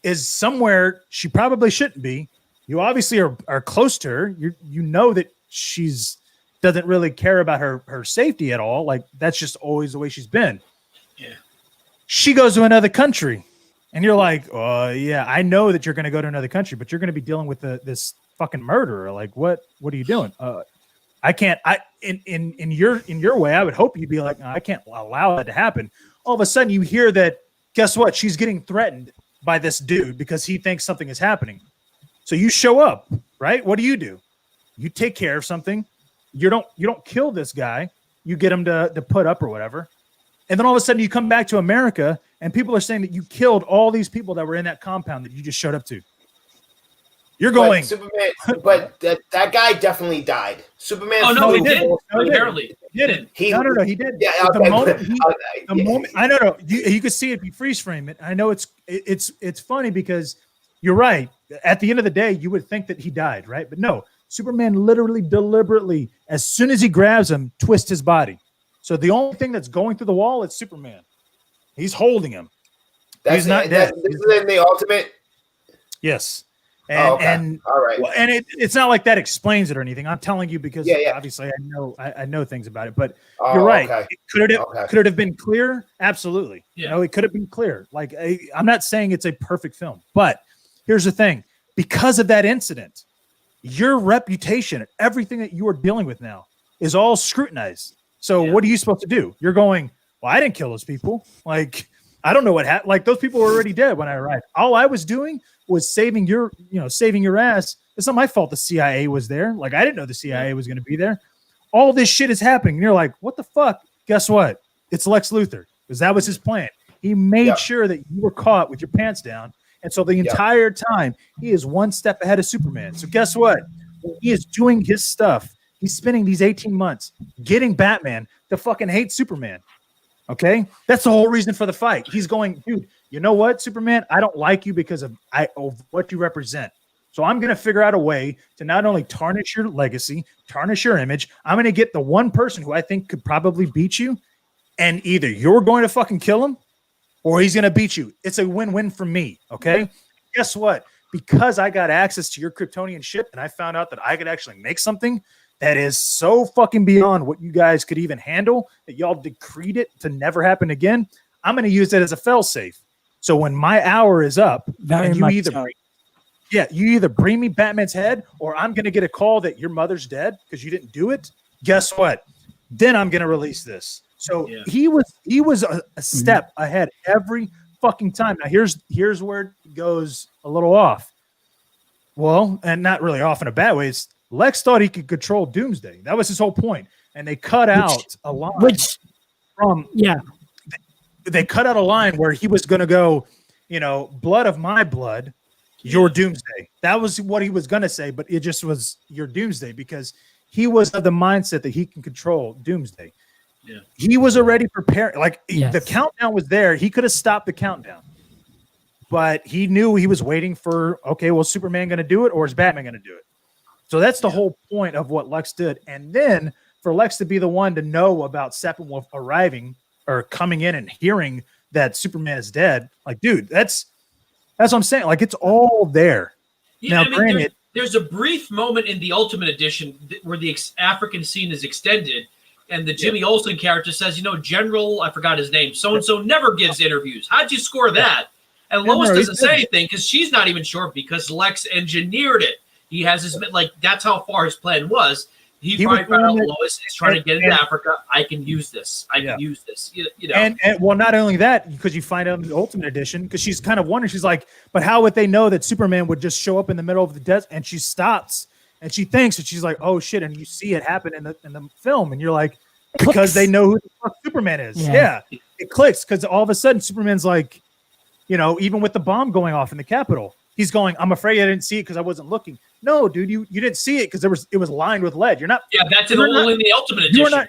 is somewhere she probably shouldn't be. You obviously are close to her. You know that she's doesn't really care about her safety at all. Like, that's just always the way she's been. Yeah. She goes to another country and you're like, oh yeah, I know that you're going to go to another country, but you're going to be dealing with this fucking murderer. Like, what are you doing? I can't. In your way, I would hope you'd be like, no, I can't allow that to happen. All of a sudden, you hear that. Guess what? She's getting threatened by this dude because he thinks something is happening. So you show up, right? What do? You take care of something. You don't kill this guy. You get him to put up or whatever. And then all of a sudden, you come back to America, and people are saying that you killed all these people that were in that compound that you just showed up to. You're going Superman, but that guy definitely died. Superman. Oh no, he did. Apparently, he did. He did. Yeah, okay, the moment. I don't know. You could see it. You freeze frame it. I know it's funny because you're right. At the end of the day, you would think that he died, right? But no, Superman literally, deliberately, as soon as he grabs him, twists his body. So the only thing that's going through the wall is Superman. He's holding him. He's not dead. This is in the Ultimate. Yes. And all right. Well, and it's not like that explains it or anything. I'm telling you because obviously I know things about it. But you're right. Okay. Could it have been clear? Absolutely. Yeah. It could have been clear. Like, I'm not saying it's a perfect film, but here's the thing: because of that incident, your reputation, everything that you are dealing with now, is all scrutinized. So what are you supposed to do? You're going, well, I didn't kill those people. Like, I don't know what happened. Like, those people were already dead when I arrived. All I was doing was saving your ass. It's not my fault the CIA was there. Like, I didn't know the CIA was going to be there. All this shit is happening. And you're like, what the fuck? Guess what? It's Lex Luthor, because that was his plan. He made sure that you were caught with your pants down. And so the entire time, he is one step ahead of Superman. So guess what? When he is doing his stuff, he's spending these 18 months getting Batman to fucking hate Superman. Okay? That's the whole reason for the fight. He's going, dude, you know what, Superman? I don't like you because of what you represent. So I'm going to figure out a way to not only tarnish your legacy, tarnish your image. I'm going to get the one person who I think could probably beat you, and either you're going to fucking kill him or he's going to beat you. It's a win-win for me, okay? Guess what? Because I got access to your Kryptonian ship and I found out that I could actually make something that is so fucking beyond what you guys could even handle that y'all decreed it to never happen again, I'm going to use it as a fail-safe. So when my hour is up, you either bring me Batman's head or I'm going to get a call that your mother's dead because you didn't do it. Guess what? Then I'm going to release this. So he was a step ahead every fucking time. Now here's where it goes a little off. Well, and not really off in a bad way. Lex thought he could control Doomsday. That was his whole point. And they cut out a line they cut out a line where he was going to go, blood of my blood, your Doomsday. That was what he was going to say, but it just was your Doomsday because he was of the mindset that he can control Doomsday. Yeah. He was already prepared. Like the countdown was there. He could have stopped the countdown, but he knew he was waiting for, okay, well, Superman going to do it or is Batman going to do it? So that's the whole point of what Lex did. And then for Lex to be the one to know about Steppenwolf arriving or coming in and hearing that Superman is dead, like, dude, that's what I'm saying. Like, it's all there. Yeah, Now, granted, there's a brief moment in the Ultimate Edition where the African scene is extended, and the Jimmy Olsen character says, General, I forgot his name, so-and-so never gives interviews. How'd you score that? And Lois doesn't say anything because she's not even sure because Lex engineered it. He has his, that's how far his plan was. He probably found out Lois is trying to get into Africa. I can use this. I can use this. And well, not only that, because you find out in the Ultimate Edition, because she's kind of wondering, she's like, but how would they know that Superman would just show up in the middle of the desert? And she stops and she thinks, and she's like, oh shit. And you see it happen in the film, and you're like, because they know who the fuck Superman is. Yeah. It clicks because all of a sudden Superman's like, even with the bomb going off in the Capitol, he's going, I'm afraid I didn't see it because I wasn't looking. No, dude, you didn't see it because it was lined with lead. You're not. Yeah, that's only in the Ultimate Edition.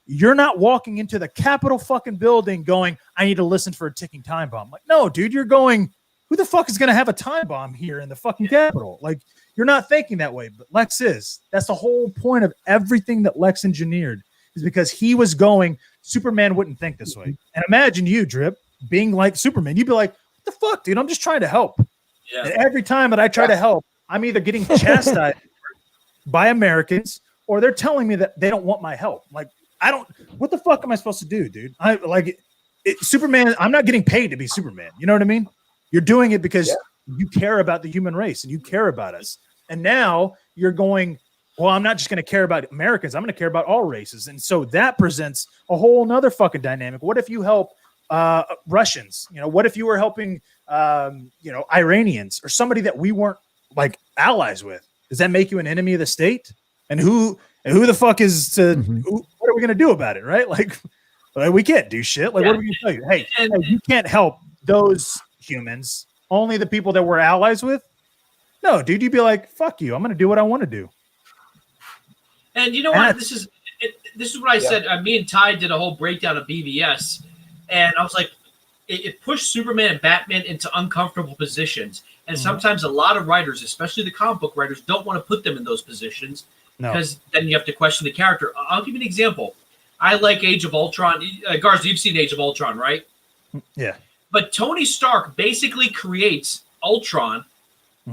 You're not walking into the Capitol fucking building going, I need to listen for a ticking time bomb. Like, no, dude, you're going, who the fuck is going to have a time bomb here in the fucking Capitol? Like, you're not thinking that way, but Lex is. That's the whole point of everything that Lex engineered, is because he was going, Superman wouldn't think this way. And imagine you, Drip, being like Superman. You'd be like, what the fuck, dude? I'm just trying to help. Yeah. And every time that I try to help, I'm either getting chastised by Americans or they're telling me that they don't want my help. Like, what the fuck am I supposed to do, dude? Superman, I'm not getting paid to be Superman. You know what I mean? You're doing it because you care about the human race and you care about us. And now you're going, well, I'm not just going to care about Americans. I'm going to care about all races. And so that presents a whole nother fucking dynamic. What if you help Russians? What if you were helping, Iranians or somebody that we weren't like allies with? Does that make you an enemy of the state? And who the fuck is what are we going to do about it? Right? Like we can't do shit. Like, what are we going to tell you? Hey, you can't help those humans, only the people that we're allies with. No, dude, you'd be like, fuck you. I'm going to do what I want to do. And you know what? This is what I said. Me and Ty did a whole breakdown of BVS, and I was like, it pushed Superman and Batman into uncomfortable positions. And sometimes a lot of writers, especially the comic book writers, don't want to put them in those positions because then you have to question the character. I'll give you an example. I like Age of Ultron. Garza, you've seen Age of Ultron, right? Yeah. But Tony Stark basically creates Ultron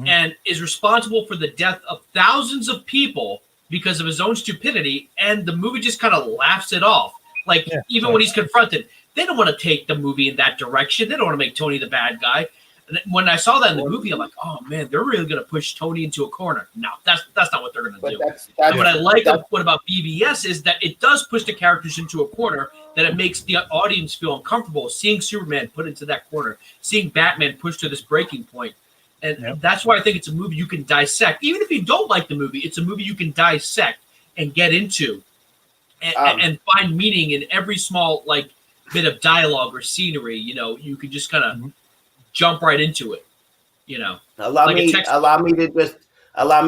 and is responsible for the death of thousands of people because of his own stupidity, and the movie just kind of laughs it off. Like, even when he's confronted, they don't want to take the movie in that direction. They don't want to make Tony the bad guy. And when I saw that in the movie, I'm like, oh, man, they're really going to push Tony into a corner. No, that's not what they're going to do. And what I like about BVS is that it does push the characters into a corner, that it makes the audience feel uncomfortable seeing Superman put into that corner, seeing Batman pushed to this breaking point. And that's why I think it's a movie you can dissect. Even if you don't like the movie, it's a movie you can dissect and get into and find meaning in every small bit of dialogue or scenery. You can just kind of jump right into it. Allow me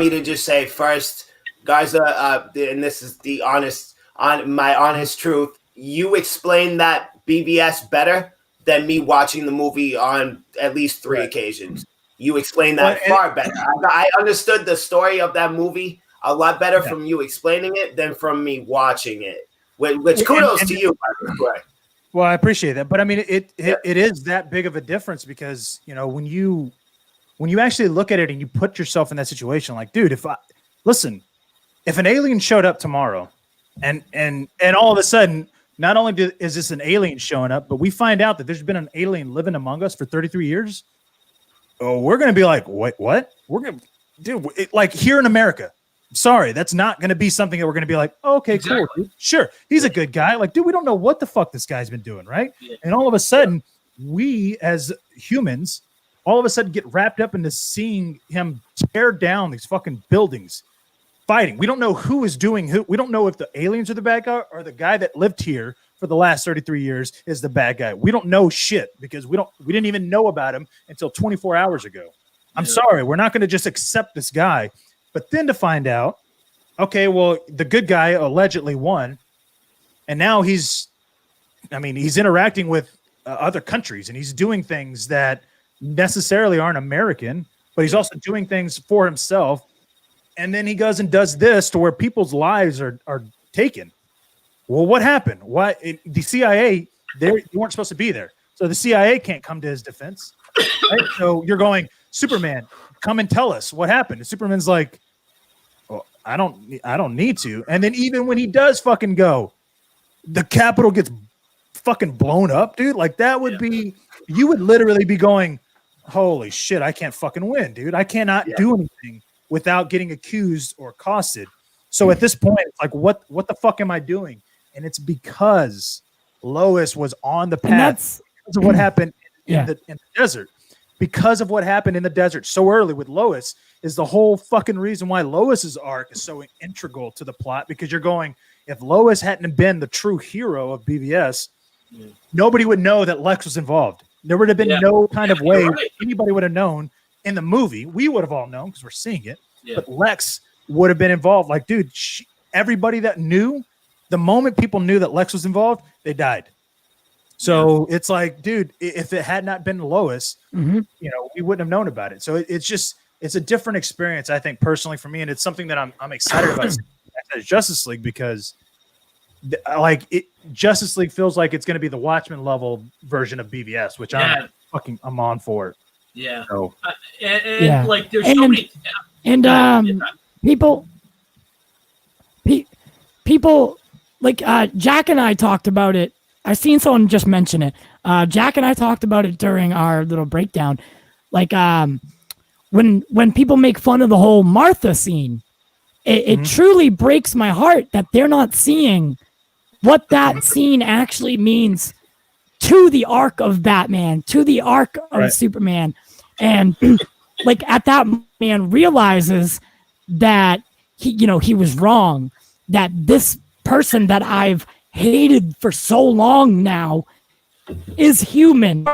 to just say first, Garza, and this is my honest truth. You explained that BVS better than me watching the movie on at least 3 occasions. You explained that far better. I understood the story of that movie a lot better from you explaining it than from me watching it. Which kudos to you, by the way. Well, I appreciate that, but I mean, it is that big of a difference because when you actually look at it and you put yourself in that situation, like, dude, if an alien showed up tomorrow, and all of a sudden, not only is this an alien showing up, but we find out that there's been an alien living among us for 33 years. Oh, we're going to be like, wait, what? We're going to, dude, like here in America. Sorry, that's not going to be something that we're going to be like, oh, okay, cool. Dude. Sure. He's a good guy. Like, dude, we don't know what the fuck this guy's been doing, right? Yeah. And all of a sudden, we as humans, all of a sudden get wrapped up into seeing him tear down these fucking buildings, fighting. We don't know who is doing who. We don't know if the aliens are the bad guy or the guy that lived here for the last 33 years is the bad guy. We don't know shit because we didn't even know about him until 24 hours ago. I'm sorry. We're not going to just accept this guy. But then to find out, okay, well, the good guy allegedly won. And now he's interacting with other countries and he's doing things that necessarily aren't American, but he's also doing things for himself. and then he goes and does this to where people's lives are taken. Well, what happened? Why the CIA? They weren't supposed to be there, so the CIA can't come to his defense. Right? So you're going, Superman, come and tell us what happened. And Superman's like, well, I don't need to. And then even when he does fucking go, the Capitol gets fucking blown up, dude. Like that would be, you would literally be going, holy shit, I can't fucking win, dude. I cannot do anything without getting accused or accosted. So at this point, it's like, what the fuck am I doing? And it's because Lois was on the path because of what happened in the desert. Because of what happened in the desert so early with Lois is the whole fucking reason why Lois's arc is so integral to the plot. Because you're going, if Lois hadn't been the true hero of BVS, nobody would know that Lex was involved. There would have been no kind of way anybody would have known in the movie. We would have all known because we're seeing it. But Lex would have been involved. Like, dude, everybody that knew, the moment people knew that Lex was involved, they died. So it's like, dude, if it had not been Lois, you know, we wouldn't have known about it. So it's a different experience, I think, personally for me, and it's something that I'm excited about as Justice League because, Justice League feels like it's going to be the Watchmen level version of BVS, which I'm on for. Yeah. So, and like there's so many. And people like Jack and I talked about it. I've seen someone just mention it. Jack and I talked about it during our little breakdown. Like when people make fun of the whole Martha scene, it truly breaks my heart that they're not seeing what that scene actually means to the arc of Batman, to the arc of Superman. And like at that man realizes that he was wrong, that this person that I've hated for so long now is human,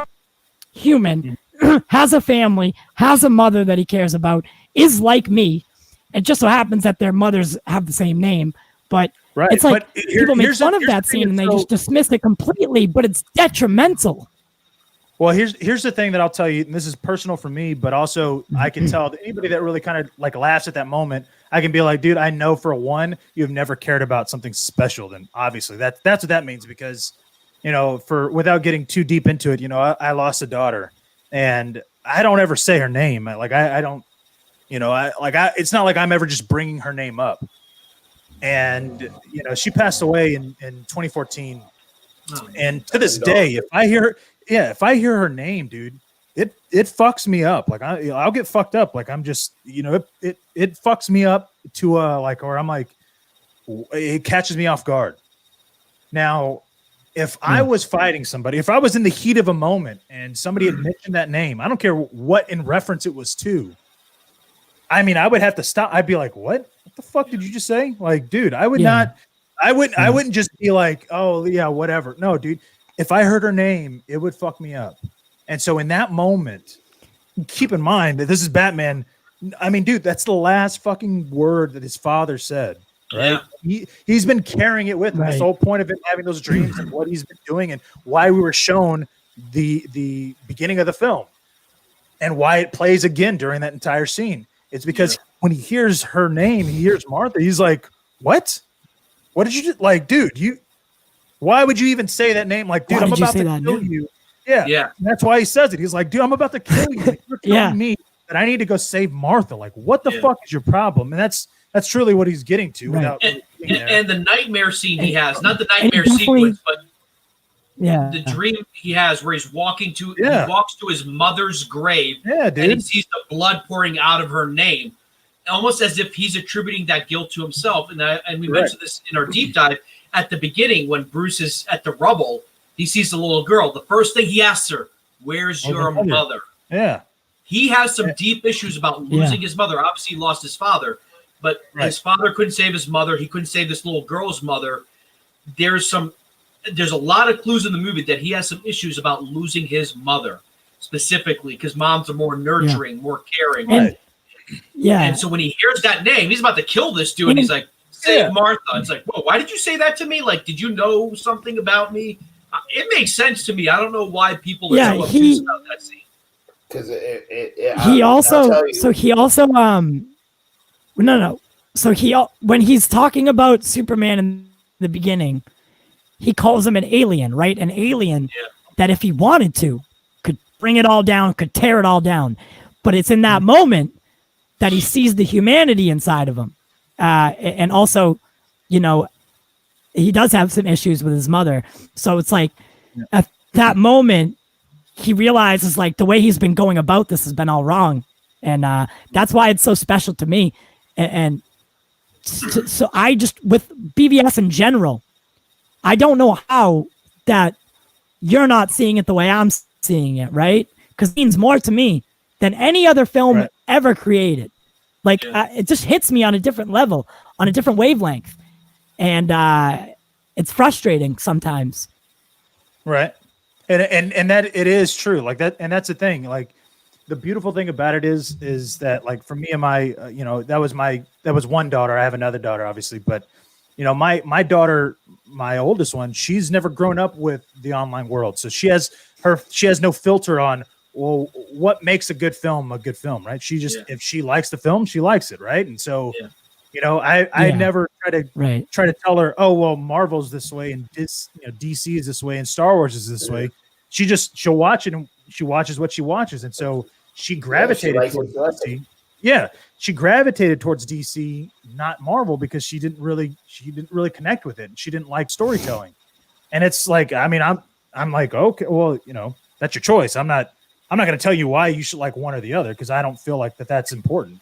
has a family, has a mother that he cares about, is like me. It just so happens that their mothers have the same name, but it's like people make fun of that scene and they just dismiss it completely, but it's detrimental. Well, here's the thing that I'll tell you, and this is personal for me, but also I can tell that anybody that really kind of like laughs at that moment, I can be like, dude, I know for one, you've never cared about something special. Then obviously that's what that means because, without getting too deep into it, I lost a daughter and I don't ever say her name. Like I don't, it's not like I'm ever just bringing her name up. And, she passed away in 2014. And to this day, if I hear her name, dude, it fucks me up. Like I'll get fucked up. Like I'm just, it fucks me up to where I'm like, it catches me off guard. Now, if I was fighting somebody, if I was in the heat of a moment and somebody had mentioned that name, I don't care what in reference it was to. I mean, I would have to stop. I'd be like, what the fuck did you just say? Like, dude, I wouldn't just be like, oh yeah, whatever. No, dude. If I heard her name, it would fuck me up. And so in that moment, keep in mind that this is Batman. I mean, dude, that's the last fucking word that his father said. Right? Yeah. He's been carrying it with him. That's the whole point of him having those dreams and what he's been doing and why we were shown the beginning of the film and why it plays again during that entire scene. It's because when he hears her name, he hears Martha. He's like, what? What did you do? Like, dude, why would you even say that name? Like, dude, I'm about to kill you. Yeah. That's why he says it. He's like, dude, I'm about to kill you. You're telling me that I need to go save Martha. Like, what the fuck is your problem? And that's truly what he's getting to. Without and the nightmare scene he has, not the nightmare sequence, but the dream he has where he's walking to he walks to his mother's grave and he sees the blood pouring out of her name, almost as if he's attributing that guilt to himself. And we mentioned this in our deep dive at the beginning when Bruce is at the rubble. He sees the little girl. The first thing he asks her, "Where's your mother?" Yeah. He has some deep issues about losing his mother. Obviously, he lost his father, but his father couldn't save his mother. He couldn't save this little girl's mother. There's a lot of clues in the movie that he has some issues about losing his mother, specifically because moms are more nurturing, more caring. And, and so when he hears that name, he's about to kill this dude. And he's like, "Save Martha." It's like, whoa, why did you say that to me? Like, did you know something about me? It makes sense to me. I don't know why people are so obsessed about that scene. Because No. So when he's talking about Superman in the beginning, he calls him an alien, right? An alien that if he wanted to could bring it all down, could tear it all down. But it's in that moment that he sees the humanity inside of him. And also, you know, he does have some issues with his mother. So it's like at that moment, he realizes like the way he's been going about this has been all wrong. And that's why it's so special to me. And so I just, with BVS in general, I don't know how that you're not seeing it the way I'm seeing it, right? Because it means more to me than any other film ever created. Like it just hits me on a different level, on a different wavelength. And it's frustrating sometimes. Right. And that it is true. Like that, and that's the thing. Like the beautiful thing about it is that like for me and my, that was one daughter. I have another daughter, obviously, but my daughter, my oldest one, she's never grown up with the online world. So she has no filter on, well, what makes a good film, right? She just, if she likes the film, she likes it. Right. And so, I never try to tell her, oh, well, Marvel's this way and this, DC is this way and Star Wars is this way. She'll watch it and she watches what she watches. And so she gravitated towards DC. Yeah. She gravitated towards DC, not Marvel, because she didn't really connect with it. She didn't like storytelling. And it's like, I mean, I'm like, okay, well, that's your choice. I'm not going to tell you why you should like one or the other, because I don't feel like that's important.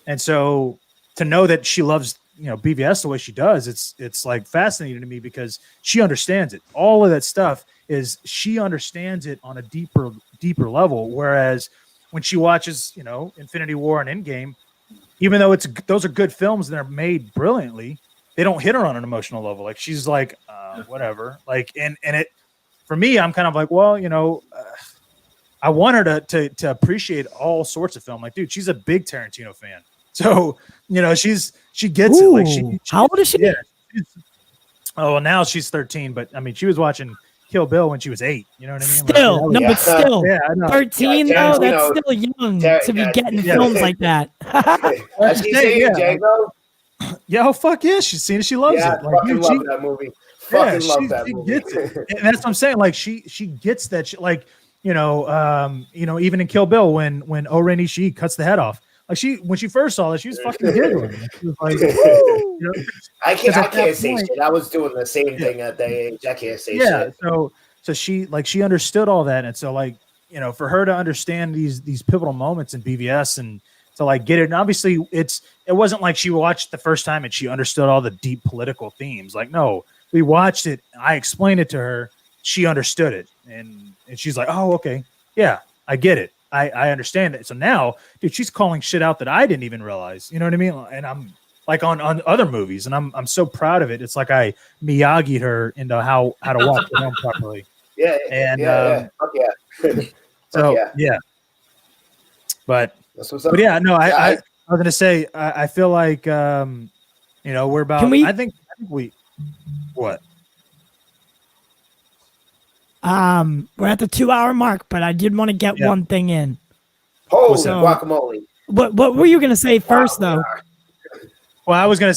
And so to know that she loves, BVS the way she does, it's like fascinating to me because she understands it. All of that stuff is she understands it on a deeper level. Whereas when she watches, Infinity War and Endgame, even though those are good films and they're made brilliantly, they don't hit her on an emotional level. Like she's like, whatever. Like, and it, for me, I'm kind of like, well, I want her to appreciate all sorts of film. Like, dude, she's a big Tarantino fan. So, she gets it. Like how old is she? Yeah. Well, now she's 13, but I mean, she was watching Kill Bill when she was 8. You know what I mean? Still, like, but still, yeah, I know. 13 though, that's still young to be getting films like that. Yeah, oh fuck yeah, she's seen it. She loves it. Like, fucking love that movie. Fucking love that movie. Gets it. And that's what I'm saying. Like she gets that. She, like even in Kill Bill when O-Ren Ishii cuts the head off. Like when she first saw it, she was fucking giggling. She was like, I can't say shit. I was doing the same thing at that age. I can't say shit. So she understood all that, and so like for her to understand these pivotal moments in BVS and to like get it, and obviously it wasn't like she watched the first time and she understood all the deep political themes. Like no, we watched it. I explained it to her. She understood it, and she's like, oh okay, yeah, I get it. I understand it. So now, dude, she's calling shit out that I didn't even realize. You know what I mean? And I'm like on other movies, and I'm so proud of it. It's like I Miyagi'd her into how to watch the film properly. Yeah. So yeah. But yeah, no, I was gonna say I feel like we're about. I think we what. We're at the 2-hour mark, but I did want to get one thing in. Holy guacamole! What were you gonna say first, though? Well, I was gonna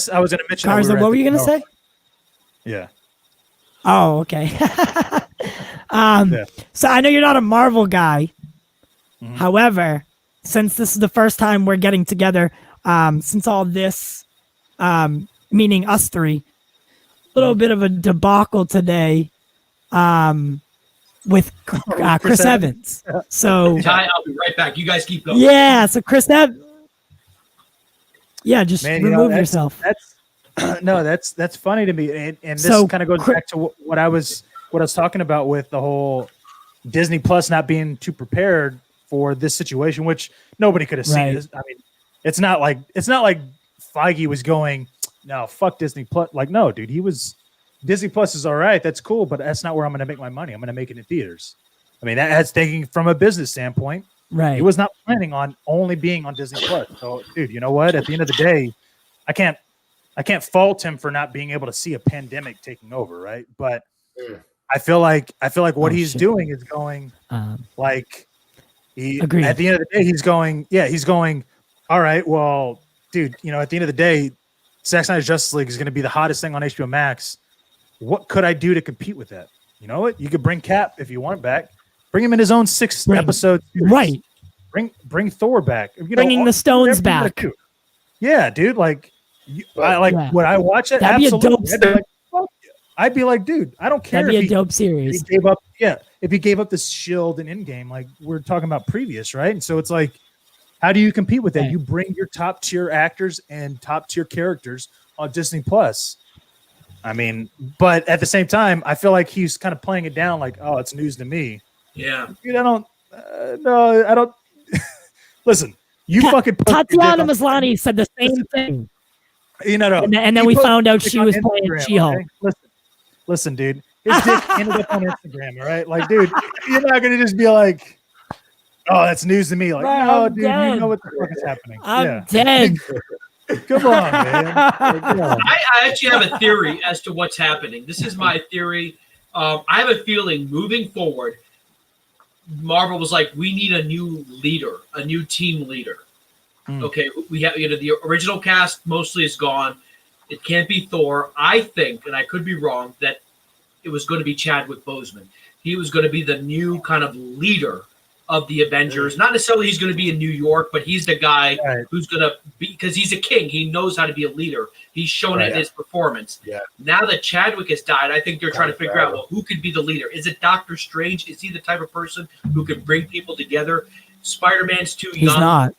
mention. Garza, what were you gonna say? Yeah. Oh, okay. So I know you're not a Marvel guy. Mm-hmm. However, since this is the first time we're getting together, since all this, meaning us three, a little bit of a debacle today. With Chris Evans. So Ty, I'll be right back. You guys keep going. Yeah, so Chris Evans. Yeah, just remove yourself. That's funny to me, and this kind of goes back to what I was talking about with the whole Disney Plus not being too prepared for this situation, which nobody could have seen. Right. I mean, it's not like Feige was going, no, fuck Disney Plus. Like, no, dude, he was. Disney Plus is all right. That's cool, but that's not where I'm going to make my money. I'm going to make it in theaters. I mean, that's thinking from a business standpoint. Right. He was not planning on only being on Disney Plus. So, dude, you know what? At the end of the day, I can't fault him for not being able to see a pandemic taking over, right? But I feel like what he's doing is going like he. Agreed. At the end of the day, he's going. All right, well, dude, you know, at the end of the day, Zack Snyder's Justice League is going to be the hottest thing on HBO Max. What could I do to compete with that? You know what? You could bring Cap if you want it back. Bring him in his own 6-episode series. Right. Bring Thor back. Bringing the Stones back. Yeah, dude. Like, when I watch it, that'd be a dope. I'd be like, dude, I don't care. That'd be a dope series. If he gave up, if he gave up the shield in Endgame, like we're talking about previous, right? And so it's like, how do you compete with that? Right. You bring your top tier actors and top tier characters on Disney Plus. I mean, but at the same time, I feel like he's kind of playing it down, like, oh, it's news to me. Yeah, dude, I don't. No, I don't. Listen, you fucking. Tatiana Maslany said the same thing. You know, and then we found out she was playing She-Hulk. Okay? Listen, dude. His dick ended up on Instagram, all right? Like, dude, you're not gonna just be like, "Oh, that's news to me." Like, no, dude, dead. you know what the fuck is happening. I'm dead. Come on, man. I actually have a theory as to what's happening. This is my theory. I have a feeling moving forward, Marvel was like, we need a new leader, a new team leader. Okay, we have the original cast mostly is gone. It can't be Thor. I think, and I could be wrong, that it was going to be Chadwick Boseman. He was going to be the new kind of leader of the Avengers. Not necessarily he's going to be in New York, but he's the guy who's going to be, because he's a king. He knows how to be a leader. He's shown it in his performance. Yeah. Now that Chadwick has died, I think they're trying to figure out, well, who could be the leader? Is it Doctor Strange? Is he the type of person who can bring people together? Spider-Man's too young. He's not.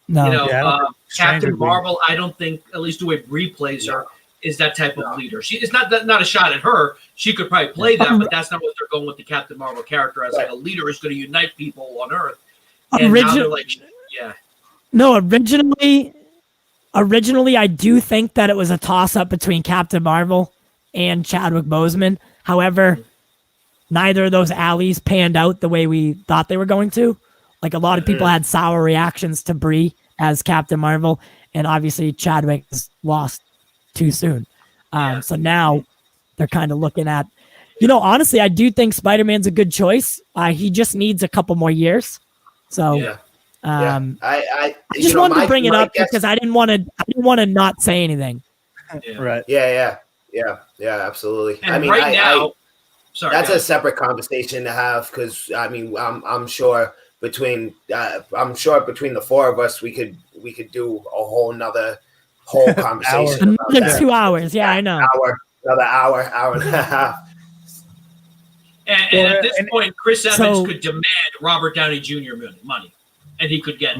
No. You know, Captain Marvel, I don't think, at least the way Brie plays her, is that type of leader. It's not a shot at her. She could probably play that, but that's not what they're going with the Captain Marvel character as like a leader who's going to unite people on Earth. And now they're like, No, originally, I do think that it was a toss-up between Captain Marvel and Chadwick Boseman. However, neither of those alleys panned out the way we thought they were going to. Like, a lot of people had sour reactions to Brie as Captain Marvel, and obviously Chadwick was lost too soon. So now they're kind of looking at, honestly, I do think Spider-Man's a good choice. He just needs a couple more years. So I just wanted to bring it up because I didn't want to not say anything. Right. Yeah, absolutely. And now, that's a separate conversation to have, because I mean, I'm sure between the four of us, we could do a whole conversation. Another 2 hours. Yeah, I know. Another hour and a half. And at this point, Chris Evans could demand Robert Downey Jr. money, and he could get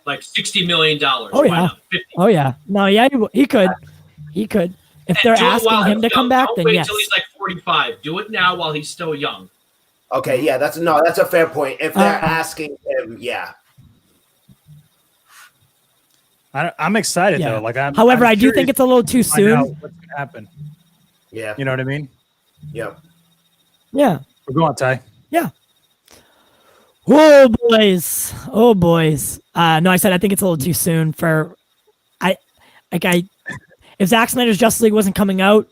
like $60 million. Oh yeah. Oh yeah. No, yeah, he could. He could. If they're asking him to come back, then yes. Until he's like 45. Do it now while he's still young. Okay, yeah, that's a fair point. If they're asking him, I'm excited though. Like, however, I do think it's a little too soon. What's gonna happen? Yeah, you know what I mean. Yeah. Yeah. We're going, Ty. Yeah. Oh boys. No, I said I think it's a little too soon for. If Zack Snyder's Justice League wasn't coming out,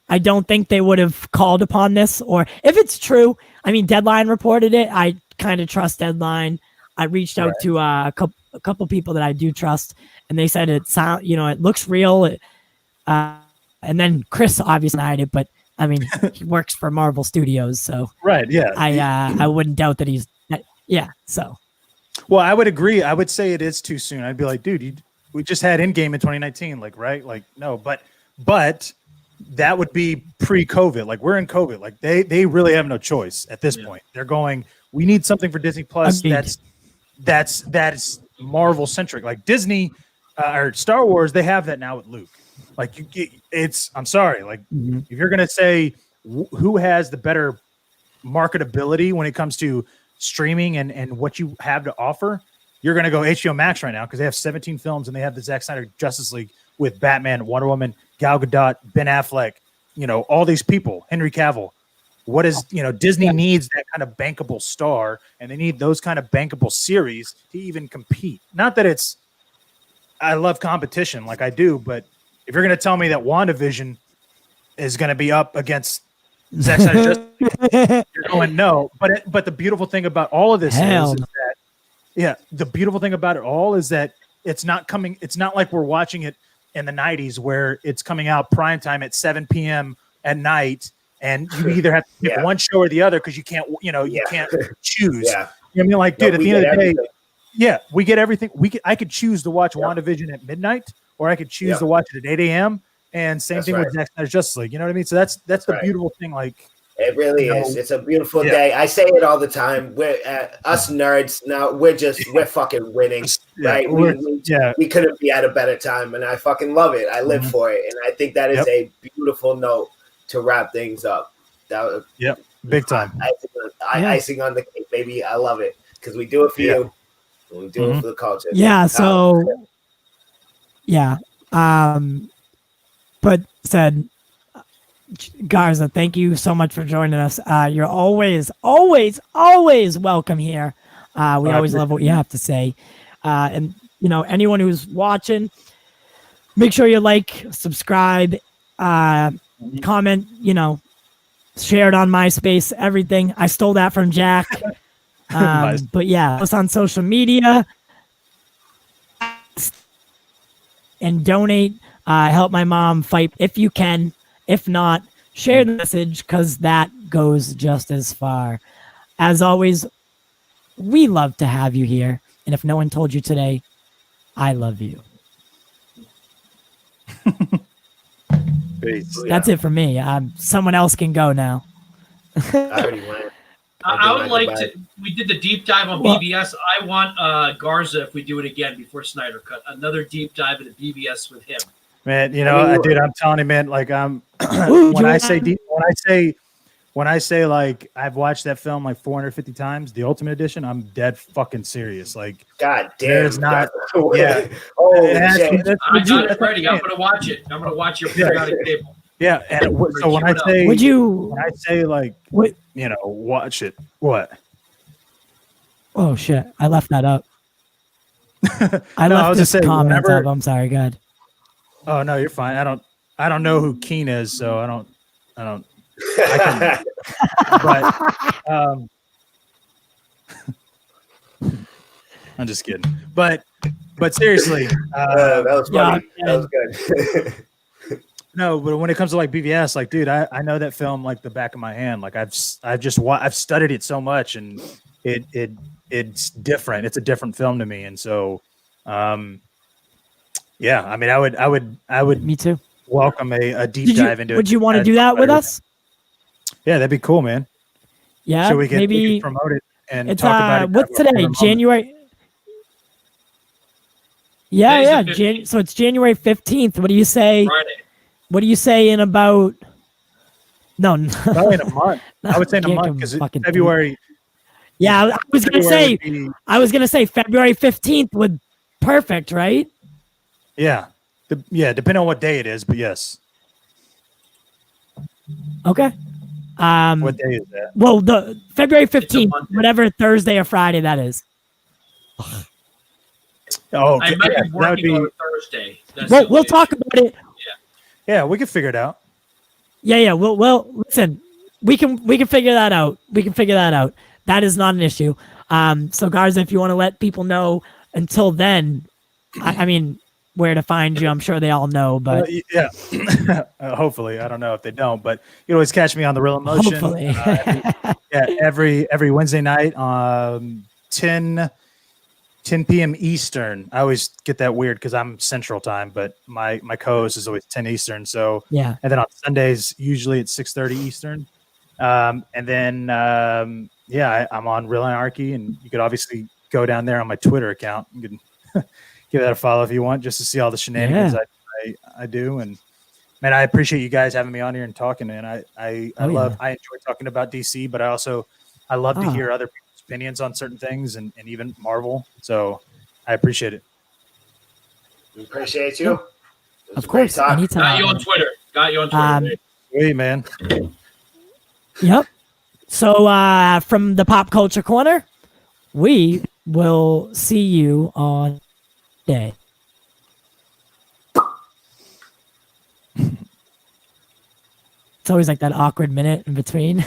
I don't think they would have called upon this. Or if it's true, I mean, Deadline reported it. I kind of trust Deadline. I reached out to a couple people that I do trust, and they said it looks real. And then Chris obviously denied it, but I mean, he works for Marvel Studios, so I wouldn't doubt that he's So, well, I would agree. I would say it is too soon. I'd be like, dude, we just had Endgame in 2019, like, right? Like, no, but that would be pre-COVID. Like, we're in COVID. Like, they really have no choice at this point. They're going, we need something for Disney Plus that's Marvel centric. Like Disney or Star Wars, they have that now with Luke. Like, I'm sorry. Like, if you're gonna say who has the better marketability when it comes to streaming and what you have to offer, you're gonna go HBO Max right now because they have 17 films and they have the Zack Snyder Justice League with Batman, Wonder Woman, Gal Gadot, Ben Affleck, all these people, Henry Cavill. What is, Disney needs that kind of bankable star, and they need those kind of bankable series to even compete. Not that I love competition like I do, but if you're going to tell me that WandaVision is going to be up against Zack Snyder's Justice League, you're going no. But the beautiful thing about all of this is that, the beautiful thing about it all is that it's not coming. It's not like we're watching it in the 90s where it's coming out prime time at 7 p.m. at night, and you either have to pick one show or the other because you can't, you can't choose. Yeah. You know what I mean? Like, dude, at the end of the day, everything. we get everything. I could choose to watch WandaVision at midnight, or I could choose to watch it at 8 a.m. And same thing with Zack Snyder's Justice League. You know what I mean? So that's the beautiful thing. Like, it really is. It's a beautiful day. I say it all the time. We're us nerds now. We're fucking winning, right? We couldn't be at a better time, and I fucking love it. I live for it, and I think that is a beautiful note to wrap things up. Big time. Icing on the cake, baby. I love it because we do it for you. And we do it for the culture. Yeah. So, but said. Garza, thank you so much for joining us. You're always welcome here. We always love what you have to say. And anyone who's watching, make sure you like, subscribe, comment, share it on MySpace, everything. I stole that from Jack. But yeah, us on social media and donate. Help my mom fight if you can. If not, share the message because that goes just as far. As always, we love to have you here. And if no one told you today, I love you. That's it for me. Someone else can go now. I already went. I would like to. We did the deep dive on BBS. I want Garza, if we do it again before Snyder Cut, another deep dive into BBS with him. Man, dude, I'm telling you, man. Like, when I say like I've watched that film like 450 times, the Ultimate Edition, I'm dead fucking serious. Like, God damn, there's not. Yeah. I got it ready. I'm gonna watch it. I'm gonna watch your periodic table. Yeah, and so when I say like, watch it. What? Oh shit! I left that up. I left this comment up. I'm sorry, God. Oh no, you're fine. I don't know who Keen is, so I don't. I'm just kidding. But seriously, that was funny. That was good. No, but when it comes to like BVS, like, dude, I know that film like the back of my hand. Like I've studied it so much, and it's different. It's a different film to me, and so. Yeah, I mean, I would. Me too. Welcome a deep dive into it. Would you want to do that with us? Yeah, that'd be cool, man. Yeah, so we can promote it and talk about it. What's today? January. Yeah. So it's January 15th. What do you say? Friday. What do you say in about? No, probably in a month. I would say in a month because February. Yeah, I was gonna say February 15th would perfect, right? Yeah. Depending on what day it is, but yes. Okay. What day is that? Well, the February 15th, whatever Thursday or Friday that is. Oh, I might be working on Thursday. We'll talk about it. Yeah, we can figure it out. Yeah. Well, listen, we can figure that out. That is not an issue. So Garza, if you want to let people know until then, I mean, where to find you, I'm sure they all know, but hopefully, I don't know if they don't, but you always catch me on The Real Emotion. Hopefully. Every Wednesday night, 10 p.m. Eastern. I always get that weird because I'm Central Time, but my co-host is always 10 Eastern. So yeah, and then on Sundays, usually it's 6:30 Eastern. And then I'm on Real Anarchy, and you could obviously go down there on my Twitter account. You can give that a follow if you want, just to see all the shenanigans I do. And man, I appreciate you guys having me on here and talking. And I enjoy talking about DC, but I love to hear other people's opinions on certain things and even Marvel. So I appreciate it. We appreciate you. Of course. Anytime. Got you on Twitter. Hey, man. Yep. So from the Pop Culture Corner, we will see you on day. It's always like that awkward minute in between.